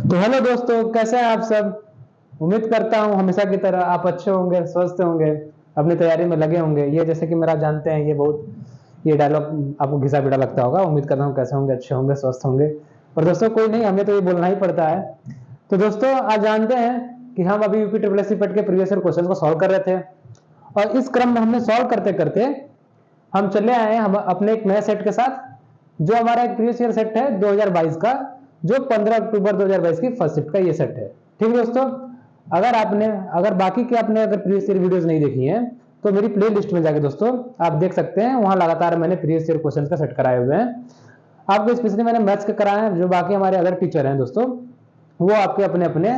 तो हेलो दोस्तों, कैसे हैं आप सब। उम्मीद करता हूँ हमेशा की तरह आप अच्छे होंगे, स्वस्थ होंगे, अपनी तैयारी में लगे होंगे। ये जैसे कि मेरा जानते हैं, ये डायलॉग आपको घिसा पिटा लगता होगा। उम्मीद करता हूँ कैसे होंगे, अच्छे होंगे, स्वस्थ होंगे। और दोस्तों कोई नहीं, हमें तो ये बोलना ही पड़ता है। तो दोस्तों आज जानते हैं कि हम अभी यूपी ट्रिपल एस सी पेट के प्रीवियस ईयर क्वेश्चन को सॉल्व कर रहे थे, और इस क्रम में हमने सॉल्व करते करते हम चले आए हैं हम अपने एक नए सेट के साथ, जो हमारा एक प्रीवियस ईयर सेट है 2022 का, जो 15 अक्टूबर 2022 की फर्स्ट शिफ्ट का ये सेट है। ठीक है दोस्तों, अगर बाकी के आपने अगर प्रीवियस ईयर वीडियोस नहीं देखी हैं तो मेरी प्ले लिस्ट में जाके दोस्तों आप देख सकते हैं। वहां लगातार मैंने प्रीवियस ईयर क्वेश्चन का सेट कराए हुए हैं। आपको स्पेशली मैंने मैथ्स के कराए हैं। जो बाकी हमारे अदर टीचर हैं दोस्तों, वो आपके अपने अपने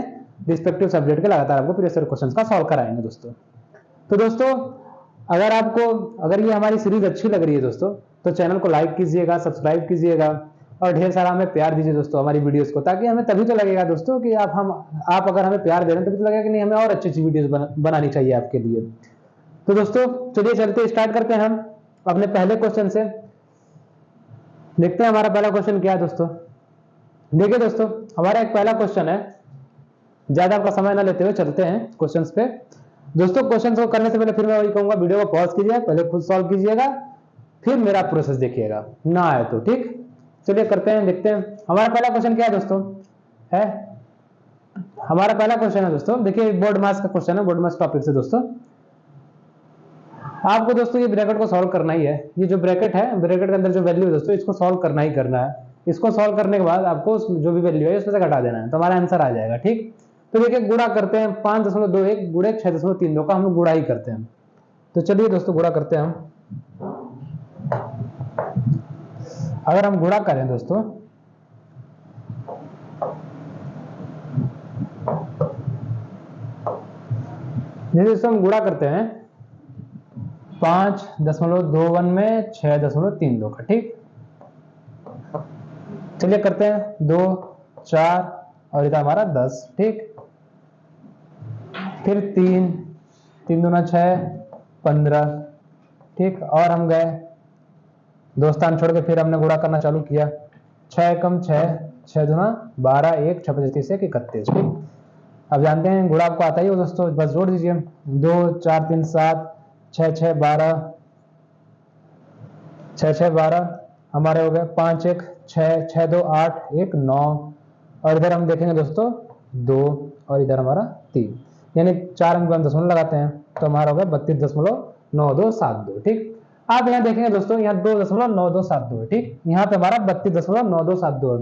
रिस्पेक्टिव सब्जेक्ट के लगातार आपको प्रीवियस ईयर क्वेश्चन का सॉल्व कराएंगे दोस्तों। तो दोस्तों अगर ये हमारी सीरीज अच्छी लग रही है दोस्तों, तो चैनल को लाइक कीजिएगा, सब्सक्राइब कीजिएगा, और ढेर सारा हमें प्यार दीजिए दोस्तों हमारी वीडियोस को, ताकि हमें तभी तो लगेगा दोस्तों कि आप अगर हमें प्यार दे रहे हैं तभी तो लगेगा कि नहीं, हमें और अच्छी अच्छी वीडियोस बनानी चाहिए आपके लिए। तो दोस्तों चलिए चलते स्टार्ट करते हैं हम अपने पहले क्वेश्चन से। देखते हैं हमारा पहला क्वेश्चन क्या है दोस्तों। देखिए दोस्तों, हमारा एक पहला क्वेश्चन है। ज्यादा आपका समय ना लेते हुए चलते हैं क्वेश्चंस पे। दोस्तों क्वेश्चन को करने से पहले फिर मैं वही कहूंगा, वीडियो को पॉज कीजिए, पहले खुद सॉल्व कीजिएगा, फिर मेरा प्रोसेस देखिएगा, ना आए तो। ठीक, चलिए करते हैं, देखते हैं हमारा पहला क्वेश्चन क्या है दोस्तों। है हमारा पहला क्वेश्चन है दोस्तों, देखिए बोर्ड मास का क्वेश्चन है, बोर्ड मास टॉपिक से दोस्तों। आपको दोस्तों ये ब्रैकेट को सॉल्व करना ही है। ये जो ब्रैकेट है, ब्रैकेट के अंदर जो वैल्यू है दोस्तों, इसको सॉल्व करना ही करना है। इसको सॉल्व करने के बाद आपको जो भी वैल्यू है इसमें से घटा देना है, तो हमारा आंसर आ जाएगा। ठीक, तो देखिए गुणा करते हैं, 5.21 गुणे 6.32 का हम गुणा ही करते हैं। तो चलिए दोस्तों गुणा करते हैं हम। अगर हम गुणा करें दोस्तों, जैसे हम गुणा करते हैं 5.21 में 6.32 का। ठीक, चलिए करते हैं 2 4 और इधर हमारा 10। ठीक, फिर 3 दूना 6 15। ठीक, और हम गए दो स्थान छोड़ के फिर हमने गुणा करना चालू किया। 6 कम 6, 6 दूना 12, 1 6 25 1 31। ठीक, अब जानते हैं गुणा आपको आता ही हो दोस्तों, बस जोड़ दीजिए। 2 4 3 7, 6 6 12, 6 6 12 हमारे हो गए। 5 1 6, 6 2 8, 1 9, और इधर हम देखेंगे दोस्तों 2, और इधर हमारा 3, यानी 4 अंक हम दशमलव लगाते हैं तो हमारा हो गया 32.9272। ठीक, आप यहाँ देखेंगे दोस्तों, यहाँ 2.9272 है। ठीक, यहाँ पे हमारा 32.9272 है।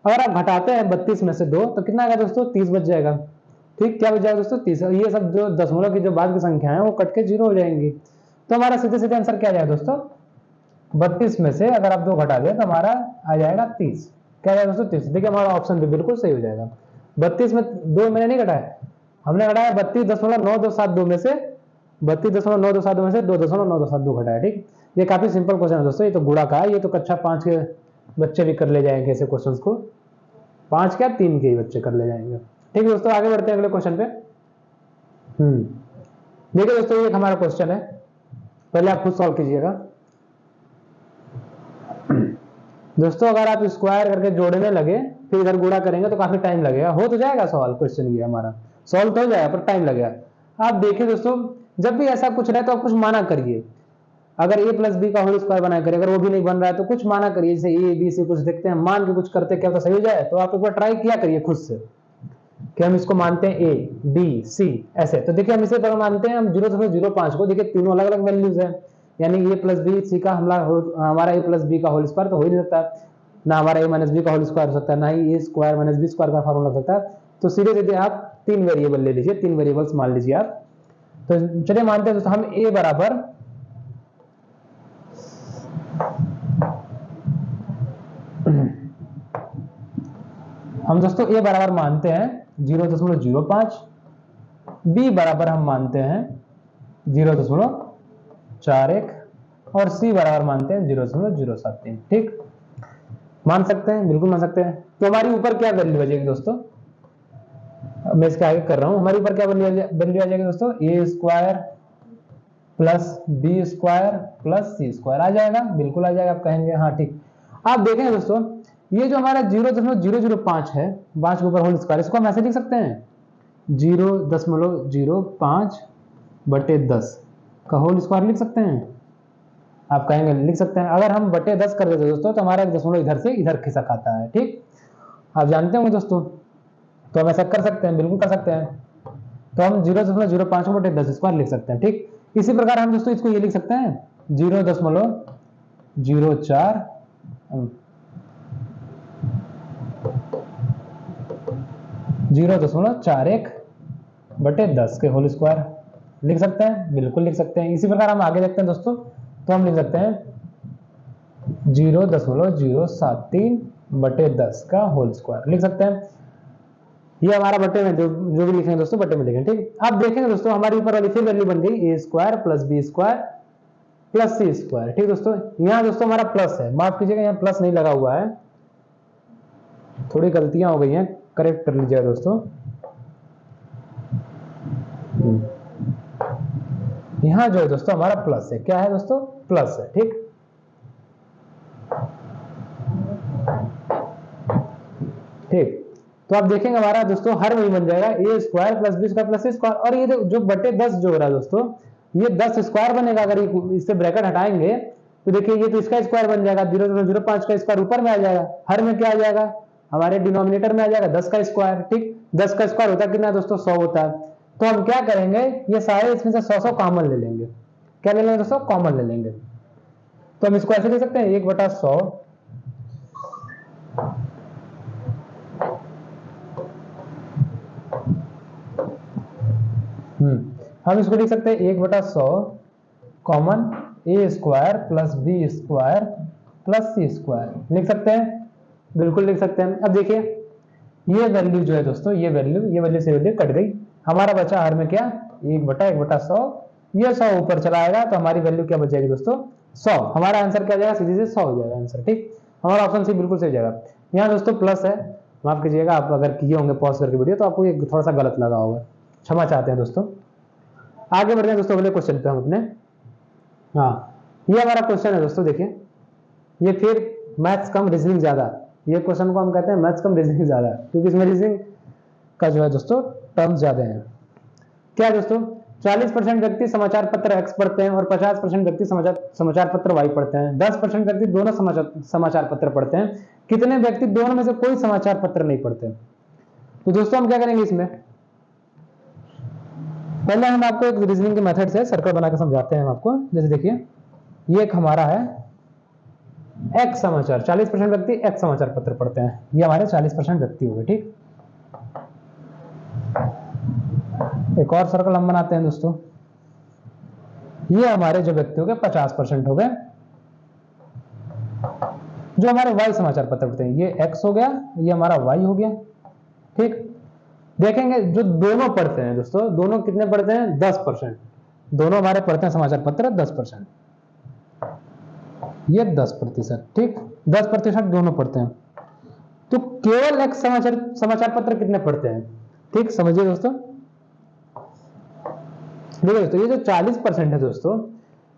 अगर आप घटाते हैं 32 में से 2 तो कितना आएगा दोस्तों, 30 बच जाएगा। ठीक, क्या बच जाएगा दोस्तों, 30। ये सब जो दशमलव की जो बाद की संख्या है वो कट के 0 हो जाएंगी। तो हमारा सीधे सीधे आंसर क्या जाएगा दोस्तों, 32 में से अगर आप 2 घटा दें तो हमारा आ जाएगा 30। क्या जाएगा दोस्तों, 30। देखिए हमारा ऑप्शन भी बिल्कुल सही हो जाएगा। 32 में 2 मैंने नहीं घटाया, हमने घटाया 32.9272 में से 32.9272 में से 2.9272 घटाया। ठीक, ये काफी सिंपल क्वेश्चन है दोस्तों। ये तो गुणा का है, ये तो कक्षा 5 के बच्चे भी कर ले जाएंगे ऐसे क्वेश्चन को। 5 क्या 3 के ही बच्चे कर ले जाएंगे। ठीक है दोस्तों, आगे बढ़ते हैं अगले क्वेश्चन पे। देखिए दोस्तों, ये हमारा क्वेश्चन है, पहले आप खुद सॉल्व कीजिएगा दोस्तों। अगर आप स्क्वायर करके जोड़ने लगे फिर इधर गुणा करेंगे तो काफी टाइम लगेगा। हो तो जाएगा सवाल, क्वेश्चन ये हमारा सॉल्व तो हो जाएगा पर टाइम लगेगा। आप देखिए दोस्तों, जब भी ऐसा कुछ रहे तो आप कुछ माना करिए। अगर a प्लस बी का होल स्क्वायर बनाया करिए, अगर वो भी नहीं बन रहा है तो कुछ माना करिए। जैसे ए बी सी कुछ देखते हैं, मान के कुछ करते, क्या तो सही हो जाए। तो आप एक बार ट्राई किया करिए खुद से कि हम इसको मानते हैं ए बी सी ऐसे। तो देखिए हम इसे पर मानते हैं हम 0.05 को। देखिए तीनों अलग अलग वैल्यूज है, यानी ए प्लस बी सी का हमारा ए प्लस बी का होल स्क्वायर तो हो ही नहीं सकता, ना हमारा ए माइनस बी का होल स्क्वायर हो सकता है, ना ही ए स्क्वायर माइनस बी स्क्वायर का फॉर्मूला हो सकता है। तो सीधे सीधे आप 3 वेरिएबल ले लीजिए, 3 वेरिएबल्स मान लीजिए आप। तो चलिए मानते हैं दोस्तों हम ए बराबर हम दोस्तों ए बराबर मानते हैं 0.05, बी बराबर हम मानते हैं 0.41, और सी बराबर मानते हैं 0.073। ठीक, मान सकते हैं, बिल्कुल मान सकते हैं। तो हमारी ऊपर क्या वैल्यू आ जाएगी दोस्तों, मैं इसके आगे कर रहा हूं। हमारे ऊपर क्या वैल्यू आ जाएगी दोस्तों, A square plus B square plus C square आ जाएगा, बिल्कुल आ जाएगा। आप कहेंगे हाँ ठीक। आप देखें दोस्तों, ये जो हमारा 0.005 है, 5 के ऊपर होल स्क्वायर, इसको हम ऐसे लिख सकते हैं 0.05 बटे 10 का होल स्क्वायर लिख सकते हैं। आप कहेंगे लिख सकते हैं। अगर हम बटे 10 कर देते दोस्तों तो हमारा 1 इधर से इधर खिसक आता है, ठीक, आप जानते होंगे दोस्तों। तो हम ऐसा कर सकते हैं, बिल्कुल कर सकते हैं। तो हम 0.05 बटे 10 स्क्वायर लिख सकते हैं, ठीक। इसी प्रकार हम दोस्तों इसको ये लिख सकते हैं 0.04 0.41 बटे 10 के होल स्क्वायर लिख सकते हैं, बिल्कुल लिख सकते हैं। इसी प्रकार हम आगे देखते हैं दोस्तों, तो हम लिख सकते हैं 0.073 बटे 10 का होल स्क्वायर लिख सकते हैं। ये हमारा बटे में जो भी लिखेंगे दोस्तों बटे में लिखेंगे, ठीक। अब देखेंगे दोस्तों हमारी ऊपर वाली फिर वैल्यू बन गई a square plus b square plus c square, ठीक दोस्तों। यहाँ दोस्तों हमारा प्लस है, माफ कीजिएगा यहाँ प्लस नहीं लगा हुआ है, थोड़ी गलतियां हो गई हैं, करेक्ट कर लीजिएगा दोस्तों। यहाँ जो है दोस्तों हमारा प्लस है, क्या है दोस्तों, प्लस है, ठीक। ठीक, तो आप देखेंगे हमारा दोस्तों हर वही बन जाएगा a square plus b square plus c square, और ये जो बटे 10 जो हो रहा है दोस्तों, ये 10 स्क्वायर बनेगा। अगर इससे ब्रैकेट हटाएंगे तो देखिए ये तो इसका स्क्वायर बन जाएगा, 0.05 का स्क्वायर ऊपर में आ जाएगा, हर में क्या आ जाएगा, हमारे डिनोमिनेटर में आ जाएगा 10 का स्क्वायर, ठीक। 10 का स्क्वायर होता है कितना दोस्तों, 100 होता है। तो हम क्या करेंगे, ये सारे इसमें से 100 कॉमन ले लेंगे। क्या ले लेंगे दोस्तों, कॉमन ले लेंगे। तो हम इसको ऐसे लिख सकते हैं 1/100 हम इसको लिख सकते हैं 1/100 common a square plus b square plus c square लिख सकते हैं, बिल्कुल लिख सकते हैं। अब देखिए ये वैल्यू जो है दोस्तों, ये वैल्यू से वैल्यू कट गई, हमारा बचा हर में क्या 1/100, ये 100 ऊपर चला आएगा तो हमारी वैल्यू क्या बच जाएगी दोस्तों, 100। हमारा आंसर क्या जाएगा, सीधे से 100 हो जाएगा आंसर, ठीक। हमारा ऑप्शन सी बिल्कुल सही जाएगा। यहाँ दोस्तों प्लस है, माफ कीजिएगा, आप अगर किए होंगे पॉज करके वीडियो तो आपको ये थोड़ा सा गलत लगा होगा, क्षमा चाहते हैं दोस्तों। आगे बढ़ते हैं दोस्तों अगले क्वेश्चन पे हम अपने। हाँ, ये हमारा क्वेश्चन है दोस्तों, देखिए ये फिर मैथ्स कम रीजनिंग ज्यादा, ये क्वेश्चन को हम कहते हैं मैथ्स कम रीजनिंग ज्यादा, क्योंकि इसमें रीजनिंग का जो है दोस्तों टर्म्स ज्यादा हैं। क्या दोस्तों, 40% व्यक्ति समाचार पत्र X पढ़ते हैं और 50% व्यक्ति समाचार पत्र Y पढ़ते हैं। 10% व्यक्ति दोनों समाचार पत्र पढ़ते हैं। कितने व्यक्ति दोनों में से कोई समाचार पत्र नहीं पढ़ते। तो दोस्तों हम क्या करेंगे, इसमें पहले हम आपको एक रीजनिंग के मेथड से सर्कल बना के समझाते हैं हम आपको। जैसे देखिए ये एक हमारा है X समाचार, 40% व्यक्ति X समाचार पत्र पढ़ते हैं, ये हमारे 40% व्यक्ति हो गए, ठीक। एक और सर्कल हम बनाते हैं दोस्तों, ये हमारे जो व्यक्ति हो गए 50% हो गए जो हमारे Y समाचार पत्र पढ़ते हैं। ये X हो गया, ये हमारा Y हो गया, ठीक। देखेंगे जो दोनों पढ़ते हैं दोस्तों, दोनों कितने पढ़ते हैं, 10%, दोनों हमारे पढ़ते हैं समाचार पत्र 10%, ये 10%, ठीक। 10% दोनों पढ़ते हैं। तो केवल X समाचार पत्र कितने पढ़ते हैं, ठीक, समझिए दोस्तों। देखिए दोस्तों ये जो 40% है दोस्तों,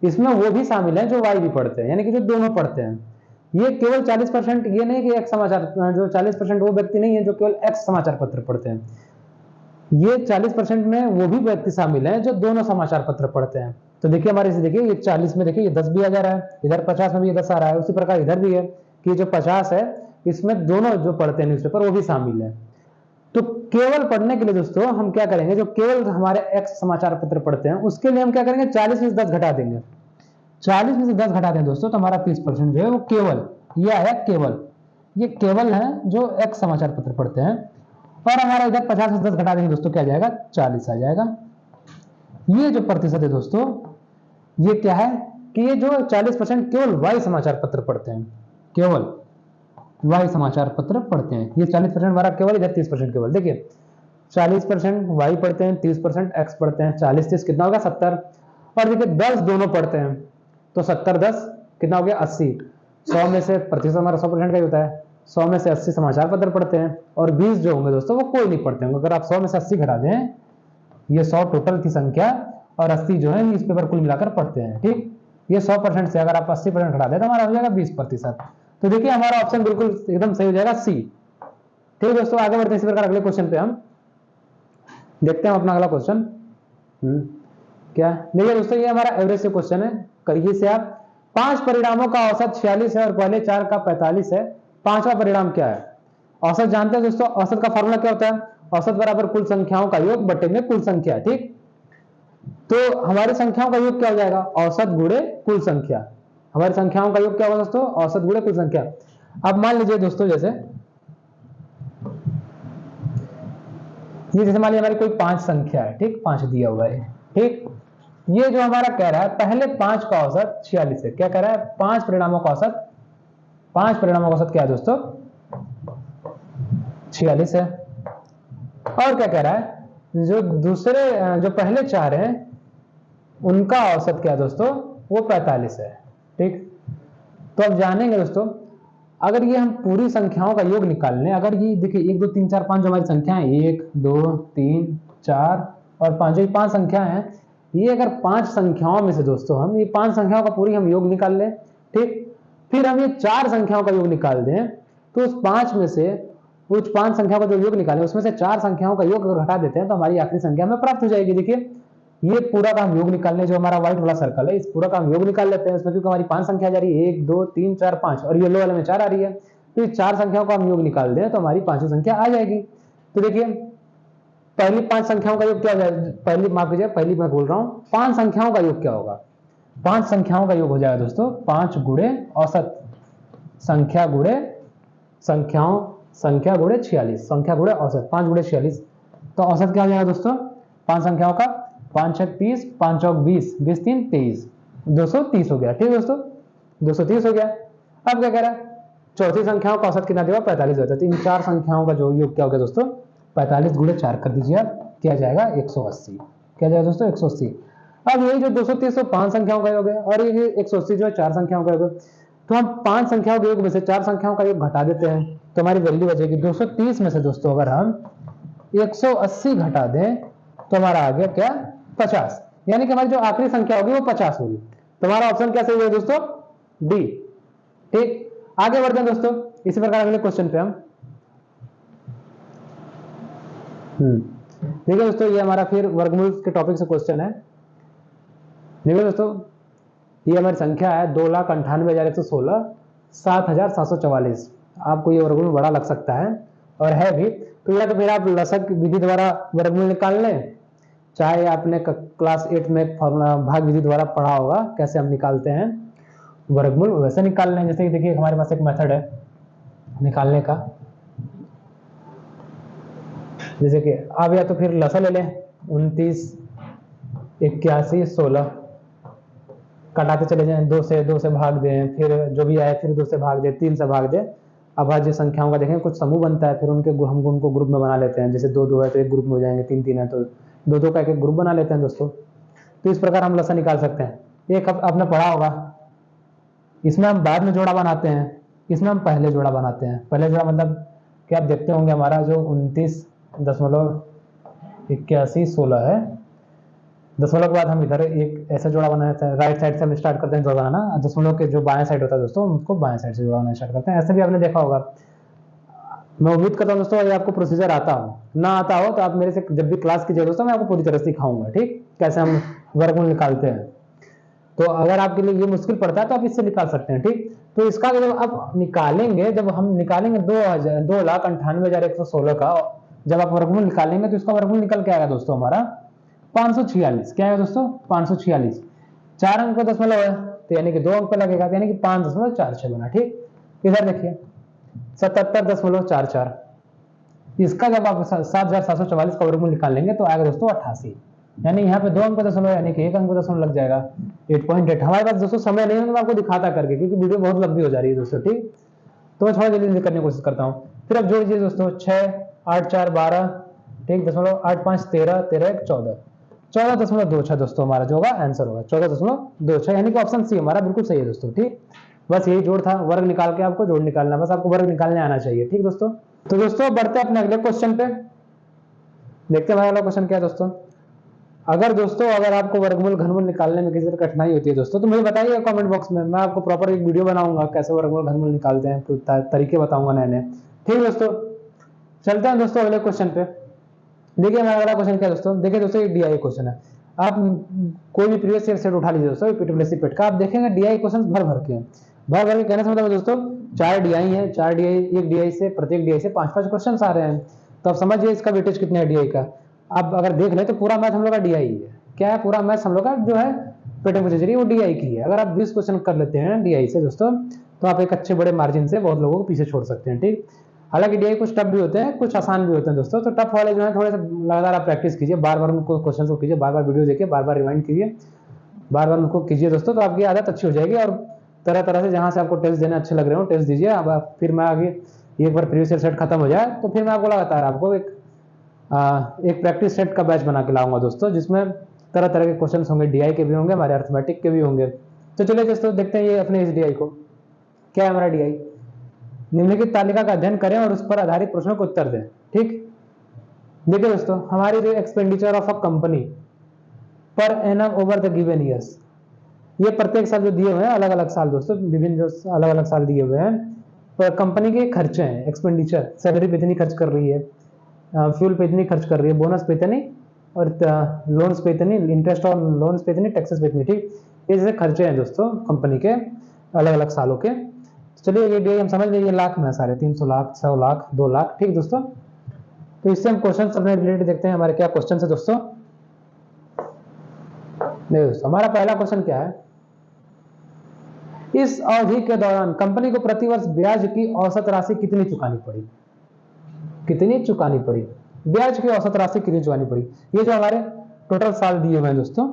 इसमें वो भी शामिल है जो Y भी पढ़ते हैं, यानी कि जो दोनों पढ़ते हैं। ये केवल 40%, ये नहीं कि X समाचार, जो 40% वो व्यक्ति नहीं है जो केवल X समाचार पत्र पढ़ते हैं। ये 40% में वो भी व्यक्ति शामिल हैं जो दोनों समाचार पत्र पढ़ते हैं। तो देखिए हमारे से देखिए ये 40 में देखिए ये 10 भी आ जा रहा है, इधर 50 में भी ये 10 आ रहा है। उसी प्रकार इधर भी है कि जो 50 है इसमें दोनों जो पढ़ते हैं न्यूज़पेपर वो भी शामिल है। तो केवल पढ़ने के लिए दोस्तों हम क्या करेंगे, जो केवल हमारे X समाचार पत्र पढ़ते हैं उसके लिए हम क्या करेंगे, 40 में से 10 घटा देंगे। 40 में से 10 घटा दें दोस्तों तो हमारा 30% जो है वो केवल, ये आया केवल, ये केवल है जो X समाचार पत्र पढ़ते हैं। और हमारा इधर 50 में 10 घटा देंगे दोस्तों, क्या जाएगा, 40 आ जाएगा। ये जो प्रतिशत है दोस्तों, ये क्या है कि ये जो 40% केवल Y समाचार पत्र पढ़ते हैं, केवल Y समाचार पत्र पढ़ते हैं। ये 40% हमारा केवल, इधर 30% केवल। देखिए 40% Y पढ़ते हैं, 30% X पढ़ते हैं, 40-30 कितना होगा, 70। और देखिए 10 दोनों पढ़ते हैं तो 70-10 कितना हो गया, 80। 100 में से प्रतिशत हमारा 100% का ही होता है, 100 में से 80 समाचार पत्र पढ़ते हैं और 20 जो होंगे दोस्तों वो कोई नहीं पढ़ते होंगे। अगर आप 100 में से 80 घटा दें, ये 100 टोटल की संख्या और 80 जो है न्यूज़पेपर कुल मिलाकर पढ़ते हैं, ठीक। ये 100% से अगर आप 80% घटा दें तो हमारा हो जाएगा 20%। तो देखिए हमारा ऑप्शन बिल्कुल एकदम सही हो जाएगा सी। ठीक है दोस्तों, आगे बढ़ते हैं इसी प्रकार अगले क्वेश्चन पे हम देखते हैं अपना अगला क्वेश्चन। क्या देखिए दोस्तों, ये हमारा एवरेज से क्वेश्चन है। करिए से आप 5 परिणामों का औसत 46 है और पहले 4 का 45 है, पांचवा परिणाम क्या है? औसत जानते हैं दोस्तों, औसत का फॉर्मूला क्या होता है? औसत बराबर कुल संख्याओं का योग बटे में कुल संख्या। ठीक, तो हमारी संख्याओं का योग क्या हो जाएगा? औसत गुणे कुल संख्या। हमारी संख्याओं का योग क्या होगा दोस्तों? औसत गुणे कुल संख्या। अब मान लीजिए दोस्तों, जैसे ये जैसे मान लीजिए हमारी कोई 5 संख्या है, ठीक, 5 दिया हुआ है। ठीक, ये जो हमारा कह रहा है पहले 5 का औसत 46 है। क्या कह रहा है? 5 परिणामों का औसत, 5 परिणामों का औसत क्या है दोस्तों? 46 है। और क्या कह रहा है? जो दूसरे जो पहले 4 हैं उनका औसत क्या है दोस्तों? वो 45 है। ठीक, तो अब जानेंगे दोस्तों, अगर ये हम पूरी संख्याओं का योग निकाल लें, अगर ये देखिए 1 2 3 4 5 जो हमारी संख्याएं 1 2 3 4 और 5, ये 5 संख्याएं हैं, ये अगर 5 संख्याओं में से दोस्तों हम ये 5 संख्याओं का पूरी हम योग निकाल लें, ठीक, फिर हम ये 4 संख्याओं का योग निकाल दें, तो उस 5 में से उस 5 संख्याओं का जो योग निकालें उसमें से 4 संख्याओं का योग अगर हटा देते हैं तो हमारी आखिरी संख्या हमें प्राप्त हो जाएगी। देखिए ये पूरा का हम योग निकालने, जो हमारा व्हाइट वाला सर्कल है, इस पूरा का हम योग निकाल लेते हैं। इसमें क्योंकि हमारी 5 संख्या जा रही है, 1 2 3 4 5, और येलो वाले में 4 आ रही है, तो इस 4 संख्याओं का हम योग निकाल दें तो हमारी 5वीं संख्या आ जाएगी। तो देखिए पहली 5 संख्याओं का योग क्या हो जाएगा? पहली, माफ कीजिए, पहली मैं बोल रहा हूं, 5 संख्याओं का योग क्या होगा? 5 संख्याओं का योग हो जाएगा दोस्तों 5 गुणे औसत संख्या गुणे संख्याओं, संख्या गुणे 46, संख्या गुणे औसत 5 गुणे 46। तो औसत क्या हो जाएगा दोस्तों 5 संख्याओं का? 5 6 30, 5 चौक 20, 20 3 23, 230 हो गया। ठीक दोस्तों, 230 हो गया। अब क्या कह रहा है? चौथी संख्याओं का औसत कितना देगा? 45 होता है। तो इन 4 संख्याओं का जो योग क्या हो गया दोस्तों? 45 गुणे 4 कर दीजिए आप, क्या जाएगा? 180। क्या जाएगा दोस्तों? 180। अब यही जो 230 तो 5 संख्याओं का योग है, और ये 180 जो है 4 संख्याओं का योग है। तो हम 5 संख्याओं के योग में से 4 संख्याओं का योग घटा देते हैं तो हमारी वैल्यू बचेगी 230 में से दोस्तों अगर हम 180 घटा दें तो हमारा आ गया क्या? 50। यानी कि हमारी जो आखिरी संख्या होगी वो 50 होगी। तो हमारा ऑप्शन क्या सही है दोस्तों? डी। ठीक, आगे बढ़ते हैं दोस्तों इसी प्रकार अगले क्वेश्चन पे हम। देखिए दोस्तों, ये हमारा फिर वर्गमूल के टॉपिक से क्वेश्चन है। देखिए दोस्तों, ये हमारी संख्या है 2,98,116, 7,744। आपको ये वर्गमूल बड़ा लग सकता है और है भी, तो या तो फिर आप लसक विधि द्वारा वर्गमूल निकाल लें, चाहे आपने क्लास 8 में फॉर्मूला भाग विधि द्वारा पढ़ा होगा कैसे हम निकालते हैं वर्गमूल, वैसे निकाल लें। जैसे कि देखिए हमारे पास एक मेथड है निकालने का, जैसे कि आप या तो फिर लसा ले लें 29 81 16, कटाते चले जाएं, 2 से भाग दें, फिर जो भी आए फिर 2 से भाग दें, 3 से भाग दें। अभाज्य संख्याओं का देखें कुछ समूह बनता है, फिर उनके हम उनको ग्रुप में बना लेते हैं। जैसे 2 2 है तो एक ग्रुप में हो जाएंगे, 3 3 है तो 2 2 का एक ग्रुप बना लेते हैं दोस्तों। तो इस प्रकार हम लसा निकाल सकते हैं। एक आपने पढ़ा होगा, इसमें हम बाद में जोड़ा बनाते हैं, इसमें हम पहले जोड़ा बनाते हैं। पहले जोड़ा मतलब क्या आप देखते होंगे, हमारा जो 29.8116 है, दशमलव के बाद हम इधर एक ऐसा जोड़ा बनाते हैं, राइट साइड से हम स्टार्ट करते हैं जोड़ा बनाना, दशमलव के जो बाएं साइड होता है दोस्तों उसको बाएं साइड से जोड़ा बनाना स्टार्ट करते हैं। ऐसे भी आपने देखा होगा। मैं उम्मीद करता हूं दोस्तों ये आपको प्रोसीजर आता हो, ना आता हो तो आप मेरे से जब भी क्लास कीजिए दोस्तों, मैं आपको पूरी तरह सिखाऊंगा, ठीक, कैसे हम वर्गमूल निकालते हैं। तो अगर आपके लिए ये मुश्किल पड़ता है तो आप इससे निकाल सकते हैं। ठीक, तो इसका जब आप निकालेंगे, जब हम निकालेंगे 2,98,116 का जब आप वर्गमूल निकालेंगे तो इसका वर्गमूल निकल के आएगा दोस्तों हमारा 546। क्या है दोस्तों? 546। 4 अंक का दशमलव है तो यानी कि 2 अंक पे लगेगा, यानी कि 5.46 बना। ठीक, इधर देखिए 77.44। इसका जब आप 7,744 का वर्गमूल निकालेंगे तो आएगा दोस्तों 88, यानी यहाँ पे 2 अंक का दशमलव यानी कि 1 अंक का दशमलव लग जाएगा 8.8। हमारे पास दोस्तों समय नहीं है, मैं आपको दिखाता करके, क्योंकि वीडियो बहुत लंबी हो जा रही है दोस्तों। ठीक, तो मैं थोड़ा जल्दी करने की कोशिश करता हूँ। फिर अब जोड़ दीजिए दोस्तों 6 8 4 12, ठीक, दशमलव 8 5 13 13 1 14, 14.26 दोस्तों हमारा जो होगा आंसर होगा 14.26, यानी कि ऑप्शन सी हमारा बिल्कुल सही है दोस्तों। ठीक, बस यही जोड़ था, वर्ग निकाल के आपको जोड़ निकालना, बस आपको वर्ग निकालने आना चाहिए। ठीक दोस्तों, तो दोस्तों बढ़ते हैं अपने अगले क्वेश्चन पे, देखते हैं हमारा अगला क्वेश्चन क्या है दोस्तों। अगर दोस्तों अगर आपको वर्गमूल घनमूल निकालने में किसी तरह कठिनाई होती है दोस्तों, तो मुझे बताइए कमेंट बॉक्स में, मैं आपको प्रॉपर एक वीडियो बनाऊंगा कैसे वर्गमूल घनमूल निकालते हैं, तो तरीके बताऊंगा नए नए। ठीक है दोस्तों, चलते हैं दोस्तों अगले क्वेश्चन पे। देखिए हमारा अगला क्वेश्चन क्या है दोस्तों, देखिए दोस्तों ये डीआई क्वेश्चन है। आप कोई भी प्रीवियस ईयर सेट उठा लीजिए दोस्तों पीडब्ल्यूसी पेट का, आप देखेंगे डीआई क्वेश्चन भर भर के, भर भर के कहने से मतलब दोस्तों 4 डीआई है, 4 डीआई, एक डीआई से प्रत्येक डीआई से 5-5 क्वेश्चन आ रहे हैं। तो आप समझिए इसका वेटेज कितना है डीआई का। अब अगर देख ले तो पूरा मैथ हम लोग का डीआई है। क्या है, पूरा मैथ हम लोग का जो है पेटर्न पोजीशन वो डीआई की है। अगर आप 20 क्वेश्चन कर लेते हैं डीआई से दोस्तों, तो आप एक अच्छे बड़े मार्जिन से बहुत लोगों को पीछे छोड़ सकते हैं। ठीक, हालांकि डीआई कुछ टफ भी होते हैं, कुछ आसान भी होते हैं दोस्तों। तो टफ वाले जो है थोड़े से लगातार आप प्रैक्टिस कीजिए, बार बार उनको क्वेश्चन को कीजिए, बार बार वीडियो देखिए, बार बार रिवाइंड कीजिए, बार बार उनको कीजिए दोस्तों, तो आपकी आदत अच्छी हो जाएगी। और तरह तरह से जहां से आपको टेस्ट देने अच्छे लग रहे हो टेस्ट दीजिए। अब फिर मैं आगे एक बार प्रीवियस ईयर सेट खत्म हो जाए तो फिर मैं आपको लगातार आपको एक प्रैक्टिस सेट का बैच बना के लाऊंगा दोस्तों, जिसमें तरह तरह के क्वेश्चन होंगे, डीआई के भी होंगे, हमारे अर्थमेटिक के भी होंगे। तो चलिए दोस्तों देखते हैं ये अपने इस डीआई को। क्या है हमारा डीआई, निम्नलिखित तालिका का अध्ययन करें और उस पर आधारित प्रश्नों को उत्तर दें। ठीक, देखिए दोस्तों हमारी जो expenditure of a company per annum over the given years, ये प्रत्येक साल जो दिए हुए हैं अलग अलग साल दोस्तों, विभिन्न जो अलग अलग साल दिए हुए हैं, पर कंपनी के खर्चे हैं, एक्सपेंडिचर, सैलरी पे इतनी खर्च कर रही है, फ्यूल पे इतनी खर्च कर रही है, बोनस पे इतनी, और लोन्स पे इतनी, इंटरेस्ट और लोन्स पे इतनी, टैक्सेस पे इतनी। ठीक, ये जैसे खर्चे हैं दोस्तों कंपनी के अलग अलग सालों के। चलिए ये डे हम समझ लीजिए लाख में सारे 300 लाख, 100 लाख, 2 लाख। ठीक दोस्तों, तो इससे हम क्वेश्चन अपने रिलेटेड देखते हैं हमारे क्या क्वेश्चन है दोस्तों। नहीं दोस्तों, हमारा पहला क्वेश्चन क्या है, इस अवधि के दौरान कंपनी को प्रतिवर्ष ब्याज की औसत राशि कितनी चुकानी पड़ी, कितनी चुकानी पड़ी, ब्याज की औसत राशि कितनी चुकानी पड़ी। ये जो हमारे टोटल साल दिए हुए हैं दोस्तों,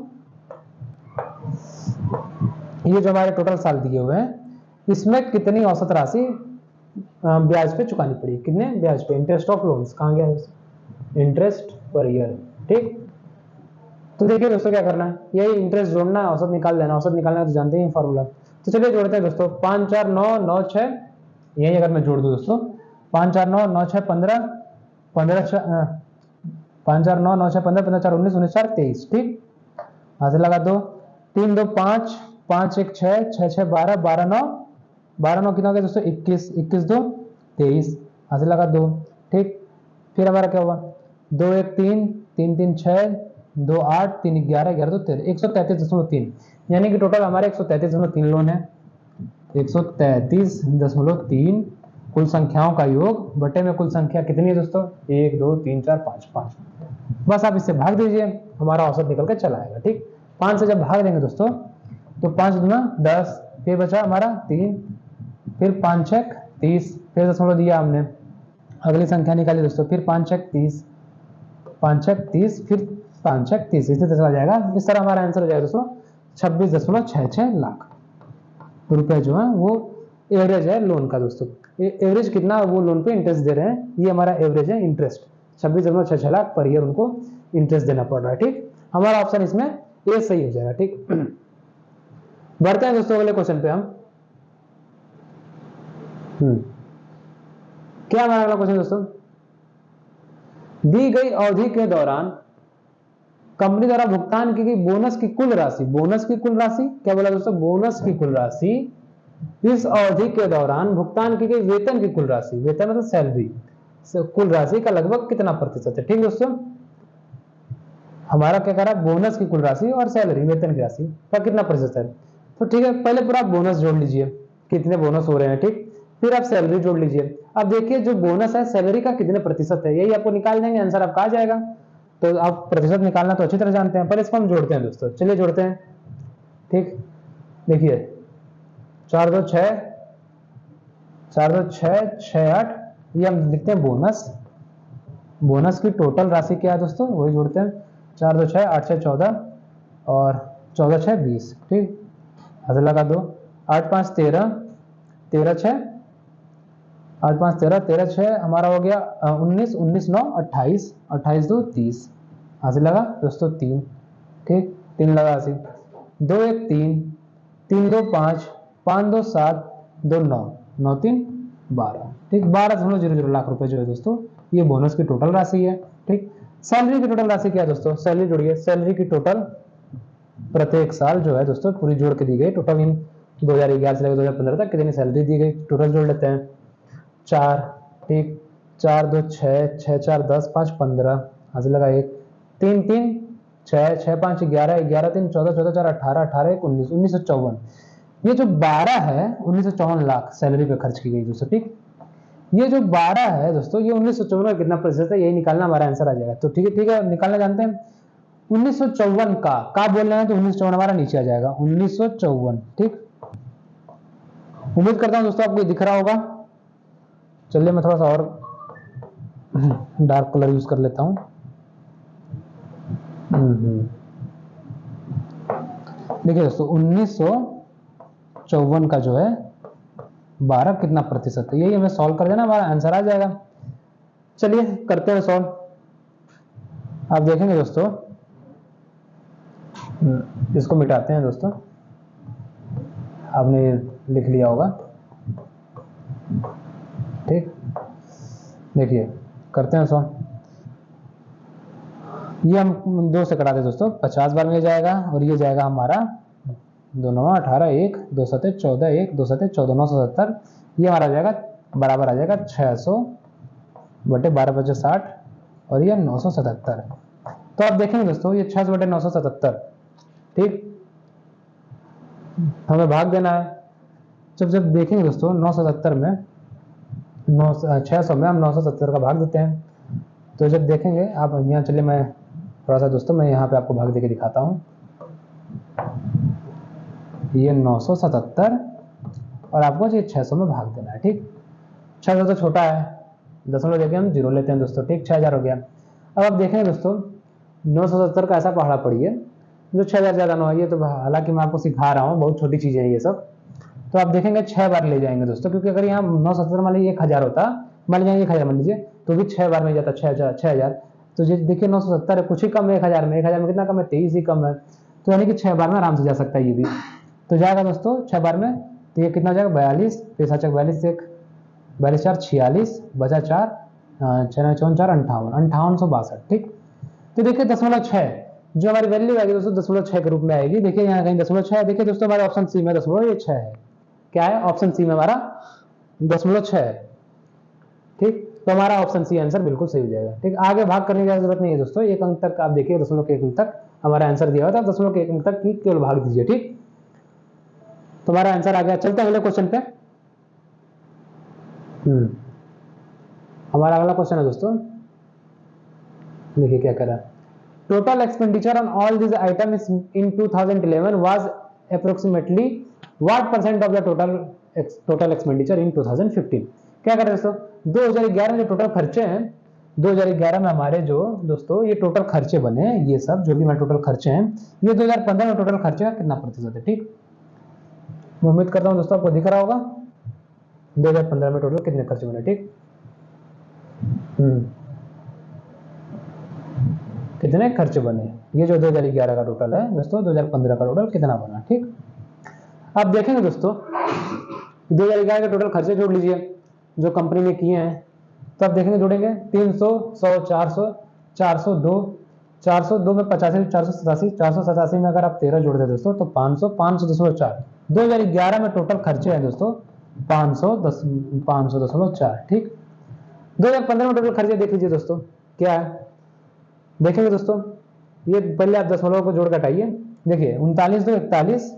ये जो हमारे टोटल साल दिए हुए हैं, इसमें कितनी औसत राशि ब्याज पे चुकानी पड़ी, कितने ब्याज पे, इंटरेस्ट ऑफ लोन्स, कहां गया इंटरेस्ट पर ईयर। ठीक, तो देखिए दोस्तों क्या करना है, यही इंटरेस्ट जोड़ना है, औसत निकाल लेना, औसत निकालना तो जानते हैं फॉर्मूला। तो चलिए जोड़ते हैं दोस्तों, 5 4 9 9 6, यही अगर मैं जोड़ दूं दोस्तों 5 4 9 9 6 15 15 5 4 9 9 6 15 15 4 19 19 4 23। ठीक, हाथ से लगा दो, 3 2 5 5 1 6 6 6 12 12 9 12 9 कितना हो गया दोस्तों 21 21 2 23, हाथ से लगा दो। ठीक, फिर हमारा क्या हुआ, 2 1 3 3 3 6 2 8 3 11 11 2 13 133.3, यानी कि टोटल हमारे 133.3 लोन है। 133.3 कुल संख्याओं का योग बटे में कुल संख्या कितनी है दोस्तों, 1 2 3 4 5 5, बस आप इससे भाग दीजिए, हमारा औसत निकल के चला आएगा। ठीक, 5 से जब भाग देंगे दोस्तों तो 5 दूना 10, फिर बचा हमारा 3, फिर 5 6 30, फिर दशमलव दिया हमने, अगली संख्या निकाली दोस्तों, फिर 5 6 30, 5 6 30, फिर 5 6 30, इसी तरह चला जाएगा। इस तरह हमारा आंसर हो जाएगा दोस्तों 26.66 लाख रुपए जो है वो एवरेज है लोन का दोस्तों। एवरेज कितना वो लोन पे इंटरेस्ट दे रहे हैं, ये हमारा एवरेज है इंटरेस्ट, 26.66 लाख पर ईयर उनको इंटरेस्ट देना पड़ रहा है। ठीक, हमारा ऑप्शन इसमें ए सही हो जाएगा। ठीक, बढ़ते हैं दोस्तों अगले क्वेश्चन पे हम। क्या हमारा अगला क्वेश्चन दोस्तों, दी गई अवधि के दौरान कंपनी द्वारा भुगतान की गई बोनस की कुल राशि, बोनस की कुल राशि क्या बोला दोस्तों, बोनस की कुल राशि इस अवधि के दौरान भुगतान की गई वेतन की कुल राशि, वेतन मतलब सैलरी, कुल राशि का लगभग कितना प्रतिशत है। ठीक दोस्तों, हमारा क्या कह रहा है, बोनस की कुल राशि और सैलरी वेतन की राशि का कितना प्रतिशत है। तो ठीक है, पहले पूरा बोनस जोड़ लीजिए, कितने बोनस हो रहे हैं। ठीक, फिर आप सैलरी जोड़ लीजिए। अब देखिए जो बोनस है सैलरी का कितने प्रतिशत है, यही आपको निकाल देंगे, आंसर आपका आ जाएगा। तो आप प्रतिशत निकालना तो अच्छी तरह जानते हैं, पहले इसको हम जोड़ते हैं दोस्तों, चलिए जोड़ते हैं। ठीक, देखिए 4 2 6 4 2 6 6 8, ये हम लिखते हैं बोनस, बोनस की टोटल राशि क्या है दोस्तों वही जोड़ते हैं, 4 2 6 8 6 14 और 14 6 20। ठीक, हाथ लगा दो, 8 5 13 13 6 8 5 13 13 6 हमारा हो गया 19 19 9 28 28 2 30, हाथ लगा दोस्तों 3। ठीक, 3 लगा हासिल, 2 1 3 3 2 5 5 2 7 2 9 9 3 12। ठीक, 12.00 लाख रुपए जो है दोस्तों ये बोनस की टोटल राशि है। ठीक, सैलरी की टोटल राशि क्या है दोस्तों, सैलरी जोड़िए, सैलरी की टोटल प्रत्येक साल जो है दोस्तों पूरी जोड़ के दी गई, टोटल इन 2011 से लेकर 2015 तक कितनी सैलरी दी गई, टोटल जोड़ लेते हैं। 4, ठीक, 4 2 6, 6 4 10, 5 15, हाथ लगा 1, 3 3 6, 6 5 11, 11 3 14, 14 4 18, 18 1 19, 1954। ये जो 12 है 1954 लाख सैलरी पे खर्च की गई दोस्तों, ठीक। ये जो 12 है दोस्तों, ये 1954 का कितना प्रतिशत है, यही निकालना हमारा आंसर आ जाएगा। तो ठीक है, निकालना जानते हैं। 1954 का बोल रहे हैं तो 1954 हमारा नीचे आ जाएगा, 1954, ठीक। उम्मीद करता हूं दोस्तों आपको दिख रहा होगा। चलिए मैं थोड़ा सा और डार्क कलर यूज कर लेता हूं। देखिए दोस्तों 1954 का जो है 12 कितना प्रतिशत है, यही हमें सॉल्व कर देना, हमारा आंसर आ जाएगा। चलिए करते हैं सॉल्व। आप देखेंगे दोस्तों, इसको मिटाते हैं दोस्तों, आपने लिख लिया होगा, ठीक। देखिए करते हैं सॉल्व। ये हम 2 से कटाते दोस्तों, 50 बार में जाएगा और ये जाएगा हमारा 2 9 18, 1 2 7 14, 1 2 7 14, 970, ये हमारा जाएगा बराबर आ जाएगा 600 बटे 12 5 60 और ये 977। तो आप देखेंगे दोस्तों ये 600 बटे 977, ठीक, हमें भाग देना है। जब देखेंगे दोस्तों 970 में 600 में हम 970 का भाग देते हैं, तो जब देखेंगे आप यहाँ, चलिए मैं थोड़ा सा दोस्तों मैं यहाँ पे आपको भाग देके दिखाता हूँ। ये 977 और आपको ये 600 में भाग देना है, ठीक। 600 तो छोटा है, दशमलव देके हम 0 लेते हैं दोस्तों, ठीक, 6000 हो गया। अब आप देखें दोस्तों 970 का ऐसा पहाड़ा पड़िए जो 6000 ज़्यादा ना हो, ये तो हालांकि मैं आपको सिखा रहा हूँ, बहुत छोटी चीज़ें हैं ये सब। तो आप देखेंगे 6 बार ले जाएंगे दोस्तों, क्योंकि अगर यहाँ 970 मान लीजिए 1000 होता, मान लीजिए 1000 मान लीजिए, तो भी 6 बार में जाता 6000। तो ये देखिए 970 है, कुछ ही कम है 1000 में, 1000 में कितना कम है, 23 ही कम है। तो यानी कि 6 बार में आराम से जा सकता है ये भी। तो जाएगा दोस्तों 6 बार में, तो ये कितना जाएगा 42, 42 1 42 4 46, बचा 4 6 4 58, 5862, ठीक। तो देखिए 0.6 जो हमारी वैल्यू आएगी दोस्तों 0.6 के रूप में आएगी। देखिए यहाँ कहीं 0.6, देखिए दोस्तों हमारे ऑप्शन सी में 0.6 है, क्या है, ऑप्शन सी में हमारा 0.6 है, ठीक। तो हमारा ऑप्शन सी आंसर बिल्कुल सही हो जाएगा, ठीक। आगे भाग करने की जरूरत नहीं है दोस्तों, 1 अंक तक आप देखिए, 0.1 अंक तक हमारा आंसर दिया हुआ था, 0.1 अंक तक केवल भाग दीजिए, ठीक। तो हमारा आंसर आ गया। चलते हैं अगले क्वेश्चन पे। हमारा अगला क्वेश्चन है दोस्तों, देखिए क्या कह रहा है। Total expenditure on all this item in 2011 was approximately what percent of the total expenditure in 2015। क्या कर रहे हैं दोस्तों, 2011 में जो टोटल खर्चे हैं, 2011 में हमारे जो दोस्तों ये टोटल खर्चे बने, ये सब जो भी हमारे टोटल खर्चे हैं, ये 2015 में टोटल खर्चे का कितना प्रतिशत है, ठीक। मैं उम्मीद करता हूं दोस्तों आपको दिख रहा होगा 2015 में टोटल कितने खर्चे बने, ठीक। कितने खर्चे बने, ये जो 2011 का टोटल है दोस्तों, 2015 का टोटल कितना बना, ठीक। आप देखेंगे दोस्तों 2011 के टोटल खर्चे जोड़ लीजिए जो कंपनी ने किए हैं, तो आप देखेंगे जोड़ेंगे 300 100 400 402 402 में 85 487 487 में अगर आप 13 जोड़ दें दोस्तों तो 500 500.4। 2011 में टोटल खर्चे हैं दोस्तों 500.4, ठीक। 2015 में टोटल खर्चे देख लीजिए दोस्तों क्या है, देखेंगे दोस्तों ये पहले आप दशमलव को जोड़ घटाइए, देखिए 39 2 41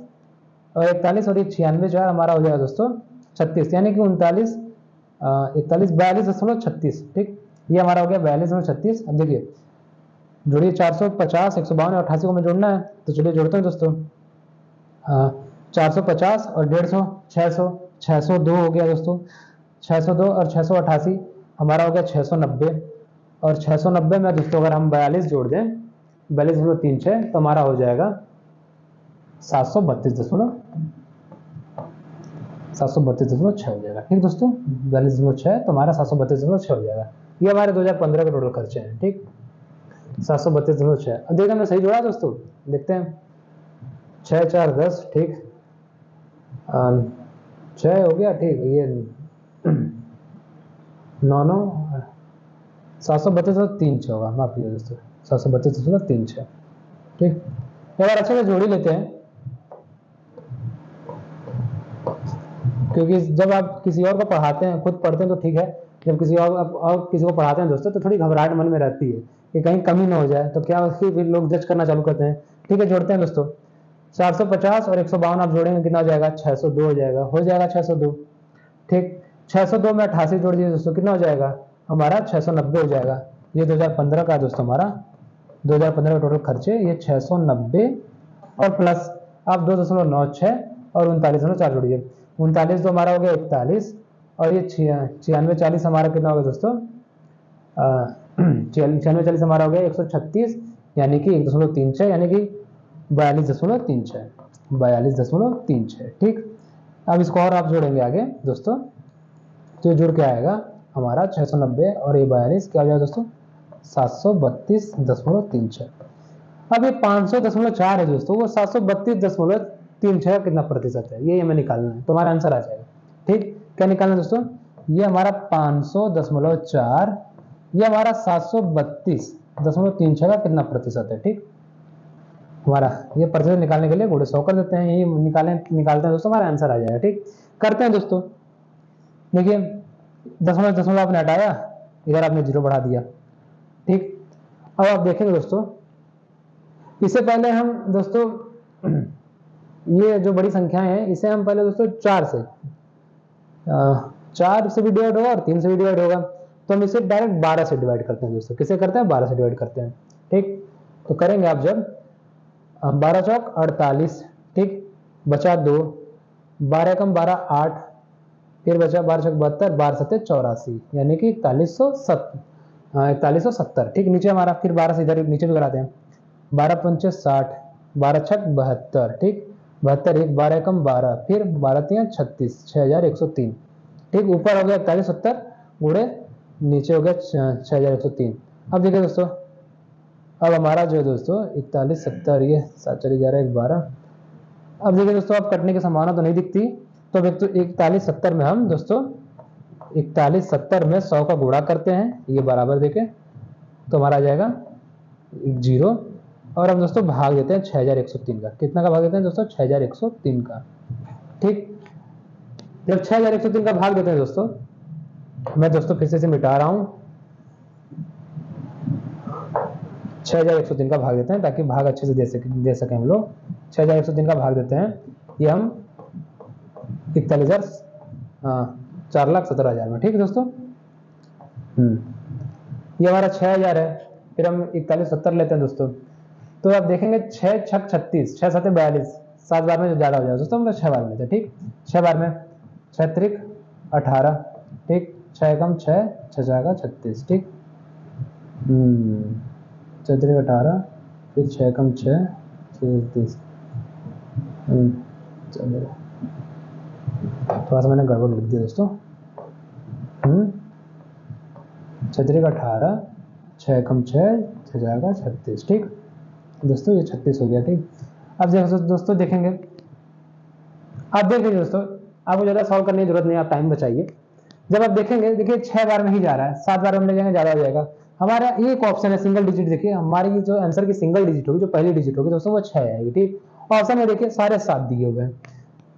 और 41 और ये 96 जो है हमारा हो जाएगा दोस्तों 36, यानी कि 39 41 42.36, ठीक। ये हमारा हो गया 42.36। अब देखिए जोड़िए 450 152 और 88 को हमें जोड़ना है, तो चलिए जोड़ते हैं दोस्तों। 450 और 150 600 602 हो गया दोस्तों, 602 और 688 हमारा हो गया 690 और 690 में दोस्तों अगर हम 42 जोड़ दें 42.36 तो हमारा हो जाएगा 732.6 हो जाएगा, ठीक दोस्तों। 42.6 तो हमारा 732.6 हो जाएगा। ये हमारे 2015 के टोटल खर्चे हैं, ठीक, 732.6। अब देखिए हमने सही जोड़ा दोस्तों, देखते हैं 6 4 10, ठीक, 6 हो गया, ठीक। ये 9 9 732.36 होगा, माफ कीजिए दोस्तों, 732.36। ठीक, एक बार अच्छे से जोड़ ही लेते हैं, क्योंकि जब आप किसी और को पढ़ाते हैं, खुद पढ़ते हैं तो ठीक है, जब किसी और किसी को पढ़ाते हैं दोस्तों तो थोड़ी घबराहट मन में रहती है कि कहीं कमी ना हो जाए, तो क्या उसकी फिर लोग जज करना चालू करते हैं। ठीक है, जोड़ते हैं दोस्तों, 450 और 152 आप जोड़ेंगे कितना हो जाएगा, 602 हो जाएगा 602। ठीक, 602 में 88 जोड़ दीजिए दोस्तों, कितना हो जाएगा हमारा, 690 हो जाएगा। ये 2015 का दोस्तों, हमारा 2015 का टोटल खर्चे ये 690, और प्लस आप 2.96 और 39.4 जोड़िए, 39 तो हमारा हो गया 41, और ये 96 40 हमारा कितना हो गया दोस्तों, 96 40 हमारा हो गया 136, यानी कि 1.36, यानी कि 42.36। ठीक, अब इसको और आप जोड़ेंगे आगे दोस्तों, तो जुड़ के आएगा हमारा 690 और ये 42 क्या हो जाएगा दोस्तों, 732.36। अब ये 500.4 है दोस्तों, वो 732.36 का कितना प्रतिशत है, ये हमें निकालना है, तो हमारा आंसर आ जाएगा। ठीक, क्या निकालना है दोस्तों, ये हमारा 500.4, ये हमारा 732.36 का कितना प्रतिशत है। ठीक, हमारा ये प्रतिशत निकालने के लिए गुणे 100 कर देते हैं, ये निकालते हैं दोस्तों, हमारा आंसर आ जाएगा। ठीक, करते हैं दोस्तों, देखिए दशमलव आपने हटाया, इधर आपने 0 बढ़ा दिया। ठीक, अब आप देखेंगे दोस्तों, इससे पहले हम दोस्तों ये जो बड़ी संख्याएं हैं इसे हम पहले दोस्तों 4 से भी डिवाइड होगा और 3 से भी डिवाइड होगा, तो हम इसे डायरेक्ट 12 से डिवाइड करते हैं दोस्तों। किसे करते हैं, 12 से डिवाइड करते हैं। ठीक, तो करेंगे आप जब 12 चौक 48, ठीक, बचा 2, 12 कम 12 8, फिर बचा 12 चौक 72, 12 सत्ते 84, यानी कि 4170। ठीक, नीचे हमारा फिर 12 से इधर नीचे भी कराते हैं, 12 पंचे 60, 12 छक 72। ठीक, 72 1, 12 कम 12, फिर 12 3 36, 6103। ठीक, ऊपर हो गया 4170 गुणे नीचे हो गया 6103। अब देखिए दोस्तों, अब हमारा जो है दोस्तों 4170, ये 7 4 11 1 12। अब देखिए दोस्तों, अब कटने की संभावना तो नहीं दिखती, तो 4170 में हम दोस्तों 4170 में 100 का गुणा करते हैं, ये बराबर देखे तो हमारा आ जाएगा 0, और हम दोस्तों भाग देते हैं 6103 का। कितना का भाग देते हैं दोस्तों, 6103 का। ठीक, जब 6103 का भाग देते हैं दोस्तों, मैं दोस्तों फिर से मिटा रहा हूं, 6103 का भाग देते हैं ताकि भाग अच्छे से दे सके हम लोग। 6103 का भाग देते हैं, ये हम 4,17,000 में। ठीक है दोस्तों, ये हमारा 6000 है, फिर हम 4170 लेते हैं दोस्तों, तो आप देखेंगे 6 छक 36, 6 7 42, 7 बार में जो ज्यादा हो जाएगा दोस्तों, हम लोग 6 बार में लेते हैं। ठीक, 6 बार में 6 त्रिक 18, ठीक, 6 कम 6 6 जाएगा 36। ठीक, 6 त्रिक 18, फिर 6 कम 6 36। थोड़ा सा मैंने गड़बड़ लिख दिया दोस्तों, 6 त्रिक 18, 6 कम 6 6 जाएगा 36। ठीक दोस्तों, ये 36 हो गया। ठीक, अब दोस्तों देखेंगे, आप देख लीजिए दोस्तों, आपको ज़्यादा सॉल्व करने की जरूरत नहीं, आप टाइम बचाइए। जब आप देखेंगे, देखिए 6 बार में ही जा रहा है, 7 बार में ले जाएंगे ज़्यादा हो जाएगा। हमारा एक ऑप्शन है सिंगल डिजिट, देखिए हमारी जो आंसर की सिंगल डिजिट होगी, जो पहली डिजिट होगी दोस्तों वो 6 आएगी। ठीक, ऑप्शन में देखिए सारे 7 दिए हुए हैं,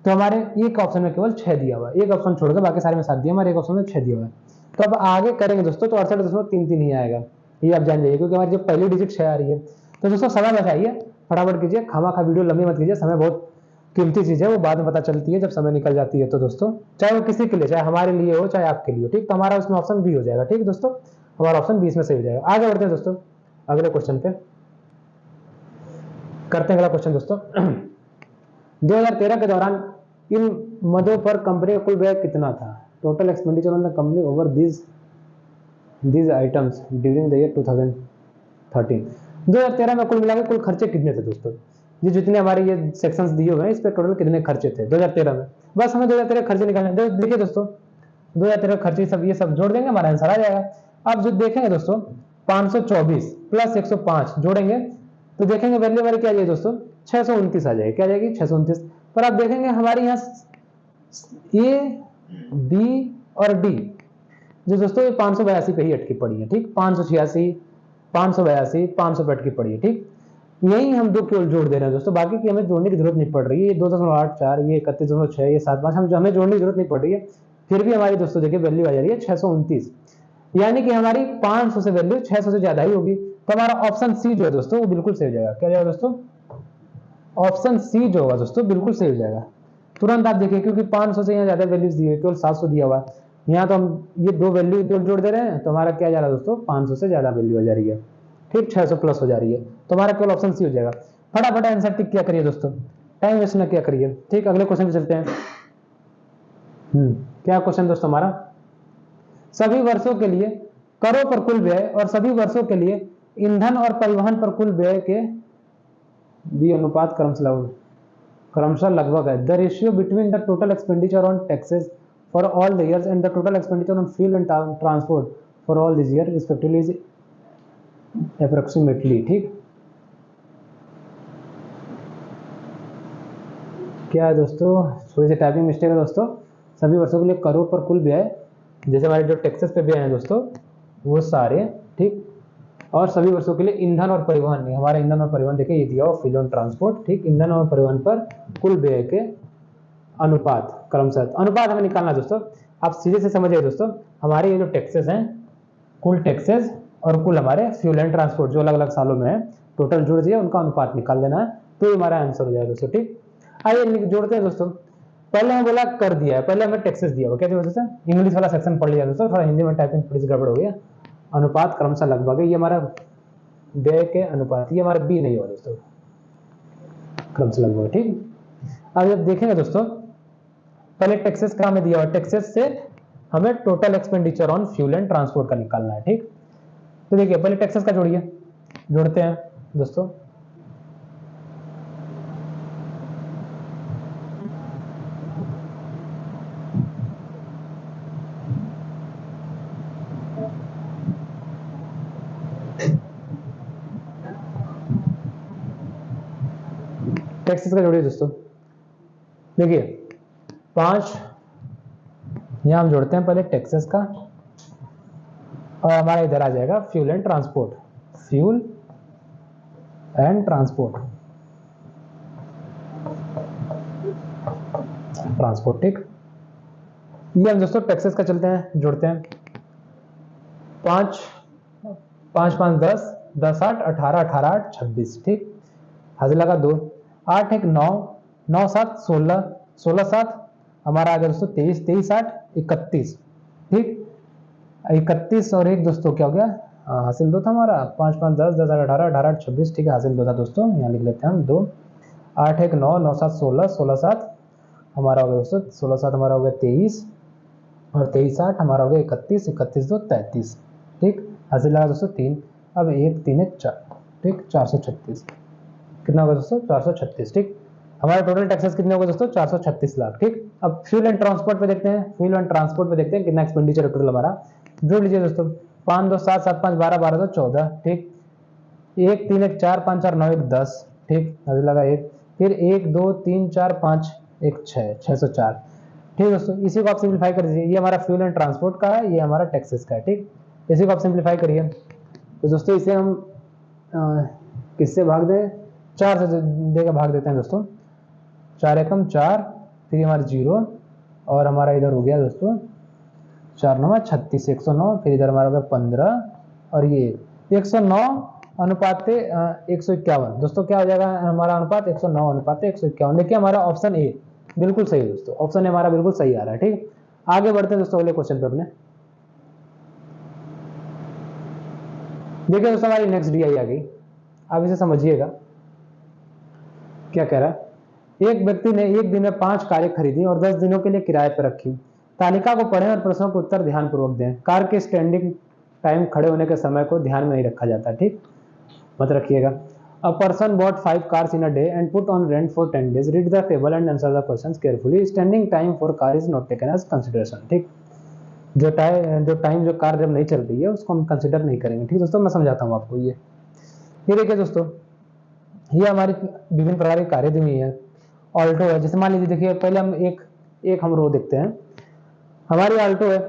तो हमारे एक ऑप्शन में केवल 6 दिया हुआ है, एक ऑप्शन छोड़कर बाकी सारे में 7 दिया, हमारे एक ऑप्शन में 6 दिया हुआ है। तो अब आगे करेंगे दोस्तों तो 68.33 ही आएगा, ये आप जान जाइए, क्योंकि हमारी जो पहली डिजिट 6 आ रही है। तो दोस्तों समय बचाइए, फटाफट कीजिए, खामा वीडियो लंबी मत कीजिए, समय बहुत कीमती चीज है, वो बाद में पता चलती है जब समय निकल जाती है। तो दोस्तों चाहे वो किसी के लिए, चाहे हमारे लिए हो चाहे आपके लिए हो, ठीक, तो हमारा उसमें ऑप्शन बी हो जाएगा। ठीक दोस्तों, हमारा ऑप्शन 20 में सही हो जाएगा। आगे बढ़ते हैं दोस्तों अगले क्वेश्चन पे, करते हैं अगला क्वेश्चन दोस्तों। 2013 के दौरान इन मदों पर कंपनी का कुल व्यय कितना था? Total expenditure on the company over these items during the year 2013। 2013 में कुल मिलाकर कुल खर्चे कितने थे दोस्तों? ये जितने हमारे ये सेक्शंस दिए हुए हैं, इस पे टोटल कितने खर्चे थे 2013 में? बस हमें 2013 खर्चे निकालने। देखिए दोस्तों 2013 खर्चे सब ये सब जोड़ देंगे, हमारा आंसर आ जाएगा। अब जो देखेंगे दोस्तों 524 प्लस 105 जोड़ेंगे तो देखेंगे वैल्यू हमारी क्या आ जाएगी दोस्तों, 629 आ जाएगी। क्या आ जाएगी? 629। पर आप देखेंगे हमारे यहाँ ए बी और डी, जो दोस्तों ये 582 पे ही अटकी पड़ी है, ठीक, 586, 582, 500 पे अटकी पड़ी है, ठीक। यही हम दो केवल जोड़ दे रहे हैं दोस्तों, बाकी की हमें जोड़ने की जरूरत नहीं पड़ रही है। ये 2.84, ये 31.6, ये 7.5, हम हमें जोड़ने की जरूरत नहीं पड़ रही है। फिर भी हमारी दोस्तों देखिए वैल्यू आ जा रही है 629, यानी कि हमारी 500 से वैल्यू 600 से ज्यादा ही होगी। तो हमारा ऑप्शन सी जो है दोस्तों वो बिल्कुल सही हो जाएगा। क्या जाएगा दोस्तों? ऑप्शन सी जो होगा दोस्तों बिल्कुल सही हो जाएगा। तुरंत आप देखिए, क्योंकि 500 से यहाँ ज्यादा वैल्यूज दी है, केवल 700 दिया हुआ है। यहाँ तो हम ये दो वैल्यू जोड़ दे रहे हैं, तो हमारा क्या जा रहा है दोस्तों, 500 से ज्यादा वैल्यू हो जा रही है, ठीक, 600 प्लस हो जा रही है। तो हमारा केवल ऑप्शन सी हो जाएगा। फटाफट आंसर टिक क्या करिए दोस्तों, टाइम वेस्ट ना क्या करिए, ठीक। अगले क्वेश्चन पे चलते हैं। क्या क्वेश्चन दोस्तों हमारा, सभी वर्षों के लिए करों पर कुल व्यय और सभी वर्षों के लिए ईंधन और परिवहन पर कुल व्यय के भी अनुपात क्रमशः लगभग है। The ratio between the total expenditure on taxes for all the years and the total expenditure on fuel and transport for all this year respectively is approximately, ठीक। क्या है दोस्तों, थोड़ी सी टाइपिंग मिस्टेक है दोस्तों। सभी वर्षों के लिए करों पर कुल व्यय, जैसे हमारे जो टैक्सेस पे व्यय हैं दोस्तों वो सारे, ठीक, और सभी वर्षों के लिए ईंधन और परिवहन, हमारा ईंधन और परिवहन देखिए ये दिया हुआ फ्यूल एंड ट्रांसपोर्ट, ठीक, ईंधन और परिवहन पर कुल व्यय के अनुपात क्रमशः, अनुपात हमें निकालना दोस्तों। आप सीधे से समझिए दोस्तों, हमारे ये जो टैक्सेस हैं, कुल टैक्सेस और कुल हमारे फ्यूल एंड ट्रांसपोर्ट जो अलग अलग सालों में है, टोटल जोड़ दिया, उनका अनुपात निकाल देना है, तो ये हमारा आंसर हो जाएगा दोस्तों, ठीक। आइए जोड़ते हैं दोस्तों। पहले हमें बोला कर दिया है, पहले हमें टैक्सेस दिया हुआ, क्या दिया दोस्तों, इंग्लिश वाला सेक्शन पढ़ लिया दोस्तों, थोड़ा हिंदी में टाइपिंग थोड़ी सी गड़बड़ हो गया। अनुपात क्रमशः लगभग है, ये हमारा व्यय के अनुपात, ये हमारा बी नहीं हुआ दोस्तों, क्रमशः लगभग, ठीक। अब जब देखेंगे दोस्तों, पहले टैक्सेस का हमें दिया हुआ, टैक्सेस से हमें total expenditure on fuel and transport का निकालना है, ठीक। तो देखिए पहले टैक्सेस का जोड़िए, जोड़ते हैं दोस्तों। टैक्सेस का जोड़िए दोस्तों। देखिए 5 यहां हम जोड़ते हैं पहले टैक्सेस का, और हमारा इधर आ जाएगा fuel and transport, fuel and transport, ठीक। ये हम दोस्तों टैक्सेस का चलते हैं, जोड़ते हैं। 5 5 5 10 10 8 18 18 8 26, ठीक। हाजिर लगा 2, 8 1 9 9 7 16 16 7 हमारा आ गया दोस्तों 23 23 8 31, ठीक। 31 और 1 दोस्तों क्या हो गया, हासिल 2 था हमारा, 5 5 10 10 8 18 18 8 26, ठीक है, हासिल 2 था दोस्तों, यहाँ लिख लेते हैं हम 2। 8 1 9 9 7 16 16 7 हमारा हो गया दोस्तों, 16 7 हमारा हो गया 23, और 23 8 हमारा हो गया 31 31 2 33, ठीक। हासिल लगा दोस्तों 3, अब 1 3 1 4, ठीक, 436, कितना होगा दोस्तों, 436, ठीक। हमारे टोटल टैक्सेस कितने होगा दोस्तों, 436 लाख, ठीक। अब फ्यूल एंड ट्रांसपोर्ट पे देखते हैं, फ्यूल एंड ट्रांसपोर्ट पे देखते हैं कितना एक्सपेंडिचर टोटल हमारा, जोड़ लीजिए दोस्तों। 5 2 7 7 5 12 12 2 14, ठीक। 1 3 1 4 5 4 9 1 10, ठीक, हाजिर लगा 1, फिर 1 2 3 4 5 1 6 604, ठीक दोस्तों। इसी को आप सिंप्लीफाई कर दीजिए, ये हमारा फ्यूल एंड ट्रांसपोर्ट का है, ये हमारा टैक्सेस का है, ठीक। इसी को आप सिंप्लीफाई करिए, तो दोस्तों इसे हम किससे भाग दें, 4 से देकर भाग देते हैं दोस्तों। 4 एकम 4, फिर हमारा 0, और हमारा इधर हो गया दोस्तों 4 9 36, 109, फिर इधर हमारा हो गया 15, और ये 109 अनुपात 151 दोस्तों, क्या हो जाएगा हमारा अनुपात 109 अनुपात 151। देखिए हमारा ऑप्शन ए बिल्कुल सही है दोस्तों, ऑप्शन ए हमारा बिल्कुल सही आ रहा है, ठीक। आगे बढ़ते हैं दोस्तों अगले क्वेश्चन पे अपने। देखिए दोस्तों हमारी नेक्स्ट डीआई आ गई, आप इसे समझिएगा क्या कह रहा है। एक व्यक्ति ने एक दिन में 5 कारें खरीदी और 10 दिनों के लिए किराए पर रखी। तालिका को पढ़ें और प्रश्नों के उत्तर ध्यानपूर्वक दें। कार के स्टैंडिंग टाइम, खड़े होने के समय को ध्यान में नहीं रखा जाता, ठीक, मत रखिएगा। A person bought 5 cars in a day and put on rent for 10 days. Read the table and answer the questions carefully. Standing time for car is not taken as consideration, ठीक। जो टाइम जो car जब नहीं चल रही है उसको हम कंसिडर नहीं करेंगे, ठीक दोस्तों। मैं समझाता हूँ आपको। ये देखिए दोस्तों, ये हमारी विभिन्न प्रकार की कारें दी हुई है। ऑल्टो है, जैसे मान लीजिए, देखिए पहले हम एक हम रो देखते हैं। हमारी ऑल्टो है,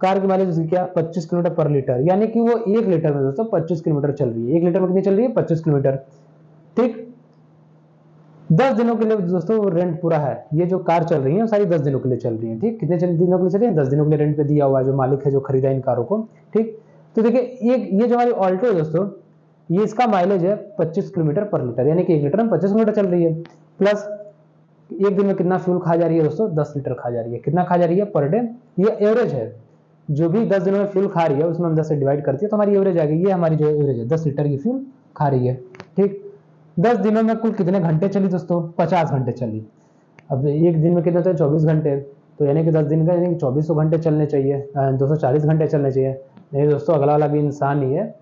कार की माइलेज उसकी क्या 25 किलोमीटर पर लीटर, यानी कि वो 1 लीटर में दोस्तों 25 किलोमीटर चल रही है। 1 लीटर में कितनी चल रही है? 25 किलोमीटर। ठीक, 10 दिनों के लिए दोस्तों रेंट पूरा है। ये जो कार चल रही है सारी 10 दिनों के लिए चल रही है। ठीक, कितने दिनों के लिए चल रही है? 10 दिनों के लिए रेंट पे दिया हुआ है जो मालिक है, जो खरीदा इन कारों को। ठीक, तो देखिए ये जो हमारी ऑल्टो है दोस्तों, ये इसका माइलेज है 25 किलोमीटर पर लीटर, यानी कि 1 लीटर में 25 किलोमीटर चल रही है। प्लस एक दिन में कितना फ्यूल खा जा रही है दोस्तों? 10 लीटर खा जा रही है। कितना खा जा रही है पर डे? ये एवरेज है, जो भी 10 दिनों में फ्यूल खा रही है उसमें हम 10 से डिवाइड करती है तो हमारी एवरेज आ गई। ये हमारी जो एवरेज है 10 लीटर की फ्यूल खा रही है। ठीक, 10 दिनों में कुल कितने घंटे चली दोस्तों? 50 घंटे चली। अब एक दिन में कितने होते हैं? 24 घंटे, तो यानी कि 10 दिन का यानी कि 2400 घंटे चलने चाहिए, 240 घंटे चलने चाहिए। नहीं दोस्तों, अगला वाला भी इंसान ही है,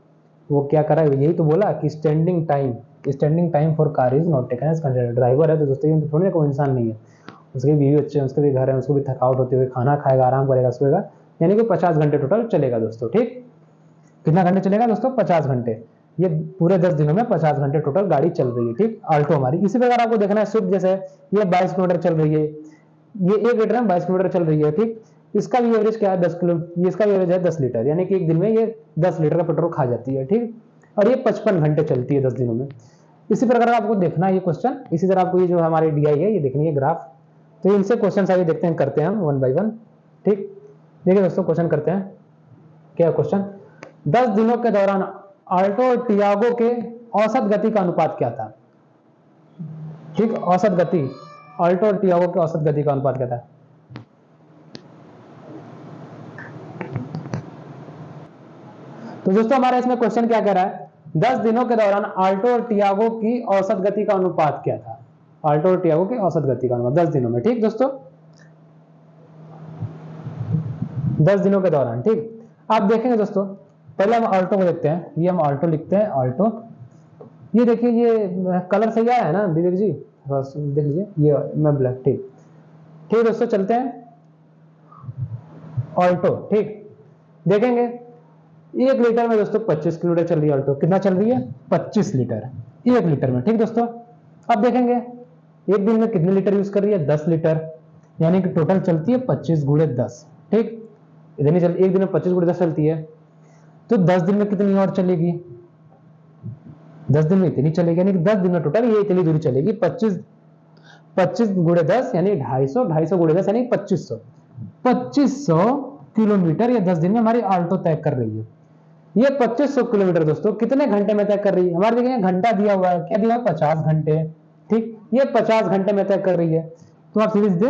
वो क्या करा है? यही तो बोला कि standing time for car is not taken as considered. Driver है तो दोस्तों ये थोड़ी ना कोई इंसान नहीं है, उसके बीवी बच्चे हैं, उसके भी घर है, उसको भी थकावट होती है, खाना खाएगा, आराम करेगा, सोएगा, यानी कि 50 घंटे टोटल चलेगा दोस्तों। ठीक, कितना घंटे चलेगा दोस्तों? 50 घंटे। ये पूरे 10 दिनों में 50 घंटे टोटल गाड़ी चल रही है। ठीक, आल्टो हमारी। इसी प्रकार आपको देखना है स्विफ्ट, जैसे ये 22 किलोमीटर चल रही है, ये 1 लीटर में 22 किलोमीटर चल रही है। ठीक, इसका भी एवरेज क्या है? 10 किलो, ये इसका भी एवरेज है 10 लीटर, यानी कि एक दिन में ये 10 लीटर का पेट्रोल खा जाती है। ठीक, और ये 55 घंटे चलती है 10 दिनों में। इसी प्रकार आपको देखना है ये क्वेश्चन, इसी तरह आपको ये जो हमारी डीआई है ये देखनी है ग्राफ। तो इनसे क्वेश्चन आगे देखते हैं, करते हैं हम 1 बाय 1। ठीक, देखिए दोस्तों क्वेश्चन करते हैं। क्या क्वेश्चन? 10 दिनों के दौरान आल्टो टियागो के औसत गति का अनुपात क्या था? ठीक, औसत गति, आल्टो और टियागो के औसत गति का अनुपात क्या था? तो दोस्तों हमारा इसमें क्वेश्चन क्या कह रहा है? 10 दिनों के दौरान आल्टो और टियागो की औसत गति का अनुपात क्या था? आल्टो और टियागो की औसत गति का अनुपात 10 दिनों में। ठीक दोस्तों, 10 दिनों के दौरान। ठीक, आप देखेंगे दोस्तों, पहले हम आल्टो को देखते हैं। ये हम आल्टो लिखते हैं, आल्टो। ये देखिए, ये कलर सही आया है ना विवेक जी? बस देख लीजिए, ये मैं ब्लैक। ठीक, ठीक दोस्तों, चलते हैं ऑल्टो। ठीक, देखेंगे 1 लीटर में दोस्तों 25 किलोमीटर चल रही है ऑल्टो। कितना चल रही है? 25 लीटर 1 लीटर में। ठीक दोस्तों, अब देखेंगे एक दिन में कितने लीटर यूज कर रही है? 10 लीटर, यानी कि टोटल चलती है 25 गुणे 10। ठीक, इतनी चल, एक दिन में 25 गुणे 10 चलती है, तो 10 दिन में कितनी और चलेगी? 10 दिन में इतनी चलेगी, यानी कि 10 दिन में टोटल ये इतनी दूरी चलेगी। 25 गुणे 10 यानी 250, 250 गुणे 10 यानी 2500 किलोमीटर ये 10 दिन में हमारी आल्टो तय कर रही है। ये 2500 किलोमीटर दोस्तों कितने घंटे में तय कर रही है? हमारे देखिए घंटा दिया हुआ है, क्या दिया है? 50 घंटे। ठीक, ये 50 घंटे में तय कर रही है, तो आप सीरीज दे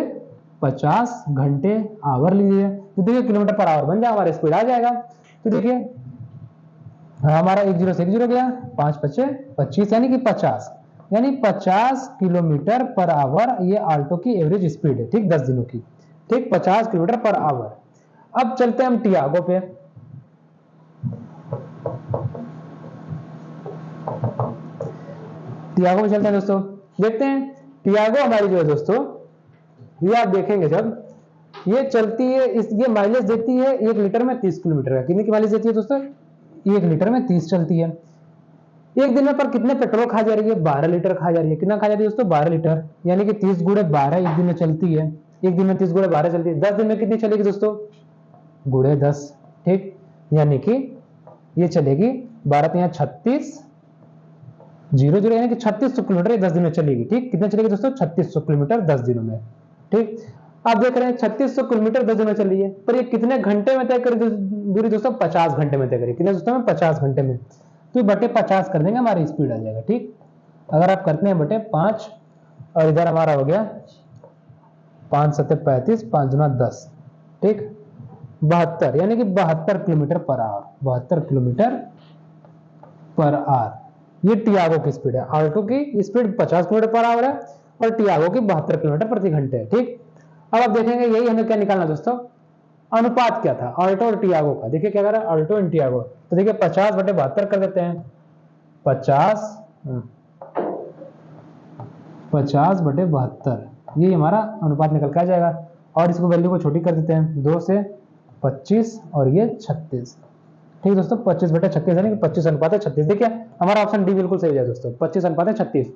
50 घंटे आवर लीजिए, तो देखिए किलोमीटर पर आवर बन जाएगा, हमारा स्पीड आ जाएगा। तो देखिए हमारा 10 से 10 गया, 5 5 25, यानी कि 50, यानी 50 किलोमीटर पर आवर ये आल्टो की एवरेज स्पीड है। ठीक, 10 दिनों की। ठीक, 50 किलोमीटर पर आवर। अब चलते हैं हम टियागो पे। टियागो में चलते हैं दोस्तों, देखते हैं टियागो हमारी जो है दोस्तों, ये आप देखेंगे जब ये चलती है, ये माइलेज देती है 1 लीटर में 30 किलोमीटर का। कितने की माइलेज देती है दोस्तों? 1 लीटर में 30 चलती है। एक दिन में पर कितने पेट्रोल खा जा रही है? 12 लीटर खा जा रही है। कितना खा जा रही है दोस्तों? 12 लीटर, यानी कि 30 गुणे 12 एक दिन में चलती है। एक दिन में 30 गुणे 12 चलती है। 10 दिन में कितनी चलेगी दोस्तों? गुणे 10। ठीक, यानी कि ये चलेगी 12 यहाँ 36 0 यानी कि 3600 किलोमीटर 10 दिन में चलेगी। ठीक, कितना चलेगी दोस्तों? 3600 किलोमीटर 10 दिनों में। ठीक, आप देख रहे हैं 3600 किलोमीटर 10 दिन में चल रही है, पर ये कितने घंटे में तय करी दूरी दोस्तों? 50 घंटे में तय करी। कितने दोस्तों में? 50 घंटे में। तो बटे 50 कर देंगे, हमारी स्पीड आ जाएगा। ठीक, अगर आप करते हैं बटे 5, और इधर हमारा हो गया 5 7 35, 5 दूना 10। ठीक, 72, यानी कि 72 kilometre per our. 72 kilometre per our ये टियागो की स्पीड है। आल्टो की स्पीड 50 किलोमीटर पर आवर है और टियागो की 72 किलोमीटर प्रति घंटे है। ठीक, अब आप देखेंगे यही हमें क्या निकालना दोस्तों? अनुपात क्या था आल्टो और टियागो का? देखिए क्या कर रहा है आल्टो एंड टियागो, तो देखिए 50 बटे 72 कर देते हैं। 50 बटे 72, ये हमारा अनुपात निकल के आ जाएगा। और इसको वैल्यू को छोटी कर देते हैं, 2 से 25 और ये 36। ठीक दोस्तों, 25 बटे 36 यानी कि 25 अनुपात 36। देखिए हमारा ऑप्शन डी बिल्कुल सही है दोस्तों, 25 अनुपात 36।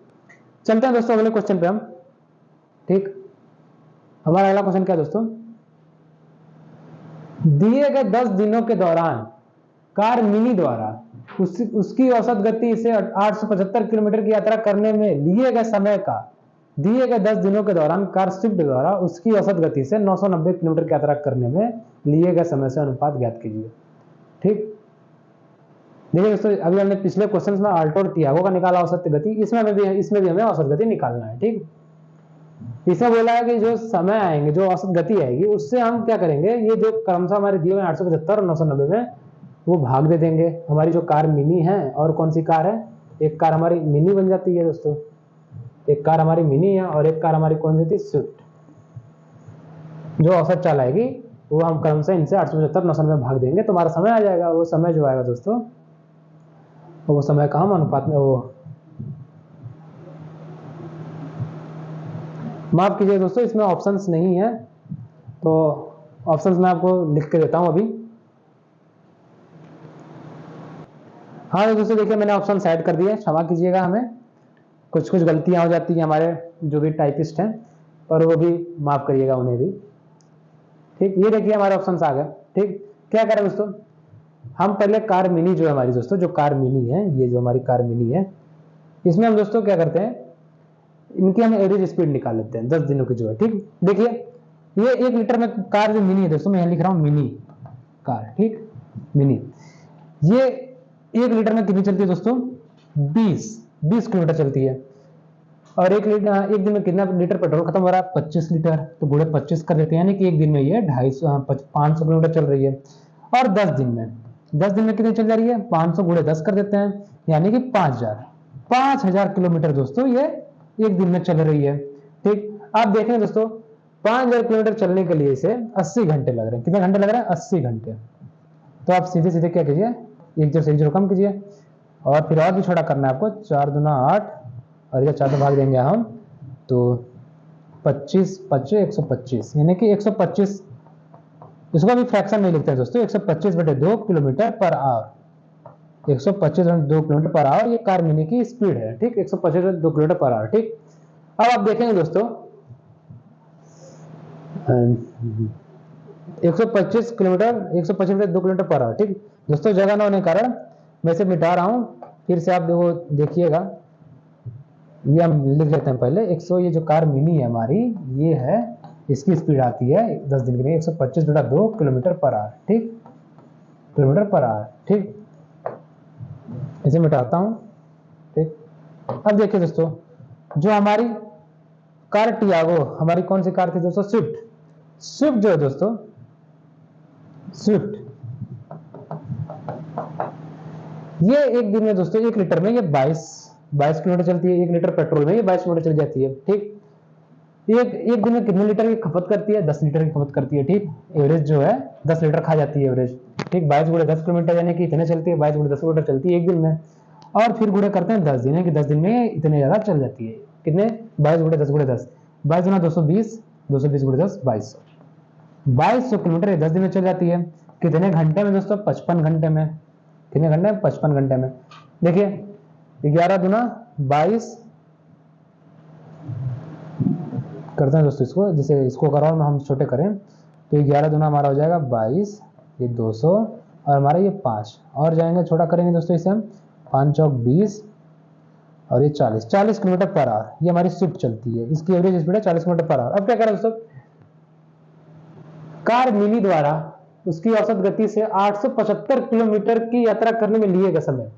चलते हैं दोस्तों अगले क्वेश्चन पे हम। ठीक, हमारा अगला क्वेश्चन क्या है दोस्तों? दिए गए 10 दिनों के दौरान कार मिनी द्वारा उसकी औसत गति से 875 किलोमीटर की यात्रा करने में लिए गए समय का दिए गए 10 दिनों के दौरान कार स्विफ्ट द्वारा उसकी औसत गति से 990 किलोमीटर की यात्रा करने में लिए गए समय से अनुपात ज्ञात कीजिए। ठीक, देखिए दोस्तों, अभी हमने पिछले क्वेश्चन में आल्टो और टियागो का निकाला औसत गति, इसमें भी हमें औसत गति निकालना है। ठीक, इसमें बोला है कि जो समय आएंगे, जो औसत गति आएगी, उससे हम क्या करेंगे, ये जो क्रमशः हमारे दिए हुए 875 और 990 में वो भाग दे देंगे। हमारी जो कार मिनी है और कौन सी कार है, एक कार हमारी मिनी बन जाती है दोस्तों, एक कार हमारी मिनी है और एक कार हमारी कौन सी थी, स्विफ्ट। जो औसत चाल आएगी वो हम क्रमशः इनसे 875 990 में भाग देंगे तो हमारा समय आ जाएगा। वो समय जो आएगा दोस्तों, वो समय का हम अनुपात में वो माफ कीजिए दोस्तों, इसमें ऑप्शंस नहीं है तो ऑप्शंस मैं आपको लिख के देता हूं अभी। हाँ तो दोस्तों देखिए, मैंने ऑप्शन ऐड कर दिए, क्षमा कीजिएगा, हमें कुछ कुछ गलतियां हो जाती हैं हमारे जो भी टाइपिस्ट हैं, पर वो भी माफ करिएगा उन्हें भी। ठीक, ये देखिए हमारे ऑप्शंस आ गए। ठीक, क्या करें दोस्तों, हम पहले कार मिनी जो है हमारी दोस्तों, जो कार मिनी है, ये जो हमारी कार मिनी है, इसमें हम दोस्तों क्या करते हैं, इनकी हम एवरेज स्पीड निकाल लेते हैं 10 दिनों की जो है। ठीक, देखिए ये 1 लीटर में कार जो मिनी है दोस्तों, मैं यहां लिख रहा हूं मिनी कार। ठीक, मिनी, ये 1 लीटर में कितनी चलती है दोस्तों, 20 किलोमीटर चलती है। और एक दिन में कितना लीटर पेट्रोल खत्म हो रहा है, 25 लीटर। तो गुणे 25 कर देते हैं, यानी कि एक दिन में ये 500 किलोमीटर चल रही है। और 10 दिन में कितनी चल जा रही है, 500 गुणे 10 कर देते हैं, यानी कि 5000 किलोमीटर दोस्तों ये एक दिन में चल रही है। ठीक, आप देखें दोस्तों, 5000 किलोमीटर चलने के लिए इसे 80 घंटे लग रहे हैं। कितने घंटे लग रहे हैं, 80 घंटे। तो आप सीधे सीधे क्या कीजिए, एक जीरो कम कीजिए और फिर और भी छोटा करना है आपको, 4 दूना 8 और ये 4 भाग देंगे हम तो 25 25 125, यानी कि 125, इसको भी फ्रैक्शन में लिखते हैं दोस्तों, 125/2 kilometre per our, 125/2 kilometre per our ये कार मिनी की स्पीड है। ठीक, 125/2 किलोमीटर पर आवर। ठीक, अब आप देखेंगे दोस्तों 125 किलोमीटर 125/2 किलोमीटर पर आवर। ठीक दोस्तों, जगह न होने के कारण मैं इसे मिटा रहा हूं, फिर से आप देखिएगा, ये हम लिख लेते हैं पहले। 100, ये जो कार मिनी है हमारी, ये है, इसकी स्पीड आती है 10 दिन के लिए 125/2 किलोमीटर पर आवर। ठीक, किलोमीटर पर आवर। ठीक, इसे मिटाता हूं। ठीक, अब देखिए दोस्तों, जो हमारी कार टियागो, हमारी कौन सी कार थी दोस्तों, स्विफ्ट जो है दोस्तों, स्विफ्ट, ये एक दिन में दोस्तों 1 लीटर में ये 22 किलोमीटर चलती है। 1 लीटर पेट्रोल में ये 22 किलोमीटर चल जाती है। ठीक, एक दिन में कितने लीटर की खपत करती है, 10 लीटर की खपत करती है। ठीक, एवरेज जो है 10 लीटर खा जाती है एवरेज। ठीक, 22 गुणे 10 किलोमीटर, यानी कि इतने चलती है, 22 गुणे 10 किलोमीटर चलती है एक दिन में। और फिर गुणे करते हैं 10 दिन, है कि 10 दिन में इतने ज्यादा चल जाती है। कितने, 22 गुणे 10 गुणे 10, 22 गुना 220, 220 गुणे 10, 2200 किलोमीटर 10 दिन में चल जाती है। कितने घंटे में दोस्तों, 55 घंटे में। कितने घंटे में, 55 घंटे में। देखिए 11 दूना 22 करते हैं दोस्तों, इसको जैसे इसको अगर और हम छोटे करें तो 11 दूना हमारा हो जाएगा 22, ये 200 और हमारा ये 5 और जाएंगे, छोटा करेंगे दोस्तों इसे हम, 5 चौक 20 और ये 40 किलोमीटर पर आवर ये हमारी स्विफ्ट चलती है। इसकी एवरेज स्पीड है 40 किलोमीटर पर आवर। अब क्या करें दोस्तों, कार मिनी द्वारा उसकी औसत गति से 875 किलोमीटर की यात्रा करने में लिए गए समय,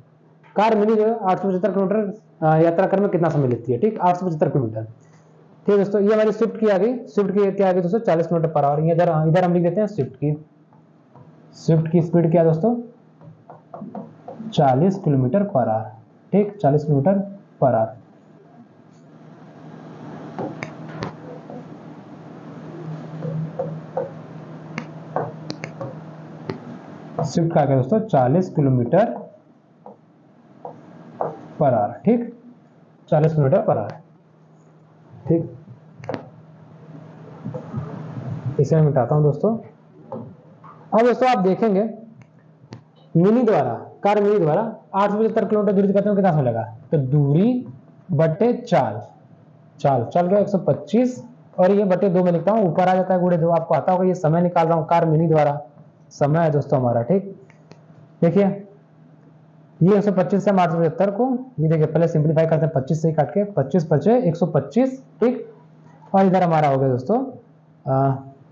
कार मिनी जो है 875 किलोमीटर यात्रा करने में कितना समय लेती है। ठीक, 875 किलोमीटर। ठीक दोस्तों, ये हमारी स्विफ्ट की आ गई। स्विफ्ट की क्या आ गई दोस्तों, 40 किलोमीटर पर आवर। इधर हम लिख देते हैं स्विफ्ट की स्पीड क्या दोस्तों, 40 किलोमीटर पर आवर। ठीक, 40 किलोमीटर पर आवर। स्विफ्ट का क्या दोस्तों, 40 किलोमीटर पर आवर। ठीक, 40 किलोमीटर पर आवर। ठीक, इसे मैं मिटाता हूं दोस्तों। अब दोस्तों आप देखेंगे कार मिनी द्वारा 875 किलोमीटर दूरी कहते हैं कितना समय लगा, तो दूरी बटे चाल गया 125 और ये बटे 2 में लिखता हूं, ऊपर आ जाता है गुणे 2। आपको आता होगा, ये समय निकाल रहा हूं कार मिनी द्वारा। समय है दोस्तों हमारा। ठीक, देखिए ये 125 से 875 को, ये देखिए पहले सिंप्लीफाई करते हैं 25 से काट के, 25 बचे 125। ठीक, और इधर हमारा हो गया दोस्तों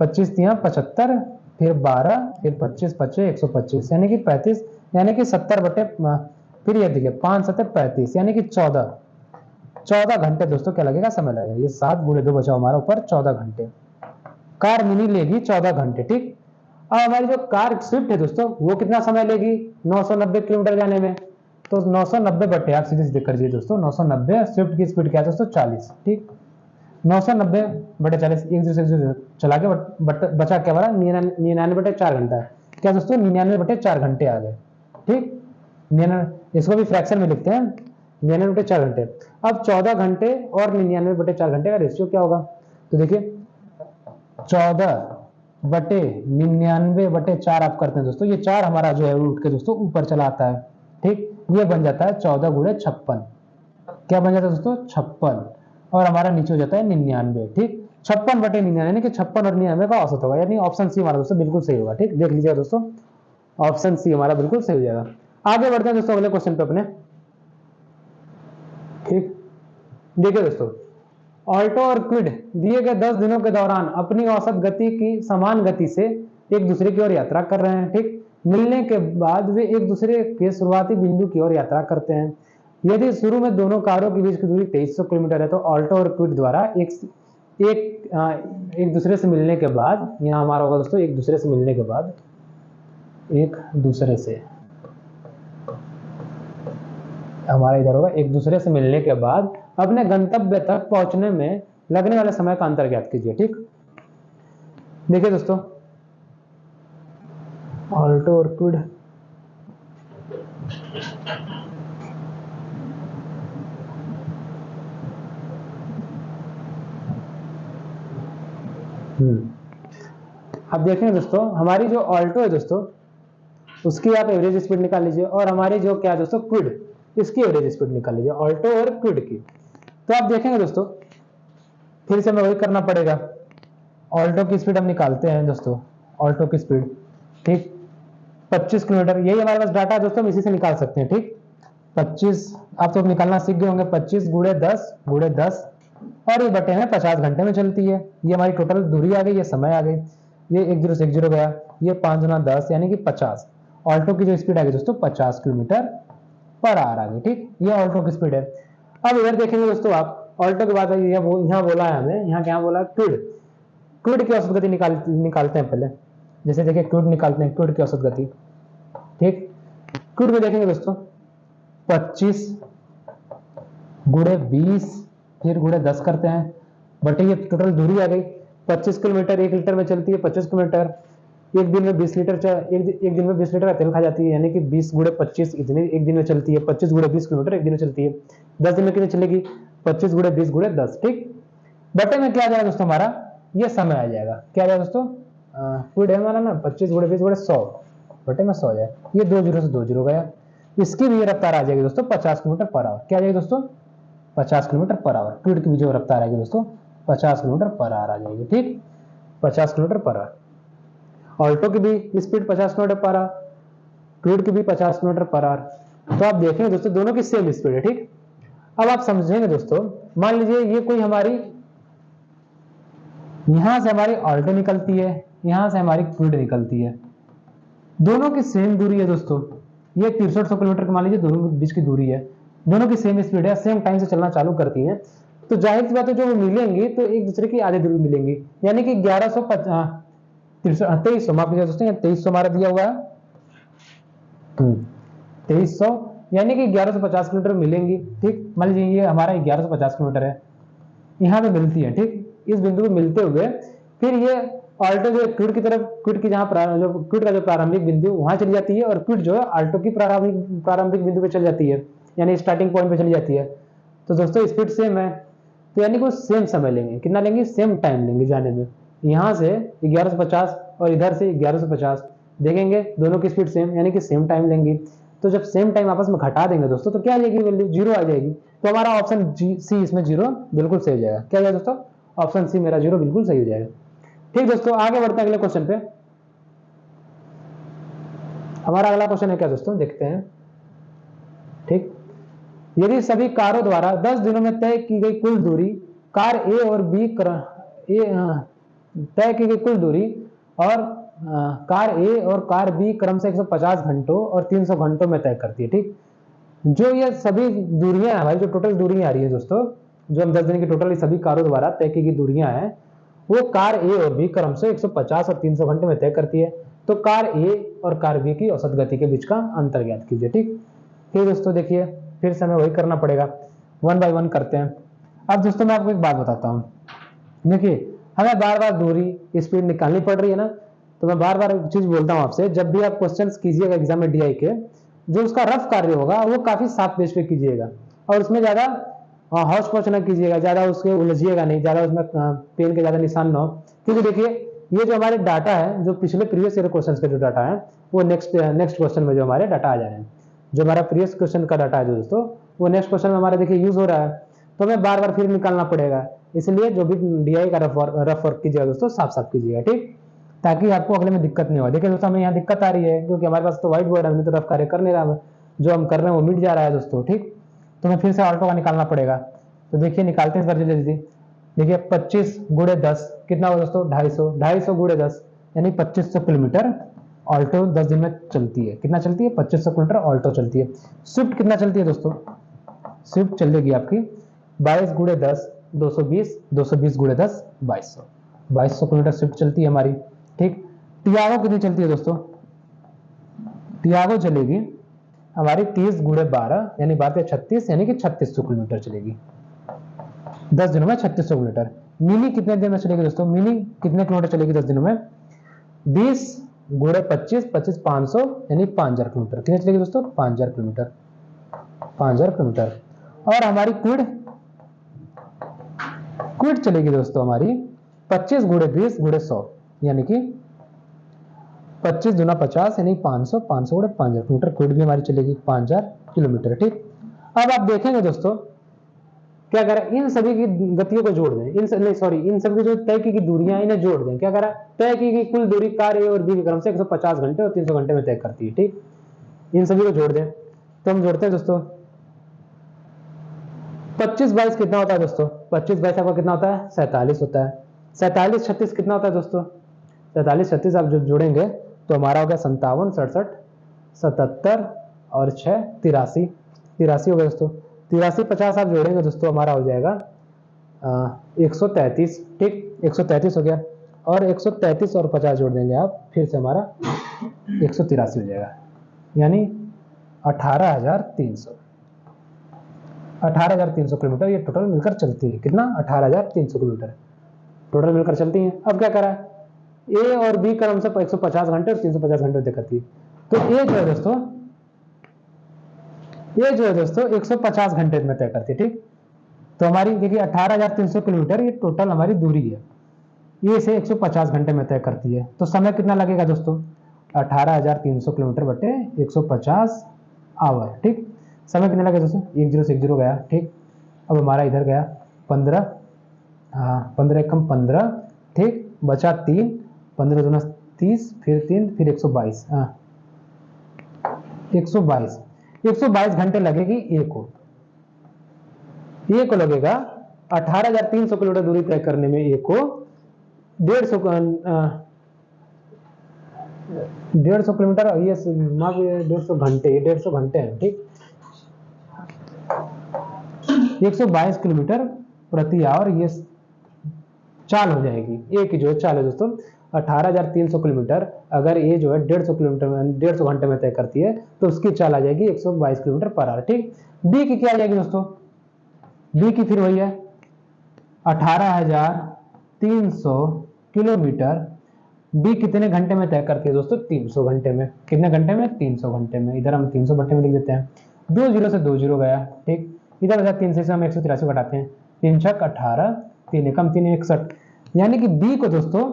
25 दिया 75, फिर 12, फिर 25 बचे 125, यानी कि 35, यानी कि 70 बटे, फिर ये देखिए 5 7 35, यानी कि 14 घंटे दोस्तों क्या लगेगा, समय लगेगा। ये 7 गुणे 2 बचा हमारा ऊपर 14 घंटे। कार मिनी लेगी 14 घंटे। ठीक, अब हमारी जो कार स्विफ्ट है दोस्तों वो कितना समय लेगी 990 किलोमीटर जाने में, तो 990 बटे, आप सीधे सीधे कर दीजिए दोस्तों 990, स्विफ्ट की स्पीड क्या है दोस्तों 40। ठीक, 990 बटे 40, एक दूसरे से चला के बचा क्या हमारा 99 बटे 4 घंटा, क्या दोस्तों 99 बटे 4 घंटे आ गए। ठीक, 99, इसको भी फ्रैक्शन में लिखते हैं 99 बटे 4 घंटे। अब 14 घंटे और 99 बटे 4 घंटे का रेशियो क्या होगा, तो देखिए 14 बटे 99 बटे 4 आप करते हैं दोस्तों, ये 4 हमारा जो है उठ के दोस्तों ऊपर चला आता है। ठीक, ये बन जाता है 14 गुणे 56, क्या बन जाता है दोस्तों 56, और हमारा नीचे हो जाता है 99। ठीक, 56 बटे 99, यानी कि 56 और 99 का औसत होगा, यानी ऑप्शन सी हमारा दोस्तों बिल्कुल सही होगा। ठीक, देख लीजिएगा दोस्तों, ऑप्शन सी हमारा बिल्कुल सही हो जाएगा। आगे बढ़ते हैं दोस्तों अगले क्वेश्चन पे अपने। ठीक, देखिए दोस्तों, ऑल्टो और क्विड दिए गए 10 दिनों के दौरान अपनी औसत गति की समान गति से एक दूसरे की ओर यात्रा कर रहे हैं। ठीक, मिलने के बाद वे एक दूसरे के शुरुआती बिंदु की ओर यात्रा करते हैं। यदि शुरू में दोनों कारों के बीच की दूरी 2300 किलोमीटर है, तो ऑल्टो और क्विड द्वारा एक दूसरे से मिलने के बाद, यहाँ हमारा होगा दोस्तों एक दूसरे से मिलने के बाद, एक दूसरे से हमारा इधर होगा एक दूसरे से मिलने के बाद अपने गंतव्य तक पहुंचने में लगने वाले समय का अंतर ज्ञात कीजिए। ठीक, देखिए दोस्तों ऑल्टो और क्विड, अब देखें दोस्तों हमारी जो ऑल्टो है दोस्तों उसकी आप एवरेज स्पीड निकाल लीजिए, और हमारी जो क्या है दोस्तों क्विड, इसकी एवरेज स्पीड निकाल लीजिए, ऑल्टो और क्विड की। तो आप देखेंगे दोस्तों फिर से हमें वही करना पड़ेगा, ऑल्टो की स्पीड हम निकालते हैं दोस्तों, ऑल्टो की स्पीड। ठीक, 25 किलोमीटर, यही हमारे पास डाटा है दोस्तों, हम इसी से निकाल सकते हैं। ठीक, 25 आप तो निकालना सीख गए होंगे, 25 गुणे 10 और ये बटे में 50 घंटे में चलती है। ये हमारी टोटल दूरी आ गई, ये समय आ गई, ये 1 0 से 1 0 गया, ये 5 गुना 10 यानी कि 50। ऑल्टो की जो स्पीड आ गई दोस्तों 50 किलोमीटर पर आवर आ गई। ठीक, ये ऑल्टो की स्पीड है। अब इधर देखेंगे दोस्तों आप, ऑल्टो के बाद यहाँ बोला है हमें, यहाँ क्या बोला क्विड, क्विड की औसत गति निकालते हैं पहले। जैसे देखिए क्विड निकालते हैं, क्विड की औसत गति। ठीक, क्विड में देखेंगे दोस्तों 25 गुणे 20 फिर गुणे 10 करते हैं, बटे ये टोटल दूरी आ गई 25 किलोमीटर, 1 लीटर में चलती है 25 किलोमीटर, एक दिन में 20 लीटर एक दिन में 20 लीटर का तेल खा जाती है, यानी कि 20 गुणे 25 इतनी एक दिन में चलती है, 25 गुणे 20 किलोमीटर एक दिन में चलती है। 10 दिन में कितनी चलेगी 25 गुणे 20 गुणे 10। ठीक, बटे में क्या आ जाएगा दोस्तों हमारा, ये समय आ जाएगा, क्या आ जाएगा दोस्तों क्विड है हमारा ना 25 गुणे 20 गुणे 100 बटे में 100 जाएगा, ये 2 0 से 2 0 गया। इसकी भी रफ्तार आ जाएगी दोस्तों 50 किलोमीटर पर आवर, क्या आ जाएगी दोस्तों 50 किलोमीटर पर आवर। क्विड की भी जो रफ्तार आएगी दोस्तों 50 किलोमीटर पर आवर आ जाएगी। ठीक, 50 किलोमीटर पर आवर। ऑल्टो की भी speed 50 kilometre per hour, Kwid की भी 50 किलोमीटर पर आवर। तो आप देखेंगे दोस्तों दोनों की सेम स्पीड है। ठीक, अब आप समझेंगे दोस्तों, मान लीजिए ये कोई हमारी, यहां से हमारी ऑल्टो निकलती है, यहां से हमारी क्विड निकलती है, दोनों की सेम दूरी है दोस्तों, ये 6300 किलोमीटर मान लीजिए दोनों के बीच की दूरी है, दोनों की सेम स्पीड है, सेम टाइम से चलना चालू करती है, तो जाहिर सी बात है जो मिलेंगी तो एक दूसरे की आधी दूरी मिलेंगी, यानी कि 2300 माफ कीजिए दोस्तों, 2300 हमारा दिया हुआ है 2300, यानी कि 1150 किलोमीटर मिलेंगी। ठीक, मान लीजिए ये हमारा 1150 किलोमीटर है, यहाँ पे मिलती है। ठीक, इस बिंदु पे मिलते हुए फिर ये ऑल्टो जो क्विड की तरफ, क्विड की जहाँ क्विड का जो प्रारंभिक बिंदु वहां चली जाती है, और क्विड जो है ऑल्टो की प्रारंभिक बिंदु पे चली जाती है, यानी स्टार्टिंग पॉइंट पे चली जाती है। तो दोस्तों स्पीड सेम है, तो यानी कि सेम समय लेंगे, कितना लेंगे सेम टाइम लेंगे जाने में, यहाँ से 1150 और इधर से 1150, देखेंगे दोनों की स्पीड सेम, यानी कि सेम टाइम लेंगे। तो जब सेम टाइम आपस में घटा देंगे दोस्तों तो क्या आ जाएगी वैल्यू, 0 आ जाएगी। तो हमारा ऑप्शन सी इसमें 0 बिल्कुल सही हो जाएगा। क्या जाएगा दोस्तों, ऑप्शन सी मेरा 0 बिल्कुल सही हो जाएगा। ठीक दोस्तों, आगे बढ़ते हैं अगले क्वेश्चन पे। हमारा अगला क्वेश्चन है क्या दोस्तों, देखते हैं। ठीक, यदि सभी कारों द्वारा 10 दिनों में तय की गई कुल दूरी कार ए और बी तय की गई कुल दूरी और कार ए और कार बी क्रम से 150 घंटों और 300 घंटों में तय करती है। ठीक, जो ये सभी दूरियां हैं हमारी, जो टोटल दूरियां आ रही है दोस्तों, जो हम 10 दिन की टोटल सभी कारों द्वारा तय की गई दूरियां हैं, वो कार ए और बी क्रम से 150 और 300 घंटे में तय करती है। तो कार ए और कार बी की औसत गति के बीच का अंतर ज्ञात कीजिए। ठीक, फिर दोस्तों देखिए, फिर से हमें वही करना पड़ेगा, 1 बाय 1 करते हैं। अब दोस्तों मैं आपको एक बात बताता हूँ, देखिए हमें बार बार दूरी स्पीड निकालनी पड़ रही है ना, तो मैं बार बार एक चीज बोलता हूँ आपसे, जब भी आप क्वेश्चंस कीजिएगा एग्जाम में डीआई के, जो उसका रफ कार्य होगा वो काफी साफ पेज पे कीजिएगा और उसमें ज्यादा हौच पौच ना कीजिएगा, ज्यादा उसके उलझिएगा नहीं, ज्यादा उसमें पेन के ज्यादा निशान ना हो। क्योंकि देखिए ये जो हमारे डाटा है, जो पिछले प्रीवियस ईयर क्वेश्चन के जो डाटा है, वो नेक्स्ट क्वेश्चन में जो हमारे डाटा आ जा रहे हैं, जो हमारा प्रीवियस क्वेश्चन का डाटा है जो दोस्तों, वो नेक्स्ट क्वेश्चन में हमारे देखिए यूज हो रहा है, तो हमें बार बार फिर निकालना पड़ेगा। इसलिए जो भी डीआई का रफ वर्क कीजिएगा दोस्तों, साफ साफ कीजिएगा। ठीक, ताकि आपको अगले में दिक्कत नहीं हो। देखिए दोस्तों हमें यहाँ दिक्कत आ रही है क्योंकि हमारे पास तो व्हाइट बोर्ड है, हमने तो रफ कार्य कर नहीं रहा, जो हम कर रहे हैं वो मिट जा रहा है दोस्तों। ठीक, तो हमें फिर से ऑल्टो का निकालना पड़ेगा। तो देखिए निकालते हैं जल्दी जल्दी। देखिए 25 गुणे 10 कितना हुआ दोस्तों, 250, 250 गुणे 10 यानी 2500 किलोमीटर ऑल्टो 10 दिन में चलती है। कितना चलती है, 2500 किलोमीटर ऑल्टो चलती है। स्विफ्ट कितना चलती है दोस्तों, स्विफ्ट चलेगी आपकी 22 गुणे 10 220, 220 गुणे 10 2200, 2200 किलोमीटर स्विफ्ट चलती है हमारी। ठीक, टियागो कितनी चलती है दोस्तों, टियागो चलेगी हमारी 30 गुणे 12 यानी 36 यानी कि 3600 किलोमीटर चलेगी 10 दिनों में, 3600 किलोमीटर। मिनी कितने दिन में चलेगी दोस्तों, मिनी कितने किलोमीटर चलेगी 10 दिनों में, 20 गुणे 25, 25 500 यानी 5000 किलोमीटर। कितने चलेगी दोस्तों, 5000 किलोमीटर, 5000 किलोमीटर। और हमारी क्विड, क्विड चलेगी दोस्तों हमारी 25 गुणे 20 गुणे 100 यानी कि 25 दूना 50 यानी 500, 500 गुणे 5000 किलोमीटर। क्विड भी हमारी चलेगी 5000 किलोमीटर। ठीक, अब आप देखेंगे दोस्तों क्या करें, इन सभी की गतियों को जोड़ दें, इन सभी जो तय की दूरियां इन्हें जोड़ दें। क्या करें, तय की कुल दूरी कार ए और बी के क्रम से 150 घंटे और 300 घंटे में तय करती है। ठीक, इन सभी को जोड़ दें, तो हम जोड़ते हैं दोस्तों। 25 22 कितना होता है दोस्तों, 25 22 आपका कितना होता है, 47 होता है। 47 36 कितना होता है दोस्तों, 47 36 आप जब जोड़ेंगे तो हमारा हो गया 57 67 77 और 6 83, 83 हो गया दोस्तों। 83 50 आप जोड़ेंगे दोस्तों, हमारा हो जाएगा 133। ठीक, 133 हो गया, और 133 और 50 जोड़ देंगे आप, फिर से हमारा 183 हो जाएगा, यानी 18300, 18300 किलोमीटर ये टोटल मिलकर चलती है। कितना, 18300 किलोमीटर टोटल मिलकर चलती है। अब क्या करा, ए और बी क्रम से 150 घंटे और 350 घंटे तय करती है। तो ए जो है दोस्तों, ये जो है दोस्तों 150 घंटे में तय करती है। ठीक, तो हमारी देखिए 18300 किलोमीटर ये टोटल हमारी दूरी है, ये इसे 150 घंटे में तय करती है। तो समय कितना लगेगा दोस्तों, 18300 किलोमीटर बटे 150 आवर। ठीक, समय कितना लगेगा दोस्तों, 10 से 10 गया। ठीक, अब हमारा इधर गया 15, 15 एकम 15, ठीक, बचा 3, 15 दूना 30, फिर 3, फिर 122, 122 घंटे लगेगी ए को लगेगा 18300 किलोमीटर दूरी तय करने में ए को 150 किलोमीटर, ये 150 घंटे, ये 150 घंटे है। ठीक, 122 किलोमीटर प्रति आवर ये चाल हो जाएगी। ए की जो चाल है दोस्तों 18300 किलोमीटर, अगर ये जो है 150 किलोमीटर में 150 घंटे में तय करती है तो उसकी चाल आ जाएगी 122 किलोमीटर पर आवर। ठीक, बी की क्या आ जाएगी दोस्तों, बी की फिर वही है 18300 किलोमीटर। बी कितने घंटे में तय करती है दोस्तों, 300 घंटे में। कितने घंटे में, 300 घंटे में। इधर हम 300 घंटे में लिख देते हैं, 2 0 से 2 0 गया। ठीक, इधर बचा 3 से हम 183 घटाते हैं, 3 छक 18, 3 एकम 3 61, यानी कि बी को दोस्तों,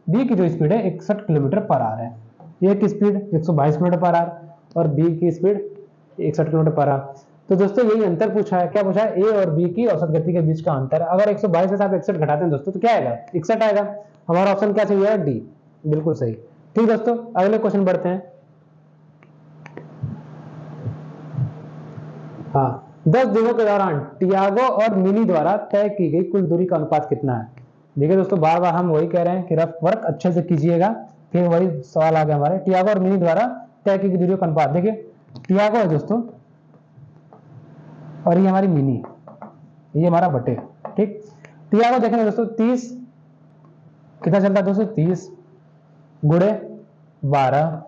बी की जो स्पीड है 61 किलोमीटर पर आवर है। ए की स्पीड 122 किलोमीटर पर आवर और बी की स्पीड 61 किलोमीटर पर आवर। तो दोस्तों यही अंतर पूछा है। क्या पूछा है, ए और बी की औसत गति के बीच का अंतर। अगर 122 से आप 61 घटाते हैं दोस्तों तो क्या आएगा, 61 आएगा। हमारा ऑप्शन क्या चाहिए, डी, बिल्कुल सही। ठीक दोस्तों, अगले क्वेश्चन बढ़ते हैं। हाँ, 10 दिनों के दौरान टियागो और मिनी द्वारा तय की गई कुल दूरी का अनुपात कितना है। देखिए दोस्तों, बार बार हम वही कह रहे हैं कि रफ वर्क अच्छे से कीजिएगा। फिर वही सवाल आ गया हमारे, टियागो और मिनी द्वारा तय की गई दूरी का अनुपात। देखिए टियागो है दोस्तों और ये हमारी मिनी, ये हमारा बटे, ठीक। टियागो देखेंगे दोस्तों 30 कितना चलता है दोस्तों, 30 गुणे 12,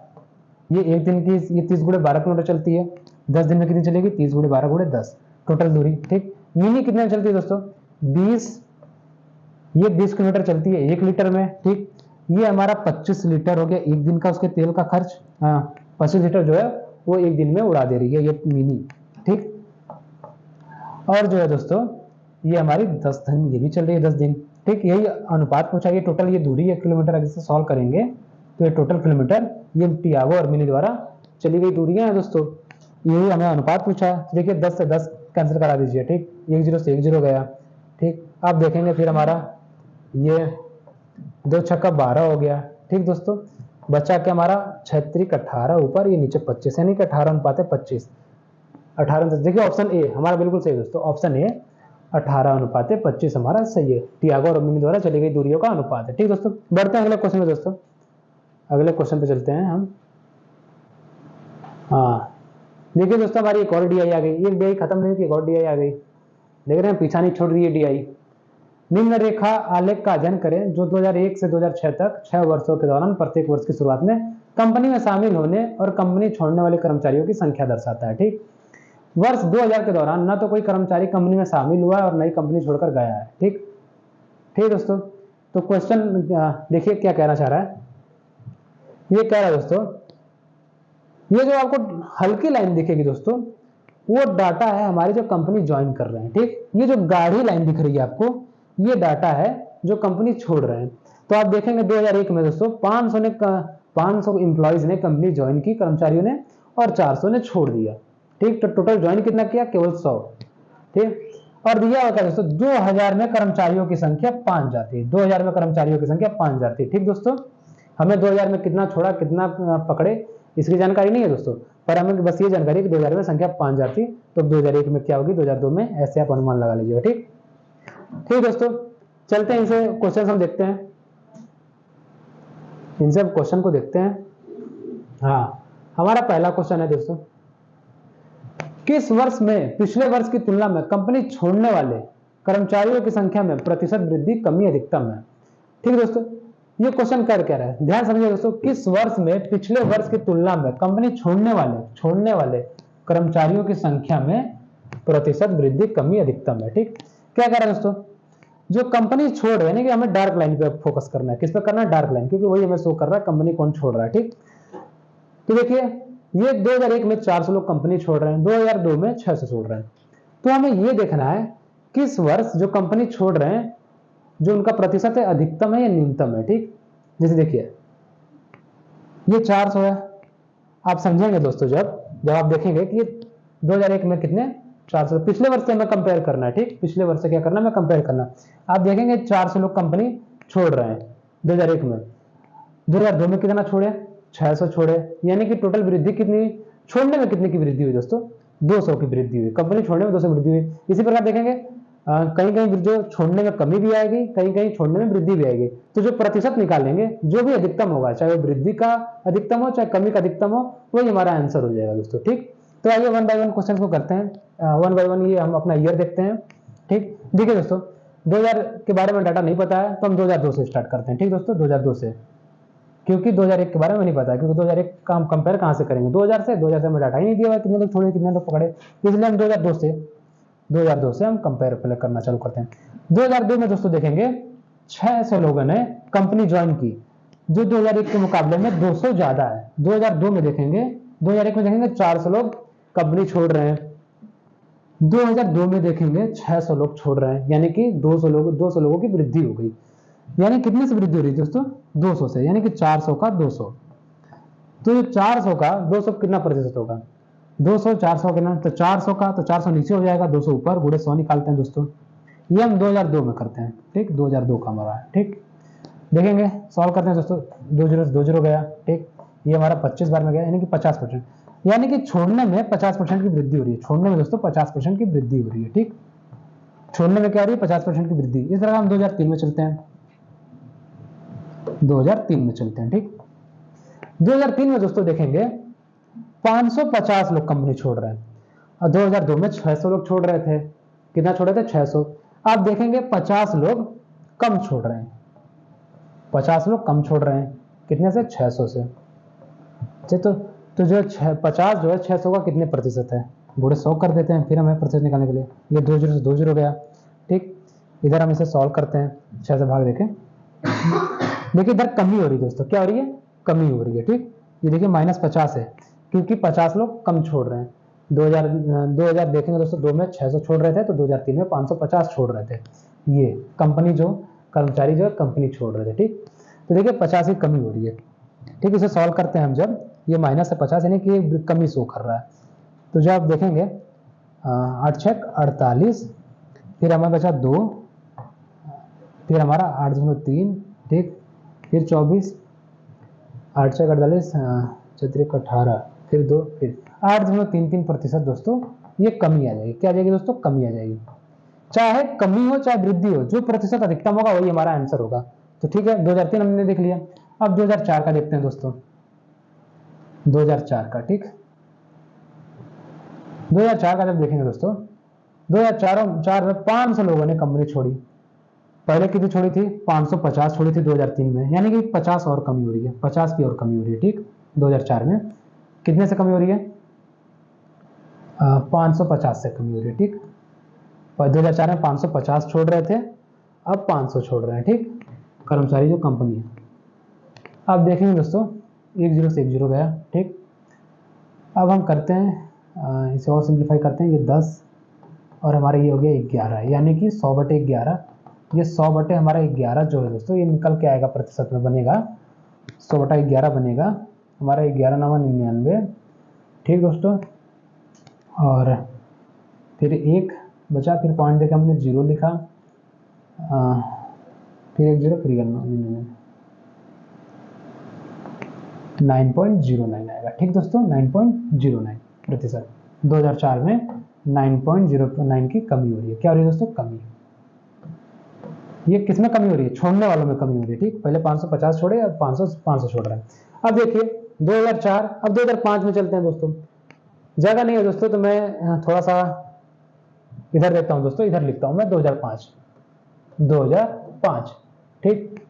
ये एक दिन की, ये 30 गुणे 12 किलोमीटर चलती है। 10 दिन में कितनी चलेगी, 30 गुणे 12 गुणे 10 टोटल दूरी, ठीक। मिनी कितने में चलती है दोस्तों, 20, ये 20 किलोमीटर चलती है 1 लीटर में, ठीक। ये हमारा 25 लीटर हो गया एक दिन का उसके तेल का खर्च। हाँ, 25 लीटर जो है वो एक दिन में उड़ा दे रही है ये मिनी, ठीक। और जो है दोस्तों ये हमारी 10 दिन, ये भी चल रही है 10 दिन, ठीक। यही अनुपात पूछा, ये टोटल ये दूरी 1 किलोमीटर, अगर इसे सॉल्व करेंगे तो ये टोटल किलोमीटर ये टियागो और मिनी द्वारा चली गई दूरियां हैं दोस्तों। यही हमें अनुपात पूछा है। देखिए 10 से 10 कैंसिल करा दीजिए, ठीक। 1 0 से 1 0 गया, ठीक। अब देखेंगे फिर हमारा ये 2 छक्का 12 हो गया, ठीक दोस्तों। बचा क्या हमारा 36 18 ऊपर, ये नीचे 25, यानी कि 18 अनुपात है 25, 18। देखिए ऑप्शन ए हमारा बिल्कुल सही दोस्तों, ऑप्शन ए 18 अनुपात 25 हमारा सही है। टियागो और मिनी द्वारा चली गई दूरियों का अनुपात है, ठीक दोस्तों। बढ़ते हैं अगले क्वेश्चन में दोस्तों, अगले क्वेश्चन पे चलते हैं हम। हाँ देखिए दोस्तों, हमारी एक और डीआई आ गई, एक डीआई खत्म नहीं हुई, एक और डीआई आ गई। देख रहे हैं पीछा नहीं छोड़ रही है डीआई। निम्न रेखा आलेख का अध्ययन करें जो 2001 से 2006 तक 6 वर्षों के दौरान प्रत्येक वर्ष की शुरुआत में कंपनी में शामिल होने और कंपनी छोड़ने वाले कर्मचारियों की संख्या दर्शाता है, ठीक। वर्ष 2000 के दौरान न तो कोई कर्मचारी कंपनी में शामिल हुआ है और नई कंपनी छोड़कर गया है, ठीक। ठीक दोस्तों, तो क्वेश्चन देखिए क्या कहना चाह रहा है। ये कह रहा है दोस्तों, ये जो आपको हल्की लाइन दिखेगी दोस्तों, वो डाटा है हमारी जो कंपनी ज्वाइन कर रहे हैं, ठीक। ये जो गाढ़ी लाइन दिख रही है आपको, ये डाटा है जो कंपनी छोड़ रहे हैं। तो आप देखेंगे 2001 में दोस्तों 500 एम्प्लॉइज ने कंपनी ज्वाइन की, कर्मचारियों ने, और 400 ने छोड़ दिया, ठीक। तो टोटल ज्वाइन कितना किया, केवल 100, ठीक। और दिया होता है दोस्तों 2000 में कर्मचारियों की संख्या 5 जाती है, 2000 में कर्मचारियों की संख्या 5 जाती है, ठीक दोस्तों। हमें 2000 में कितना छोड़ा कितना पकड़े इसकी जानकारी नहीं है दोस्तों, पर हमें बस ये जानकारी है कि 2000 में संख्या 5 जाती, तो 2001 में क्या होगी, 2002 में, ऐसे आप अनुमान लगा लीजिएगा, ठीक। ठीक दोस्तों, चलते हैं इनसे क्वेश्चन हम देखते हैं, इनसे क्वेश्चन को देखते हैं। हाँ, हमारा पहला क्वेश्चन है दोस्तों, किस वर्ष में पिछले वर्ष की तुलना में कंपनी छोड़ने वाले कर्मचारियों की संख्या में प्रतिशत वृद्धि कमी अधिकतम है, ठीक दोस्तों। ये क्वेश्चन कर क्या रहा है, ध्यान समझिए दोस्तों, किस वर्ष में पिछले वर्ष की तुलना में कंपनी छोड़ने वाले कर्मचारियों की संख्या में प्रतिशत वृद्धि कमी अधिकतम है, ठीक। क्या कह रहा है दोस्तों, जो कंपनी छोड़ रहे हैं, कि हमें डार्क लाइन पे फोकस करना है, किस पे करना है, डार्क लाइन, क्योंकि वही हमें शो कर रहा है कंपनी कौन छोड़ रहा है, ठीक। तो देखिए ये 2001 में 400 लोग कंपनी छोड़ रहे हैं, 2002 में 600 छोड़ रहे हैं। तो हमें ये देखना है किस वर्ष जो कंपनी छोड़ रहे हैं जो उनका प्रतिशत है अधिकतम है या न्यूनतम है, ठीक। जैसे देखिए ये 400 है, आप समझेंगे दोस्तों जब आप देखेंगे कि ये 2001 में कितने 400, पिछले वर्ष से हमें कंपेयर करना है, ठीक। पिछले वर्ष से क्या करना है, हमें कंपेयर करना। आप देखेंगे 400 लोग कंपनी छोड़ रहे हैं 2001 में, 2002 में कितना छोड़े, 600 छोड़े, यानी कि टोटल वृद्धि कितनी, छोड़ने में कितने की वृद्धि हुई दोस्तों, 200 की वृद्धि हुई, कंपनी छोड़ने में 200 वृद्धि हुई। इसी प्रकार देखेंगे कहीं कहीं जो छोड़ने में कमी भी आएगी, कहीं कहीं छोड़ने में वृद्धि भी आएगी। तो जो प्रतिशत निकालेंगे जो भी अधिकतम होगा, चाहे वो वृद्धि का अधिकतम हो चाहे कमी का अधिकतम हो, वही हमारा आंसर हो जाएगा दोस्तों, ठीक। तो आइए 1 बाय 1 क्वेश्चन को करते हैं, 1 बाय 1 ये हम अपना ईयर देखते हैं, ठीक। देखिए दोस्तों 2000 के बारे में डाटा नहीं पता है तो हम 2002 से स्टार्ट करते हैं, ठीक दोस्तों, 2002 से, क्योंकि 2001 के बारे में नहीं पता है, क्योंकि 2001 का हम कंपेयर कहां से करेंगे, 2000 से हमें डाटा ही नहीं दिया हुआ कितने लोग छोड़े कितने लोग पकड़े, इसलिए हम 2002 से हम कंपेयर पहले करना चालू करते हैं। 2002 में दोस्तों देखेंगे 600 लोगों ने कंपनी ज्वाइन की, जो 2001 के मुकाबले में 200 ज्यादा है। 2002 में देखेंगे, 2001 में देखेंगे 400 लोग कंपनी छोड़ रहे हैं, 2002 में देखेंगे 600 लोग छोड़ रहे हैं, यानी कि 200 लोगों की वृद्धि हो गई। यानी कितने से वृद्धि हो रही है दोस्तों, 200 से, यानी कि 400 का 200। तो ये 400 का 200 कितना प्रतिशत होगा, 200 400 कितना, तो 400 का, तो 400 नीचे हो जाएगा, 200 ऊपर, गुणे 100 निकालते हैं दोस्तों। ये हम 2002 में करते हैं, ठीक, 2002 का हमारा है, ठीक। देखेंगे सॉल्व करते हैं दोस्तों, 2 0 गया, ठीक। ये हमारा 25 बार में गया, यानी कि 50%। यानी कि छोड़ने में 50% की वृद्धि हो रही है, छोड़ने में दोस्तों 50% की वृद्धि हो रही है, ठीक। छोड़ने में क्या हो रही है, 50% की वृद्धि। इस तरह हम 2003 में चलते हैं, 2003 में चलते हैं, ठीक। 2003 में दोस्तों देखेंगे 550 लोग कंपनी छोड़ रहे हैं, और 2002 में 600 लोग छोड़ रहे थे। कितना छोड़ रहे थे, 600। अब देखेंगे 50 लोग कम छोड़ रहे हैं, 50 लोग कम छोड़ रहे हैं, कितने से, 600 से। तो जो 50 जो है 600 का कितने प्रतिशत है, गुणे 100 कर देते हैं, फिर हमें प्रतिशत निकालने के लिए। ये 2 जीरो से 2 जीरो गया, ठीक। इधर हम इसे सॉल्व करते हैं, 6 से भाग देखें। देखिए इधर कमी हो रही है दोस्तों, क्या हो रही है, कमी हो रही है, ठीक। ये देखिए -50 है, क्योंकि 50 लोग कम छोड़ रहे हैं। 2000 देखेंगे दोस्तों, 2 में 600 छोड़ रहे थे, तो 2003 में 550 छोड़ रहे थे। ये कंपनी जो कर्मचारी जो है कंपनी छोड़ रहे थे, ठीक। तो देखिए 50 की कमी हो रही है, ठीक। इसे सॉल्व करते हैं हम, जब ये -50 यानी कि कमी शो कर रहा है, तो जब आप देखेंगे 8 छक 48, फिर हमारे बचा 2, फिर हमारा 8.3, ठीक। फिर 24, 8 छक 48, 18, फिर 2, फिर 8.33% दोस्तों ये कमी आ जाएगी। क्या आ जाएगी दोस्तों, कमी आ जाएगी। चाहे कमी हो चाहे वृद्धि हो, जो प्रतिशत अधिकतम होगा वही हमारा आंसर होगा। तो ठीक है, 2003 हमने देख लिया। अब 2004 का देखते हैं दोस्तों, 2004 का, ठीक। 2004 का जब देखेंगे दोस्तों, 2004 में 500 लोगों ने कंपनी छोड़ी। पहले कितनी छोड़ी थी, 550 छोड़ी थी 2003 में, यानी कि 50 और कमी हो रही है, 50 की और कमी हो रही है, ठीक। 2004 में कितने से कमी हो रही है, 550 से कमी हो रही है, ठीक। 2004 में 550 छोड़ रहे थे, अब 500 छोड़ रहे हैं, ठीक, कर्मचारी जो कंपनी है। अब देखेंगे दोस्तों, 1 जीरो से 1 जीरो गया, ठीक। अब हम करते हैं इसे और सिंप्लीफाई करते हैं, ये 10 और हमारा ये हो गया 11, यानी कि 100/11। ये 100 हमारा 11 जो है दोस्तों, ये निकल के आएगा प्रतिशत में, बनेगा 100/11 बनेगा हमारा 11×99, ठीक दोस्तों। और फिर 1 बचा, फिर पॉइंट देकर हमने 0 लिखा, फिर 1 जीरो, फिर 9.09 आएगा, ठीक दोस्तों, 9.09 प्रतिशत। 2004 में 9.09 की कमी हो रही है। क्या हो रही है दोस्तों, कमी। ये किसमें कमी हो रही है, छोड़ने वालों में कमी हो रही है, ठीक। पहले 550 छोड़े, अब 500 छोड़ रहे हैं। अब देखिए 2004, अब 2005 में चलते हैं दोस्तों। जगह नहीं है दोस्तों, तो मैं थोड़ा सा इधर देखता हूं दोस्तों, इधर लिखता हूं मैं 2005, ठीक।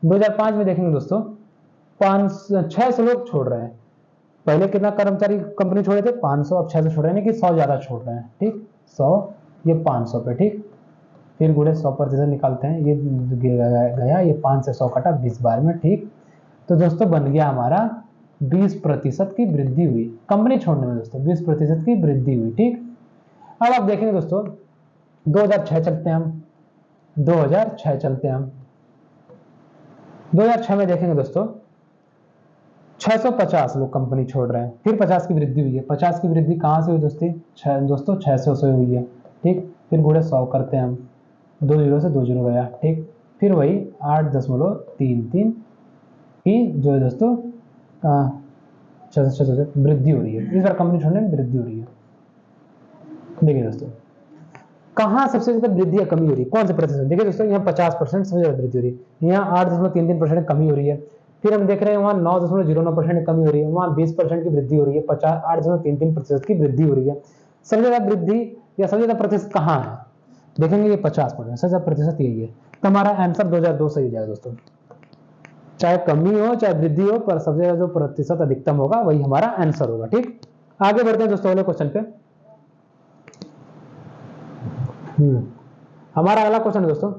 2005 में देखेंगे दोस्तों, 600 लोग छोड़ रहे हैं। पहले कितना कर्मचारी कंपनी छोड़े थे, 500, अब 600 छोड़ रहे हैं, कि 100 ज्यादा छोड़ रहे हैं, ठीक। 100 ये 500 पे, ठीक। फिर गुणे 100% निकालते हैं, ये गया, ये 5 से 100 कटा, 20 बार में, ठीक। तो दोस्तों बन गया हमारा 20% की वृद्धि हुई कंपनी छोड़ने में दोस्तों, 20% की वृद्धि हुई, ठीक। अब आप देखेंगे दोस्तों 2006 चलते हैं हम, 2006 चलते हैं हम। 2006 में देखेंगे दोस्तों 650 लोग कंपनी छोड़ रहे हैं, फिर 50 की वृद्धि हुई है। 50 की वृद्धि कहां से हुई दोस्तों, 600 से हुई है, ठीक। फिर गुणे 100 करते हैं हम, 2 जीरो से 2 जीरो गया, ठीक। फिर वही 8.33 की जो है दोस्तों 600 वृद्धि हो रही है। इस बार कंपनी छोड़ने में वृद्धि हो रही है। देखिए दोस्तों कहां सबसे ज्यादा वृद्धि या कमी हो रही है, कौन से प्रतिशत। देखिए दोस्तों यहाँ 50% सबसे ज्यादा वृद्धि हो रही है, यहाँ 8.33% कमी हो रही है। फिर हम देख रहे हैं वहाँ 9.09% कमी हो रही है, वहाँ 20% की वृद्धि हो रही है, 8.33% की वृद्धि हो रही है। सबसे ज्यादा वृद्धि या सबसे ज्यादा प्रतिशत कहाँ है, देखेंगे ये 50%, सबसे ज्यादा प्रतिशत यही है। तो हमारा आंसर 2002 सही जाएगा दोस्तों, चाहे कमी हो चाहे वृद्धि हो, पर सबसे ज्यादा जो प्रतिशत अधिकतम होगा वही हमारा आंसर होगा, ठीक। आगे बढ़ते हैं दोस्तों अगले क्वेश्चन पे। हमारा अगला क्वेश्चन है दोस्तों,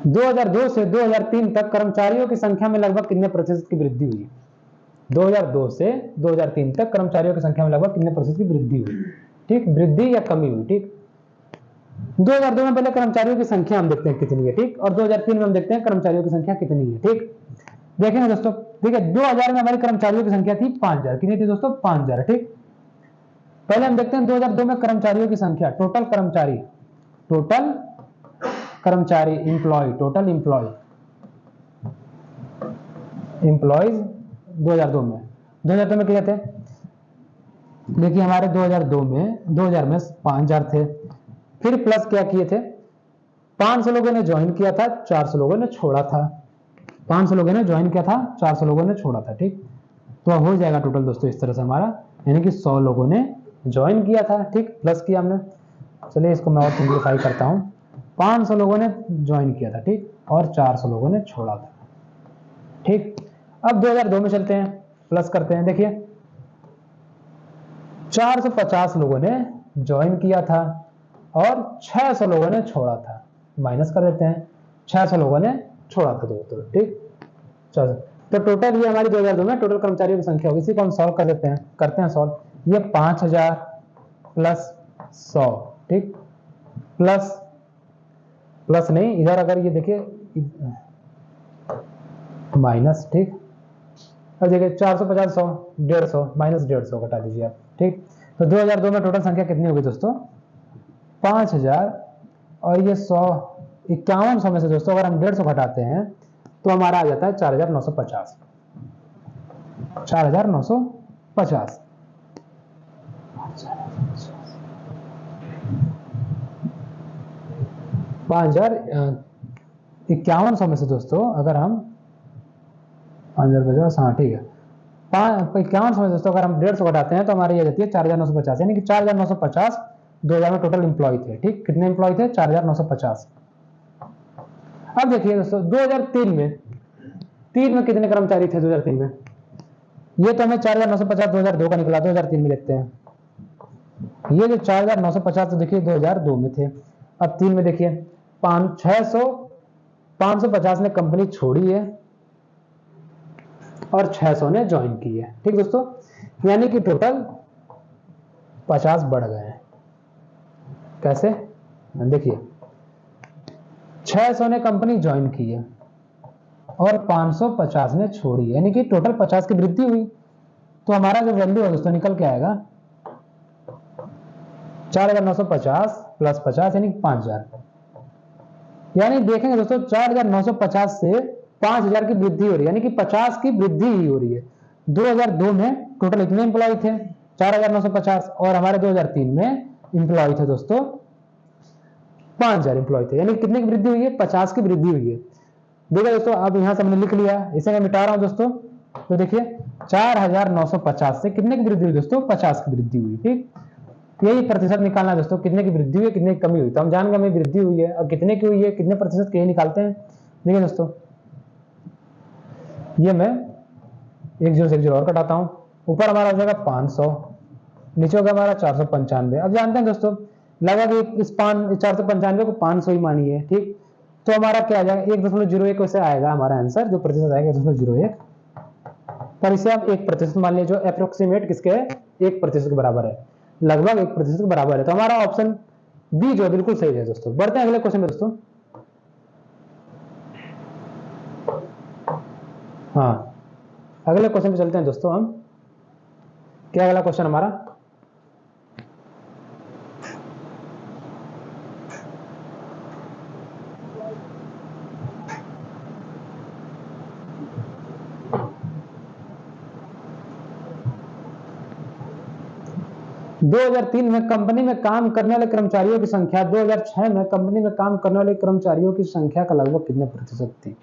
2002 से 2003 तक कर्मचारियों की संख्या में लगभग कितने प्रतिशत की वृद्धि हुई। 2002 से 2003 तक कर्मचारियों की संख्या में लगभग कितने प्रतिशत की वृद्धि हुई, ठीक। वृद्धि या कमी हुई, ठीक। 2002 में पहले कर्मचारियों की संख्या हम देखते हैं कितनी है, ठीक। और 2003 में हम देखते हैं कर्मचारियों की संख्या कितनी है, ठीक। देखेंगे दोस्तों, ठीक है, 2000 में हमारी कर्मचारियों की संख्या थी 5000, कितनी थी दोस्तों, 5000, ठीक। पहले हम देखते हैं 2002 में कर्मचारियों की संख्या, टोटल कर्मचारी इंप्लॉय, टोटल इंप्लॉयज 2002 में 2002 में किए थे, देखिए हमारे 2002 में 5000 थे, फिर प्लस क्या किए थे, 500 लोगों ने ज्वाइन किया था, 400 लोगों ने छोड़ा था। 500 लोगों ने ज्वाइन किया था, 400 लोगों ने छोड़ा था, ठीक। तो हो जाएगा टोटल दोस्तों इस तरह से हमारा, यानी कि 100 लोगों ने ज्वाइन किया था, ठीक, प्लस किया हमने। चलिए इसको मैं और सिंप्लीफाई करता हूं। 500 लोगों ने ज्वाइन किया था, ठीक, और 400 लोगों ने छोड़ा था, ठीक। अब 2002 में चलते हैं, प्लस करते हैं। देखिए 450 लोगों ने ज्वाइन किया था और 600 लोगों ने छोड़ा था, माइनस कर देते हैं, 600 लोगों ने छोड़ा था दोस्तों, ठीक। चलो तो टोटल ये हमारी 2002 में टोटल कर्मचारियों की संख्या होगी, इसी को हम सॉल्व कर देते हैं, करते हैं सॉल्व। ये 5000 प्लस 100, ठीक, प्लस नहीं, इधर अगर ये देखिए माइनस, ठीक। अब देखिए 450 100 150 माइनस 150 घटा दीजिए आप, ठीक। तो 2002 में टोटल संख्या कितनी होगी दोस्तों, 5000, और ये 100 5100 में से दोस्तों अगर हम 150 घटाते हैं तो हमारा आ जाता है 4950, 4950। 5100 में से दोस्तों अगर हम 5050, हाँ ठीक है, 5100 में दोस्तों अगर हम 150 घटाते हैं तो हमारी ये जाती है 4950, यानी कि 4950 2000 में टोटल एम्प्लॉय थे, ठीक। कितने एम्प्लॉय थे, 4950। अब देखिए दोस्तों 2003 में कितने कर्मचारी थे 2003 में, ये तो हमें 4950 2002 का निकला, 2003 में देखते हैं। ये जो 4950 तो देखिए 2002 में थे। अब 3 में देखिए 550 ने कंपनी छोड़ी है और 600 ने ज्वाइन की है, ठीक दोस्तों, यानी कि टोटल 50 बढ़ गए हैं। कैसे, देखिए 600 ने कंपनी ज्वाइन की है और 550 ने छोड़ी है, यानी कि टोटल 50 की वृद्धि हुई। तो हमारा जो वैल्यू है दोस्तों निकल के आएगा 4950 प्लस 50 यानी 5000, यानी देखेंगे दोस्तों 4950 से 5000 की वृद्धि हो रही है, यानी कि 50 की वृद्धि ही हो रही है। 2002 में टोटल इतने एम्प्लॉय थे 4950 और हमारे 2003 में एम्प्लॉय थे दोस्तों 5000 एम्प्लॉय थे, यानी कितने की वृद्धि हुई है, 50 की वृद्धि हुई है। देखिए दोस्तों अब यहां से हमने लिख लिया, इसे मैं मिटा रहा हूं दोस्तों। तो देखिए 4950 से कितने की वृद्धि हुई दोस्तों, 50 की वृद्धि हुई, ठीक। यही प्रतिशत निकालना है दोस्तों, कितने की वृद्धि हुई कितने की कमी हुई। तो हम जान गए हमें वृद्धि हुई है, और कितने की हुई है, कितने प्रतिशत के निकालते हैं। देखिए दोस्तों ये मैं 10 से 10 और कटाता हूं, ऊपर हमारा हो जाएगा 500, नीचे होगा हमारा 495। अब जानते हैं दोस्तों लगभग इस 495 को 500 ही मानिए, ठीक। तो हमारा क्या आ जाएगा 1.01 वैसे आएगा हमारा आंसर, जो प्रतिशत आएगा 1.01, पर इसे आप 1% मान लीजिए, जो अप्रोक्सीमेट किसके है 1% के बराबर है, लगभग 1% के बराबर है। तो हमारा ऑप्शन बी जो बिल्कुल सही है दोस्तों। बढ़ते हैं अगले क्वेश्चन में दोस्तों। हाँ अगले क्वेश्चन पे चलते हैं दोस्तों हम। क्या अगला क्वेश्चन हमारा, दो 2003 में कंपनी में काम करने वाले कर्मचारियों की संख्या 2006 में कंपनी में काम करने वाले कर्मचारियों की संख्या का लगभग कितने प्रतिशत थी।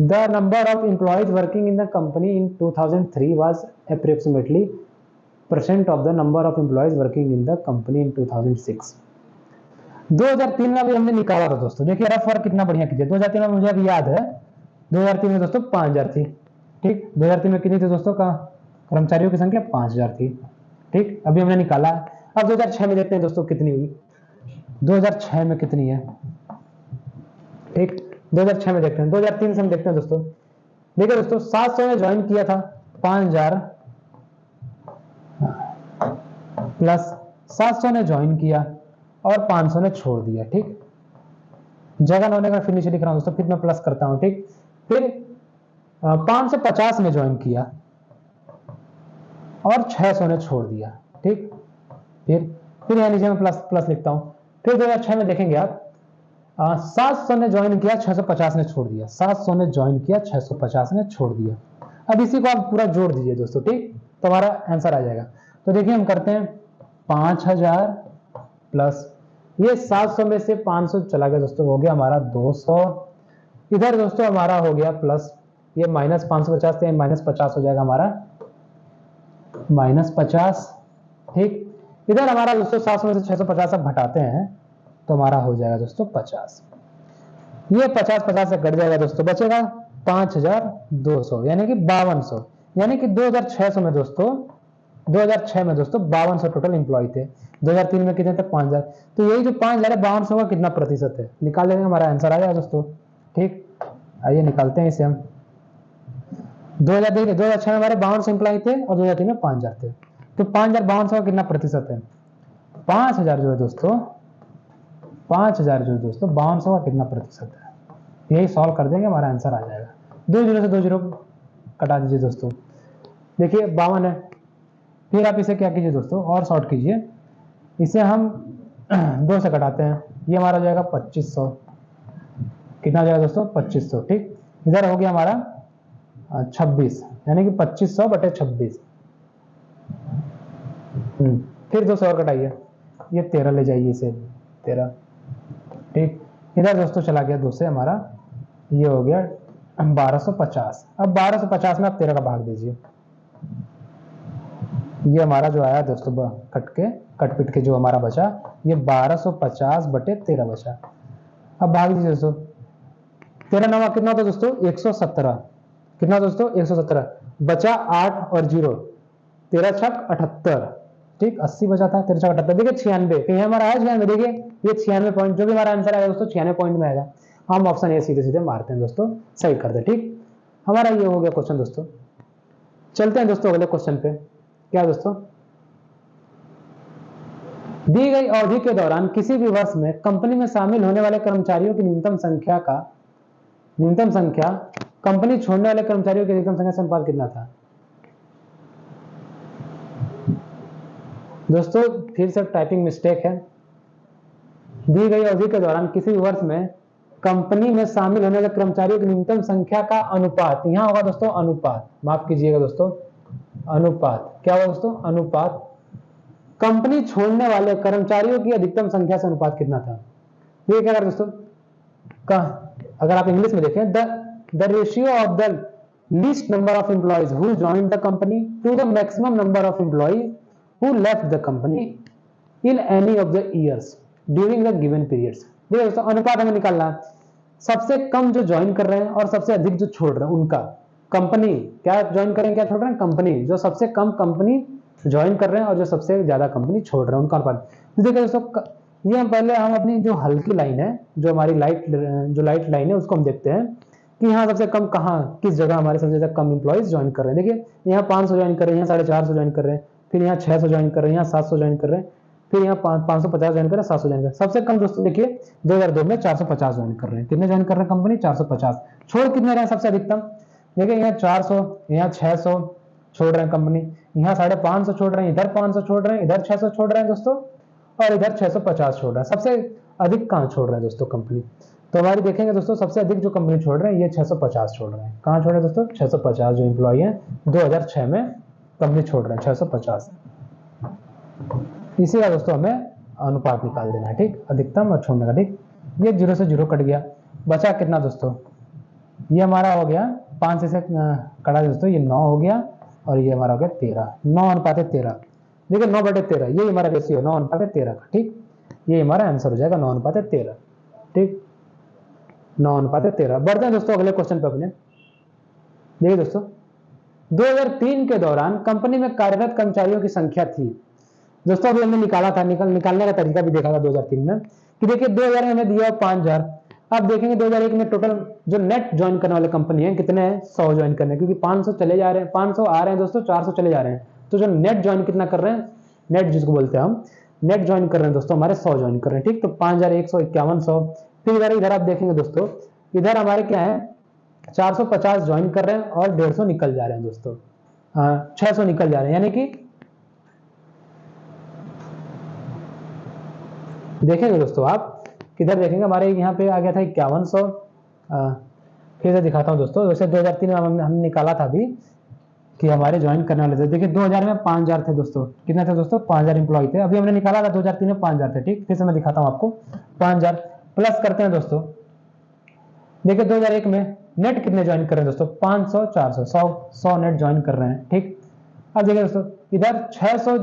The number of employees working in the company in 2003 was approximately % of the number of employees working in the company in 2006। 2003 में भी हमने निकाला था दोस्तों, देखिए रफ वर्क कितना बढ़िया कीजिए। 2003 में मुझे अभी याद है 2003 में दोस्तों 5000 थी, ठीक। 2003 में कितनी थी दोस्तों का कर्मचारियों की संख्या 5000 थी, ठीक। अभी हमने निकाला। अब 2006 में देखते हैं दोस्तों कितनी हुई, 2006 में कितनी है, ठीक। 2006 में देखते हैं, 2003 से हम देखते हैं दोस्तों। देखिए दोस्तों 700 ने ज्वाइन किया था, 5000 प्लस 700 ने ज्वाइन किया और 500 ने छोड़ दिया, ठीक। जगह होने का फिर नीचे लिख रहा हूं दोस्तों, फिर मैं प्लस करता हूं, ठीक। फिर 550 ने ज्वाइन किया और 600 ने छोड़ दिया, ठीक। फिर यहां नीचे मैं प्लस लिखता हूं। फिर 2006 में देखेंगे आप 700 ने ज्वाइन किया 650 ने छोड़ दिया, 700 ने ज्वाइन किया 650 ने छोड़ दिया, अब इसी को आप पूरा जोड़ दीजिए दोस्तों, ठीक, तो हमारा आंसर आ जाएगा। तो देखिए हम करते हैं 5000 प्लस ये 700 में से 500 चला गया दोस्तों, हो गया हमारा 200। इधर दोस्तों हमारा हो गया प्लस ये माइनस 550 से माइनस 50 हो जाएगा हमारा माइनस 50, ठीक। इधर हमारा दोस्तों 700 में से 650 अब घटाते हैं तो हमारा हो जाएगा दोस्तों 50। ये 50 से कट जाएगा दोस्तों, बचेगा 5200 यानी कि 5200, यानी कि 2600 में दोस्तों 2006 में दोस्तों 5200 टोटल एम्प्लॉय थे। 2003 में कितने थे 5000। तो यही जो 5000 है 5200 का कितना प्रतिशत है निकाल लेंगे, हमारा आंसर आ जाएगा दोस्तों, ठीक। आइए निकालते हैं इसे हम। 2006 में हमारे 5200 एम्प्लॉय थे और 2003 में 5000 थे, तो 5000 5200 का कितना प्रतिशत है 5000 जो है दोस्तों 5000 जो है दोस्तों 5200 का कितना प्रतिशत है, यही सॉल्व कर देंगे हमारा आंसर आ जाएगा। 2 जीरो से 2 जीरो कटा दीजिए दोस्तों, देखिए 52 है। फिर आप इसे क्या कीजिए दोस्तों और शॉर्ट कीजिए, इसे हम 2 से कटाते हैं, ये हमारा हो जाएगा 2500, कितना हो जाएगा दोस्तों 2500, ठीक। इधर हो गया हमारा 26 यानी कि 2500 बटे 26। फिर 2 से और कटाइए, ये 13 ले जाइए इसे 13, ठीक। इधर दोस्तों चला गया 2 से हमारा, ये हो गया 1250। अब 1250 में आप 13 का भाग दीजिए, ये हमारा जो आया दोस्तों कट पिट के जो हमारा बचा ये 1250 बटे 13 बचा। अब भाग दीजिए दोस्तों, 13 नवा कितना होता है दोस्तों 117, कितना दोस्तों 117, बचा 8 और 0, 13 छक 78, ठीक। 80 बचा था, 13 छक 78, देखिए 96 कहीं हमारा आया 96, देखिए ये 96 पॉइंट, जो भी हमारा आंसर आएगा दोस्तों 96 पॉइंट में आएगा। हम ऑप्शन ए सीधे सीधे मारते हैं दोस्तों, सही कर दे, ठीक। हमारा ये हो गया क्वेश्चन दोस्तों। चलते हैं दोस्तों अगले क्वेश्चन पे। क्या दोस्तों, दी गई अवधि के दौरान किसी भी वर्ष में कंपनी में शामिल होने वाले कर्मचारियों की न्यूनतम संख्या कंपनी छोड़ने वाले कर्मचारियों की अधिकतम संख्या से अनुपात कितना था। दोस्तों फिर से टाइपिंग मिस्टेक है, दी गई अवधि के दौरान किसी भी वर्ष में कंपनी में शामिल होने वाले कर्मचारियों की न्यूनतम संख्या का अनुपात, यहां होगा दोस्तों अनुपात, माफ कीजिएगा दोस्तों अनुपात, क्या होगा दोस्तों अनुपात, कंपनी छोड़ने वाले कर्मचारियों की अधिकतम संख्या से अनुपात कितना था। ये क्या दोस्तों अगर आप इंग्लिश में देखें the ratio of the least number of employees who joined the company to the maximum number of employees who left the company in any of the years during the given periods. देखिए दोस्तों अनुपात हमें निकालना है, सबसे कम जो join कर रहे हैं और सबसे अधिक जो छोड़ रहे हैं उनका, कंपनी क्या ज्वाइन करें क्या छोड़ रहे हैं, कंपनी जो सबसे कम कंपनी ज्वाइन कर रहे हैं और जो सबसे ज्यादा कंपनी छोड़ रहे हैं उनका अनुपात। देखिए दोस्तों ये हम पहले हम अपनी जो हल्की लाइन है, जो हमारी लाइट लाइन है उसको हम देखते हैं कि यहाँ सबसे कम कहाँ किस जगह हमारे सबसे ज्यादा कम इंप्लॉइज ज्वाइन कर रहे हैं। देखिए यहाँ 500 ज्वाइन कर रहे हैं, यहाँ 450 ज्वाइन कर रहे हैं, फिर यहाँ 600 ज्वाइन कर रहे हैं, यहाँ 700 ज्वाइन कर रहे हैं, फिर यहाँ 550 ज्वाइन कर रहे हैं, 700 ज्वाइन कर रहे हैं। सबसे कम दोस्तों देखिए 2002 में 450 ज्वाइन कर रहे हैं, कितने ज्वाइन कर रहे हैं कंपनी 450, छोड़ कितने रहे हैं सबसे अधिकतम, देखिए यहाँ 400, यहाँ 600 छोड़ रहे हैं कंपनी, यहाँ 550 छोड़ रहे हैं, इधर 500 छोड़ रहे हैं, इधर 600 छोड़ रहे हैं दोस्तों, और इधर 650 छोड़ रहे हैं। सबसे अधिक कहाँ छोड़ रहे हैं दोस्तों कंपनी, तो हमारी देखेंगे दोस्तों सबसे अधिक जो कंपनी छोड़ रहे हैं ये 650 छोड़ रहे हैं। कहाँ छोड़ रहे हैं दोस्तों 650 जो एम्प्लॉय है 2006 में कंपनी छोड़ रहे हैं 650। इसी का दोस्तों हमें अनुपात निकाल देना है, ठीक, अधिकतम और छोड़ने का, ठीक। ये 0 से 0 कट गया, बचा कितना दोस्तों, ये हमारा हो गया 5 से कटा दोस्तों, ये 9 हो गया और ये हमारा हो गया 13, 9 अनुपात 13। देखिए 9 बटे 13 ये हमारा रेशियो 9 अनुपात 13 का, ठीक। ये हमारा आंसर हो जाएगा 9 अनुपात 13, ठीक, 9 अनुपात 13। बढ़ते हैं दोस्तों अगले क्वेश्चन पे अपने। देखिए दोस्तों 2003 के दौरान कंपनी में कार्यरत कर्मचारियों की संख्या थी दोस्तों, अभी हमने निकाला था, निकालने का तरीका भी देखा था 2003 में कि देखिए 2000 में हमें दिया 5000। अब देखेंगे 2001 में टोटल जो नेट ज्वाइन करने वाले कंपनी है कितने हैं 100 ज्वाइन करने, क्योंकि 500 चले जा रहे हैं, 500 आ रहे हैं दोस्तों, 400 चले जा रहे हैं, तो जो नेट ज्वाइन कितना कर रहे हैं, नेट जिसको बोलते हैं हम नेट ज्वाइन कर रहे हैं दोस्तों हमारे 100 ज्वाइन कर रहे हैं, ठीक। तो 5151 फिर इधर आप देखेंगे दोस्तों, इधर हमारे क्या है 450 ज्वाइन कर रहे हैं और 150 निकल जा रहे हैं दोस्तों, 600 निकल जा रहे हैं, यानी कि देखेंगे दोस्तों आप किधर देखेंगे हमारे यहाँ पे आ गया था 5100। फिर से दिखाता हूँ दोस्तों, जैसे 2003 में हमने निकाला था अभी कि हमारे ज्वाइन करने वाले थे। देखिए 2000 में 5000 थे दोस्तों, कितने थे दोस्तों, 5000 इंप्लॉय थे। अभी हमने निकाला था 2003 में 5000 थे, ठीक। फिर से मैं दिखाता हूं आपको, 5000 प्लस करते हैं दोस्तों। देखिए 2001 में नेट कितने ज्वाइन कर रहे हैं दोस्तों, 500 400 100 नेट ज्वाइन कर रहे हैं, ठीक। अब देखिए दोस्तों इधर 600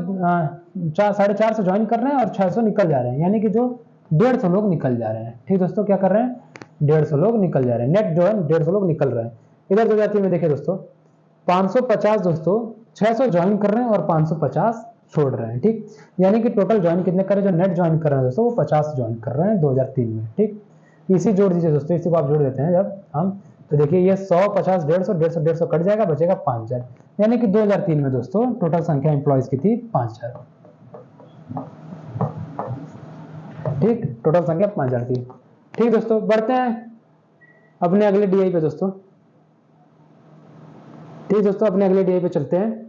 450 ज्वाइन कर रहे हैं और 600 निकल जा रहे हैं, यानी कि जो 150 लोग निकल जा रहे हैं, ठीक दोस्तों। क्या कर रहे हैं, 150 लोग निकल जा रहे हैं, नेट जो है 150 लोग निकल रहे हैं। इधर 2003 में देखिए दोस्तों 550 दोस्तों 600 ज्वाइन कर रहे हैं और 550 छोड़ रहे हैं, ठीक। यानी कि टोटल ज्वाइन कितने कर रहे हैं, जो नेट ज्वाइन कर रहे हैं दोस्तों वो 50 ज्वाइन कर रहे हैं 2003 में, ठीक। इसी जोड़ दीजिए दोस्तों, इसी को आप जोड़ देते हैं जब हम, तो देखिए ये 100 50 150 150 150 कट जाएगा, बचेगा 5000, यानी कि 2003 में दोस्तों टोटल संख्या एम्प्लॉयज की थी 5000, ठीक। टोटल संख्या 5000 थी, ठीक दोस्तों। बढ़ते हैं अपने अगले डीआई पे दोस्तों, ठीक दोस्तों। अपने अगले डीआई पे चलते हैं।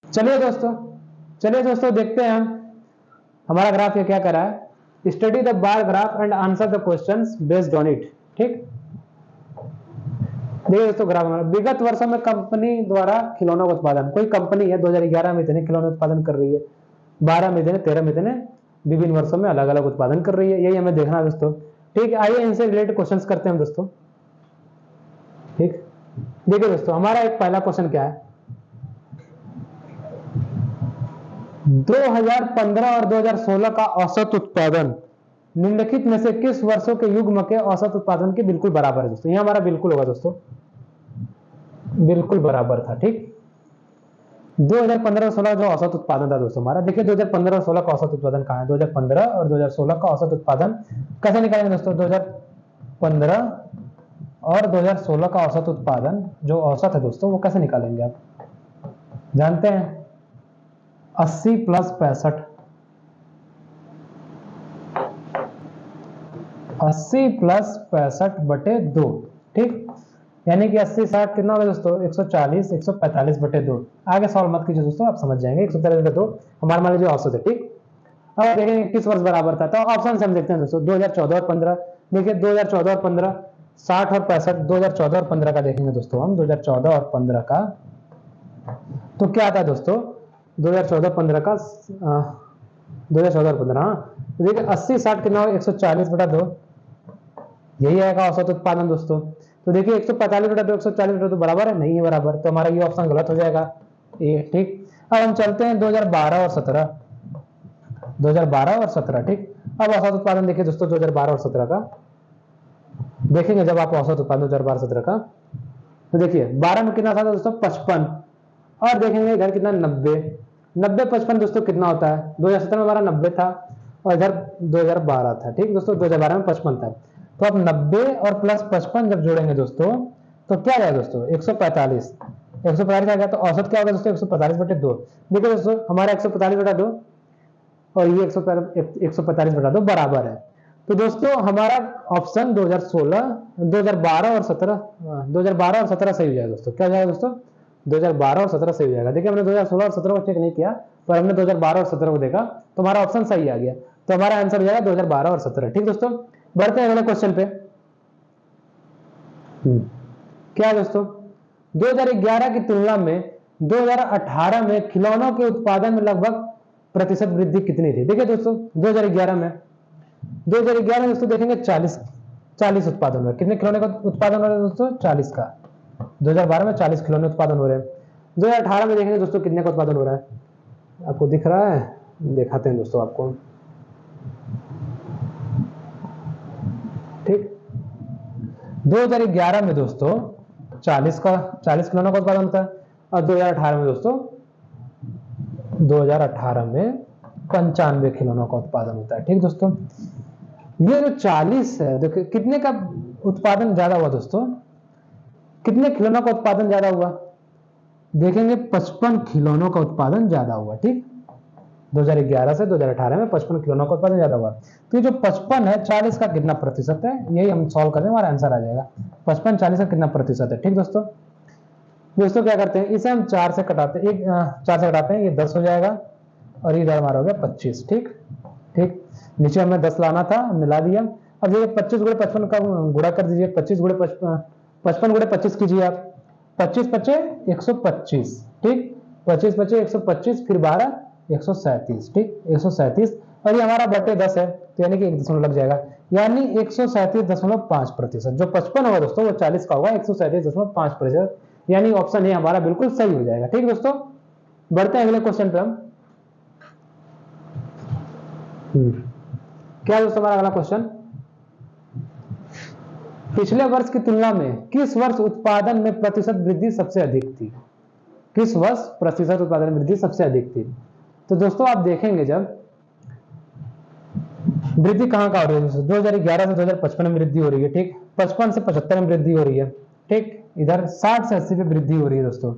चलिए दोस्तों देखते हैं हम हमारा ग्राफ ये क्या कर रहा है। Study the bar graph and answer the questions based on it, ठीक। देखिए दोस्तों ग्राफ हमारा, विगत वर्षों में कंपनी द्वारा खिलौनों का उत्पादन, कोई कंपनी है 2011 में इतने खिलौने उत्पादन कर रही है, 12 में इतने, 13 में इतने, विभिन्न वर्षों में अलग अलग उत्पादन कर रही है, यही हमें देखना है दोस्तों, ठीक। आइए इनसे रिलेटेड क्वेश्चंस करते हैं हम दोस्तों, ठीक। देखिए दोस्तों हमारा एक पहला क्वेश्चन क्या है, 2015 और 2016 का औसत उत्पादन निम्नलिखित में से किस वर्षों के युग्म के औसत उत्पादन के बिल्कुल बराबर है दोस्तों। यह हमारा बिल्कुल होगा दोस्तों, बिल्कुल बराबर था, ठीक। 2015 और 16 जो औसत उत्पादन था दोस्तों हमारा, देखिए 2015 और 16 का औसत उत्पादन कहां है, 2015 और 2016 का औसत उत्पादन कैसे निकालेंगे दोस्तों। 2015 और 2016 का औसत उत्पादन जो औसत है दोस्तों वो कैसे निकालेंगे, आप जानते हैं 80 प्लस 65, 80 प्लस 65 बटे 2, ठीक। यानी कि 80 60 कितना होगा दोस्तों, 140 145 बटे 2। आगे सॉल्व मत कीजिए दोस्तों, आप समझ जाएंगे। 145 बटे 2 हमारा मान लीजिए औसत है, ठीक। अब देखेंगे किस वर्ष बराबर था, तो ऑप्शन से हम देखते हैं दोस्तों 2014 और 15। देखिए 2014 और 15 60 और 65, 2014 और 15 का देखेंगे दोस्तों हम, 2014 और 15 का तो क्या था दोस्तों, 2014-15 का 2014 और 15, हाँ देखिए 80 60 कितना होगा, 140 बटा 2, यही आएगा औसत उत्पादन दोस्तों। तो देखिए 145 बटा 2 140 बटा 2 बराबर है, नहीं है बराबर, तो हमारा ये ऑप्शन गलत हो जाएगा ये, ठीक। अब हम चलते हैं 2012 और 17, 2012 और 17, ठीक। अब औसत उत्पादन देखिए दोस्तों 2012 और 17 का देखेंगे, जब आप औसत उत्पादन 2012-17 का, तो देखिए 12 में कितना था दोस्तों 55, और देखेंगे इधर कितना 90, 90 55 दोस्तों कितना होता है, 2017 में हमारा 90 था और इधर 2012 था, ठीक दोस्तों। 2012 में 55 था, तो अब 90 और प्लस 55 जब जोड़ेंगे दोस्तों तो क्या आएगा दोस्तों 145, 145 आ गया, तो औसत क्या होगा दोस्तों 145 बटे 2। देखो दोस्तों हमारा 145 बटा 2 और ये 145 बटा 2 बराबर है, तो दोस्तों हमारा ऑप्शन 2016 2012 और 17 2012 और 17 सही हो जाएगा दोस्तों। क्या हो जाएगा दोस्तों 2012 और 17 सही हो जाएगा। देखिए हमने 2016 और 17 को चेक नहीं किया, पर हमने 2012 और 17 को देखा, तो हमारा ऑप्शन सही आ गया, तो हमारा आंसर हो जाएगा 2012 और 17, ठीक दोस्तों। बढ़ते हैं अगले क्वेश्चन पे। क्या दोस्तों 2011 की तुलना में 2018 में खिलौनों के उत्पादन में लगभग प्रतिशत वृद्धि कितनी थी। देखिए दोस्तों 2011 में दोस्तों देखेंगे 40 उत्पादन हुआ, कितने खिलौने का उत्पादन हो रहा है दोस्तों 40 का। 2012 में 40 खिलौने उत्पादन हो रहे हैं। 2018 में देखेंगे दोस्तों कितने का उत्पादन हो रहा है, आपको दिख रहा है, दिखाते हैं दोस्तों आपको, ठीक। 2011 में दोस्तों 40 खिलौनों का उत्पादन होता है, और 2018 में दोस्तों 2018 में 95 खिलौनों का उत्पादन होता है, ठीक दोस्तों। ये जो 40 है, देखिए कितने का उत्पादन ज्यादा हुआ दोस्तों, कितने खिलौनों का उत्पादन ज्यादा हुआ, देखेंगे 55 खिलौनों का उत्पादन ज्यादा हुआ, ठीक। 2011 से 2018 में 55 खिलौनों का उत्पादन ज्यादा हुआ। तो ये जो 55 है 40 का कितना प्रतिशत है, यही हम सॉल्व करें, हमारा आंसर आ जाएगा 55 40 का कितना प्रतिशत है, ठीक दोस्तों। क्या करते हैं, इसे हम 4 से कटाते हैं, 4 से कटाते हैं, ये 10 हो जाएगा, और इधर हमारा हो गया 25। ठीक ठीक, नीचे हमें 10 लाना था, मिला दिया। अब ये 25 गुणे 55 का गुणा कर दीजिए, 25 गुणे 55 गुणे 25 कीजिए आप, 25 पचे 125। ठीक, 25 पचे 125, फिर 12 137। ठीक, 137, और ये हमारा बटे 10 है, तो यानी कि 1 दशमलव लग जाएगा, यानी 137.5%। जो 55 होगा दोस्तों वो 40 का होगा, 137.5%, यानी ऑप्शन ए हमारा बिल्कुल सही हो जाएगा। ठीक दोस्तों, बढ़ते हैं अगले क्वेश्चन पे हम। क्या दोस्तों हमारा अगला क्वेश्चन, पिछले वर्ष की तुलना में किस वर्ष उत्पादन में प्रतिशत वृद्धि सबसे अधिक थी? किस वर्ष प्रतिशत उत्पादन वृद्धि सबसे अधिक थी? तो दोस्तों आप देखेंगे जब वृद्धि कहां का हो रही है, 2011 से 2055 में वृद्धि हो रही है। ठीक, 55 से 75 में वृद्धि हो रही है। ठीक, इधर 60 से 80 पे वृद्धि हो रही है दोस्तों।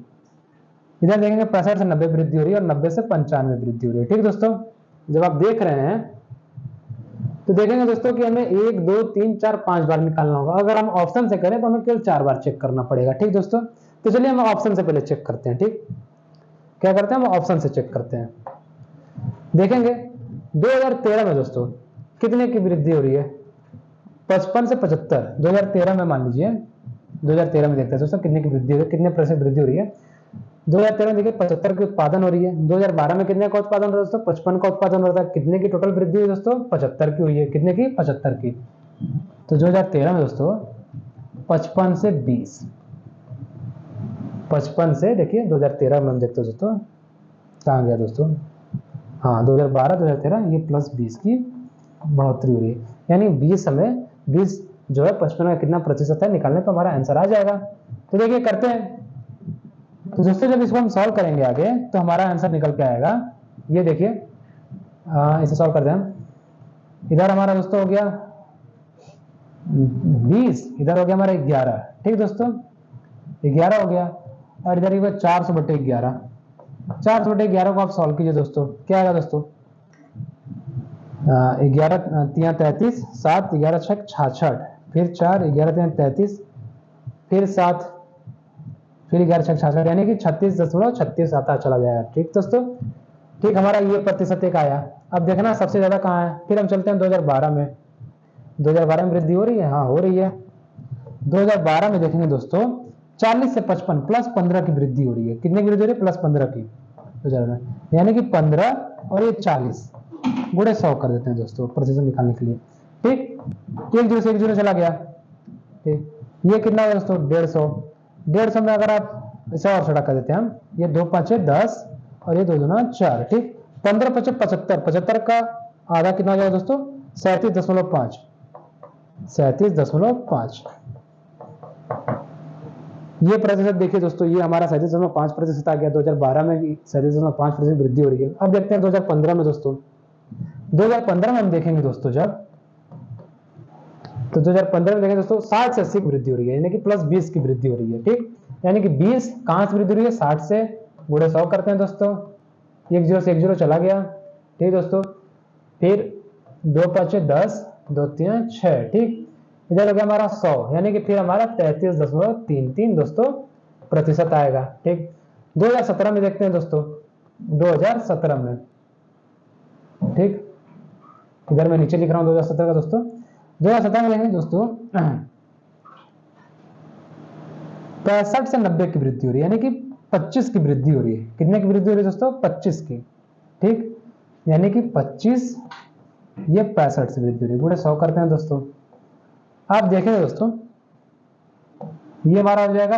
इधर देखेंगे 65 से 90 वृद्धि हो रही है, और 90 से 95 वृद्धि हो रही है। ठीक दोस्तों, जब आप देख रहे हैं तो देखेंगे दोस्तों कि हमें 1 2 3 4 5 बार निकालना होगा। अगर हम ऑप्शन से करें तो हमें केवल 4 बार चेक करना पड़ेगा। ठीक दोस्तों, तो चलिए हम ऑप्शन से पहले चेक करते हैं। ठीक, क्या करते हैं, हम ऑप्शन से चेक करते हैं। देखेंगे 2013 में दोस्तों कितने की वृद्धि हो रही है, 55 से 75। 2013 में मान लीजिए, 2013 में देखते हैं दोस्तों कितने की वृद्धि हो रही है, कितने प्रतिशत वृद्धि हो रही है। 2013 में देखिए 75 की उत्पादन हो रही है। 2012 में कितने का उत्पादन हो रहा है दोस्तों, 55 का उत्पादन हो रहा है। कितने की टोटल वृद्धि हुई दोस्तों, 75 की हुई है। कितने की, 75 की। तो 2013 में दोस्तों 55 से 20, 55 से देखिए 2013 में हम देखते हैं दोस्तों, कहाँ गया दोस्तों, हाँ 2012 2013, ये प्लस 20 की बढ़ोतरी हो रही है, यानी 20 हमें 20 जो है 55 का कितना प्रतिशत है निकालने पर हमारा आंसर आ जाएगा। तो देखिए करते हैं। तो दोस्तों जब इसको हम सॉल्व करेंगे आगे तो हमारा आंसर निकल के आएगा, ये देखिए इसे सॉल्व कर दें हम। इधर हमारा दोस्तों हो गया 20, इधर हो गया हमारा 11। ठीक दोस्तों, 11 हो गया, और इधर ही 400/11। 400/11 को आप सॉल्व कीजिए दोस्तों, क्या आएगा दोस्तों, 11 3 33, 7 11 6 66, फिर 4 11 3 33, फिर 7, फिर 11 6 66, यानी कि 36.36 आता चला जाएगा। ठीक दोस्तों, ठीक, हमारा ये प्रतिशत एक आया। अब देखना सबसे ज्यादा कहाँ है, फिर हम चलते हैं 2012 में। 2012 में वृद्धि हो रही है, हाँ हो रही है। 2012 में देखेंगे दोस्तों 40 से 55 प्लस 15 की वृद्धि हो रही है। कितने की वृद्धि हो रही है, प्लस 15 की, 2012 में, यानी कि 15 और ये 40 गुणे 100 कर देते हैं दोस्तों प्रतिशत निकालने के लिए। ठीक, एक जीरो से एक जीरो चला गया। ठीक, ये कितना है दोस्तों, 150। 150 में अगर आप इसे और छोटा कर देते हैं हम, ये 2 5 10 और ये 2 दूना 4। ठीक, 15 5 75, 75 का आधा कितना हो जाएगा दोस्तों, 37.5, 37.5। ये प्रतिशत देखिए दोस्तों, ये हमारा 37.5% आ गया। 2012 में 37.5% वृद्धि हो रही है। अब देखते हैं 2015 में दोस्तों। 2015 में हम देखेंगे दोस्तों जब, तो 2015 में देखेंगे दोस्तों 60 से 80 की वृद्धि हो रही है, यानी कि प्लस 20 की वृद्धि हो रही है। ठीक, यानी कि 20 कहां से वृद्धि हो रही है, 60 से, गुणे 100 करते हैं दोस्तों, एक जीरो से एक जीरो चला गया। ठीक दोस्तों, फिर 2 5 10, 2 3 6। ठीक, इधर हो गया हमारा 100, यानी कि फिर हमारा 33.33 दोस्तों प्रतिशत आएगा। ठीक, 2017 में देखते हैं दोस्तों, 2017 में, ठीक, इधर मैं नीचे लिख रहा हूं 2017 का दोस्तों। 2017 में देखेंगे दोस्तों 65 से 90 की वृद्धि हो रही है, यानी कि 25 की वृद्धि हो रही है। कितने की वृद्धि हो रही है दोस्तों, 25 की। ठीक, यानी कि 25, ये 65 से वृद्धि हो रही है, गुणे 100 करते हैं दोस्तों। आप देखेंगे दोस्तों ये हमारा हो जाएगा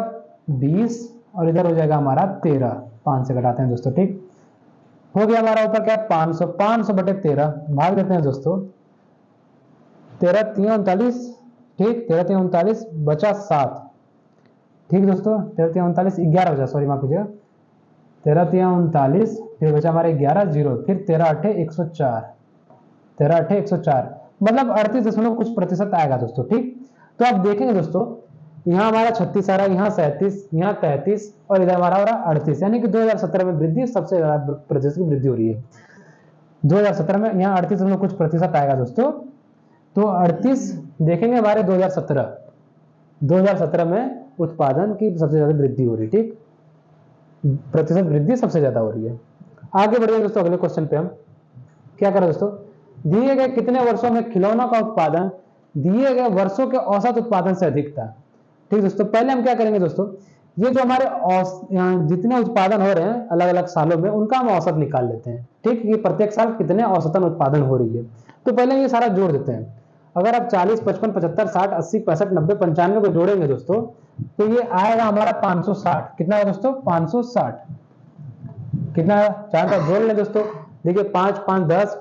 20 और इधर हो जाएगा हमारा 13, 5 से घटाते हैं दोस्तों। ठीक, हो गया हमारा ऊपर क्या, 500, 500/13 भाग देते हैं दोस्तों, 13 3 39। ठीक, 13 3 39 बचा 7। ठीक दोस्तों, 13 3 39 11 बचा, सॉरी माफ कीजिएगा, 13 3 39, फिर बचा हमारे 11 0, फिर 13 8 104, 13 8 104, मतलब 38 कुछ प्रतिशत आएगा दोस्तों। ठीक, तो आप देखेंगे दोस्तों यहाँ हमारा 36 आ रहा है, यहाँ 37, यहाँ 33 और इधर हमारा हो रहा है 38, यानी कि 2017 में वृद्धि सबसे ज्यादा प्रतिशत की वृद्धि हो रही है। 2017 में यहाँ 38 कुछ प्रतिशत आएगा दोस्तों। तो 38 देखेंगे हमारे 2017 में उत्पादन की सबसे ज्यादा वृद्धि हो रही है। ठीक, प्रतिशत वृद्धि सबसे ज्यादा हो रही है। आगे बढ़िए दोस्तों, अगले क्वेश्चन पे हम क्या करें दोस्तों, दिए गए कितने वर्षों में खिलौनों का उत्पादन दिए गए वर्षों के औसत उत्पादन से अधिक था। ठीक दोस्तों, पहले हम क्या करेंगे दोस्तों, ये जो हमारे जितने उत्पादन हो रहे हैं अलग अलग सालों में, उनका हम औसत निकाल लेते हैं। ठीक, ये प्रत्येक साल कितने औसतन उत्पादन हो रही है, तो पहले ये सारा जोड़ देते हैं। अगर आप 40, 55, 75, 60, 80, 65, 90, 95 को जोड़ेंगे दोस्तों, तो ये आएगा हमारा 560। कितना है दोस्तों, 560। कितना है, चार का जोड़ लें दोस्तों। देखिए 5, 5, 10,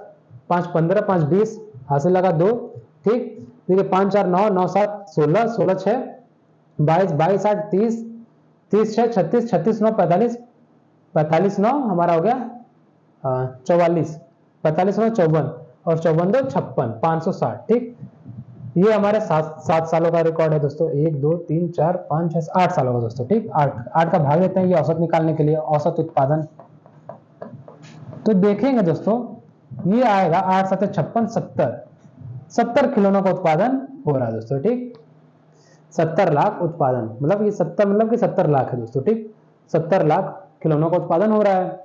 5, 15, 5, 20, हासिल लगा 2। ठीक, देखिए 5, 4, 9, 9, 7, 16, 16, 6, 22, 22, 8, 30, 30, 6, 36, 36, 9, 45, 45, 9 हमारा हो गया 44, 45, 9, 54 और 54, 2, 56, 560। ठीक, ये हमारे 7 सालों का रिकॉर्ड है दोस्तों। 1, 2, 3, 4, 5, 6, 8 सालों का दोस्तों। ठीक, 8 का भाग देते हैं ये औसत निकालने के लिए, औसत उत्पादन। तो देखेंगे दोस्तों, ये आएगा 8, 7, 56, 70 खिलौनों का उत्पादन हो रहा है दोस्तों। ठीक, 70 लाख उत्पादन, मतलब ये 70 मतलब कि 70 लाख है दोस्तों। ठीक, 70 लाख खिलौनों का उत्पादन हो रहा है,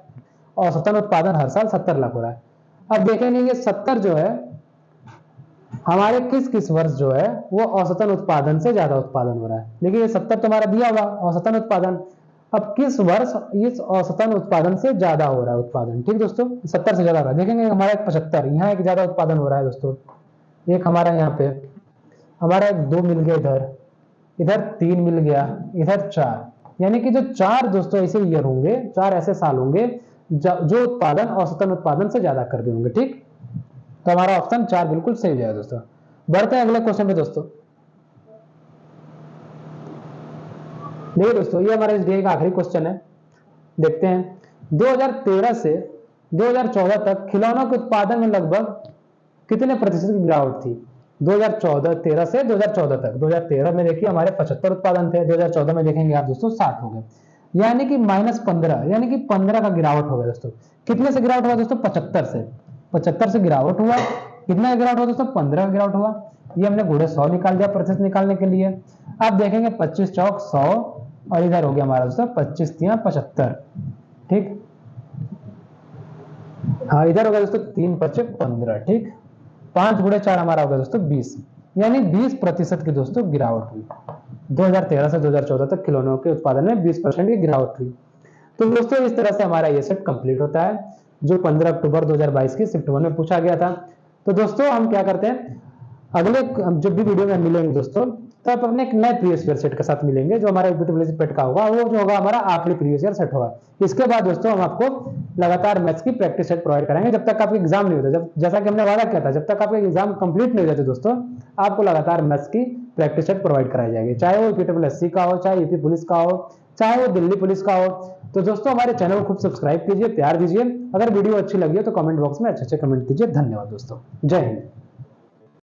औसतन उत्पादन हर साल 70 लाख हो रहा है। अब देखेंगे ये 70 जो है हमारे किस किस वर्ष जो है वो औसतन उत्पादन से ज्यादा उत्पादन हो रहा है। देखिए ये 70 तो हमारा दिया हुआ औसतन उत्पादन, अब किस वर्ष इस औसतन उत्पादन से ज्यादा हो रहा है उत्पादन। ठीक दोस्तों, 70 से ज्यादा हो रहा है। देखेंगे हमारा एक 75, यहाँ एक ज्यादा उत्पादन हो रहा है दोस्तों। एक हमारा यहाँ पे हमारा एक 2 मिल गया, इधर 3 मिल गया, इधर 4, यानी कि जो 4 दोस्तों ऐसे ईयर होंगे, 4 ऐसे साल होंगे जो उत्पादन औसतन उत्पादन से ज्यादा कर रहे होंगे। ठीक, तो हमारा ऑप्शन 4 बिल्कुल सही हो जाएगा दोस्तों। बढ़ते हैं अगले क्वेश्चन पे दोस्तों। देखिए दोस्तों, ये हमारे इस डे का आखिरी क्वेश्चन है, देखते हैं। 2013 से 2014 तक खिलौनों के उत्पादन में लगभग कितने प्रतिशत की गिरावट थी। 2013 से 2014 तक, 2013 में देखिए हमारे 75 उत्पादन थे, 2014 में देखेंगे आप दोस्तों 60 हो गए, यानी कि -15, यानी कि 15 का गिरावट हो गया दोस्तों। कितने से गिरावट हुआ दोस्तों, 75 से गिरावट हुआ। कितना गिरावट हुआ दोस्तों, 15 का गिरावट हुआ। ये हमने गुणे 100 निकाल दिया प्रतिशत निकालने के लिए। अब देखेंगे 25 चौक 100 और इधर हो गया हमारा दोस्तों 25 तिया 75। ठीक, हाँ इधर हो गया दोस्तों 3 5 15। ठीक, 5 गुणे 4 हमारा हो गया दोस्तों 20, यानी 20% की दोस्तों गिरावट हुई। 2013 से 2014 तक खिलौनों के उत्पादन में 20% की गिरावट हुई। तो दोस्तों इस तरह से हमारा ये सेट कंप्लीट होता है, जो 15 अक्टूबर 2022 की शिफ्ट 1 में पूछा गया था। तो दोस्तों हम क्या करते हैं, अगले जब भी वीडियो में मिलेंगे दोस्तों, तो आप अपने एक नए प्रीवियस ईयर सेट के साथ मिलेंगे, जो हमारा पेट का होगा, वो जो होगा हमारा आखिरी प्रीवियस ईयर सेट होगा। इसके बाद दोस्तों हम आपको लगातार मैथ्स की प्रैक्टिस सेट प्रोवाइड कराएंगे जब तक आपका एग्जाम नहीं होता। जब जैसा कि हमने वादा किया था, जब तक आपका एग्जाम कंप्लीट नहीं हो जाते दोस्तों, आपको लगातार मैथ्स की प्रैक्टिस सेट प्रोवाइड कराई जाएगी, चाहे वो ईपीएससी का हो, चाहे यूपी पुलिस का हो, चाहे वो दिल्ली पुलिस का हो। तो दोस्तों हमारे चैनल को खूब सब्सक्राइब कीजिए, प्यार दीजिए। अगर वीडियो अच्छी लगी हो तो कमेंट बॉक्स में अच्छे अच्छे कमेंट कीजिए। धन्यवाद दोस्तों, जय हिंद।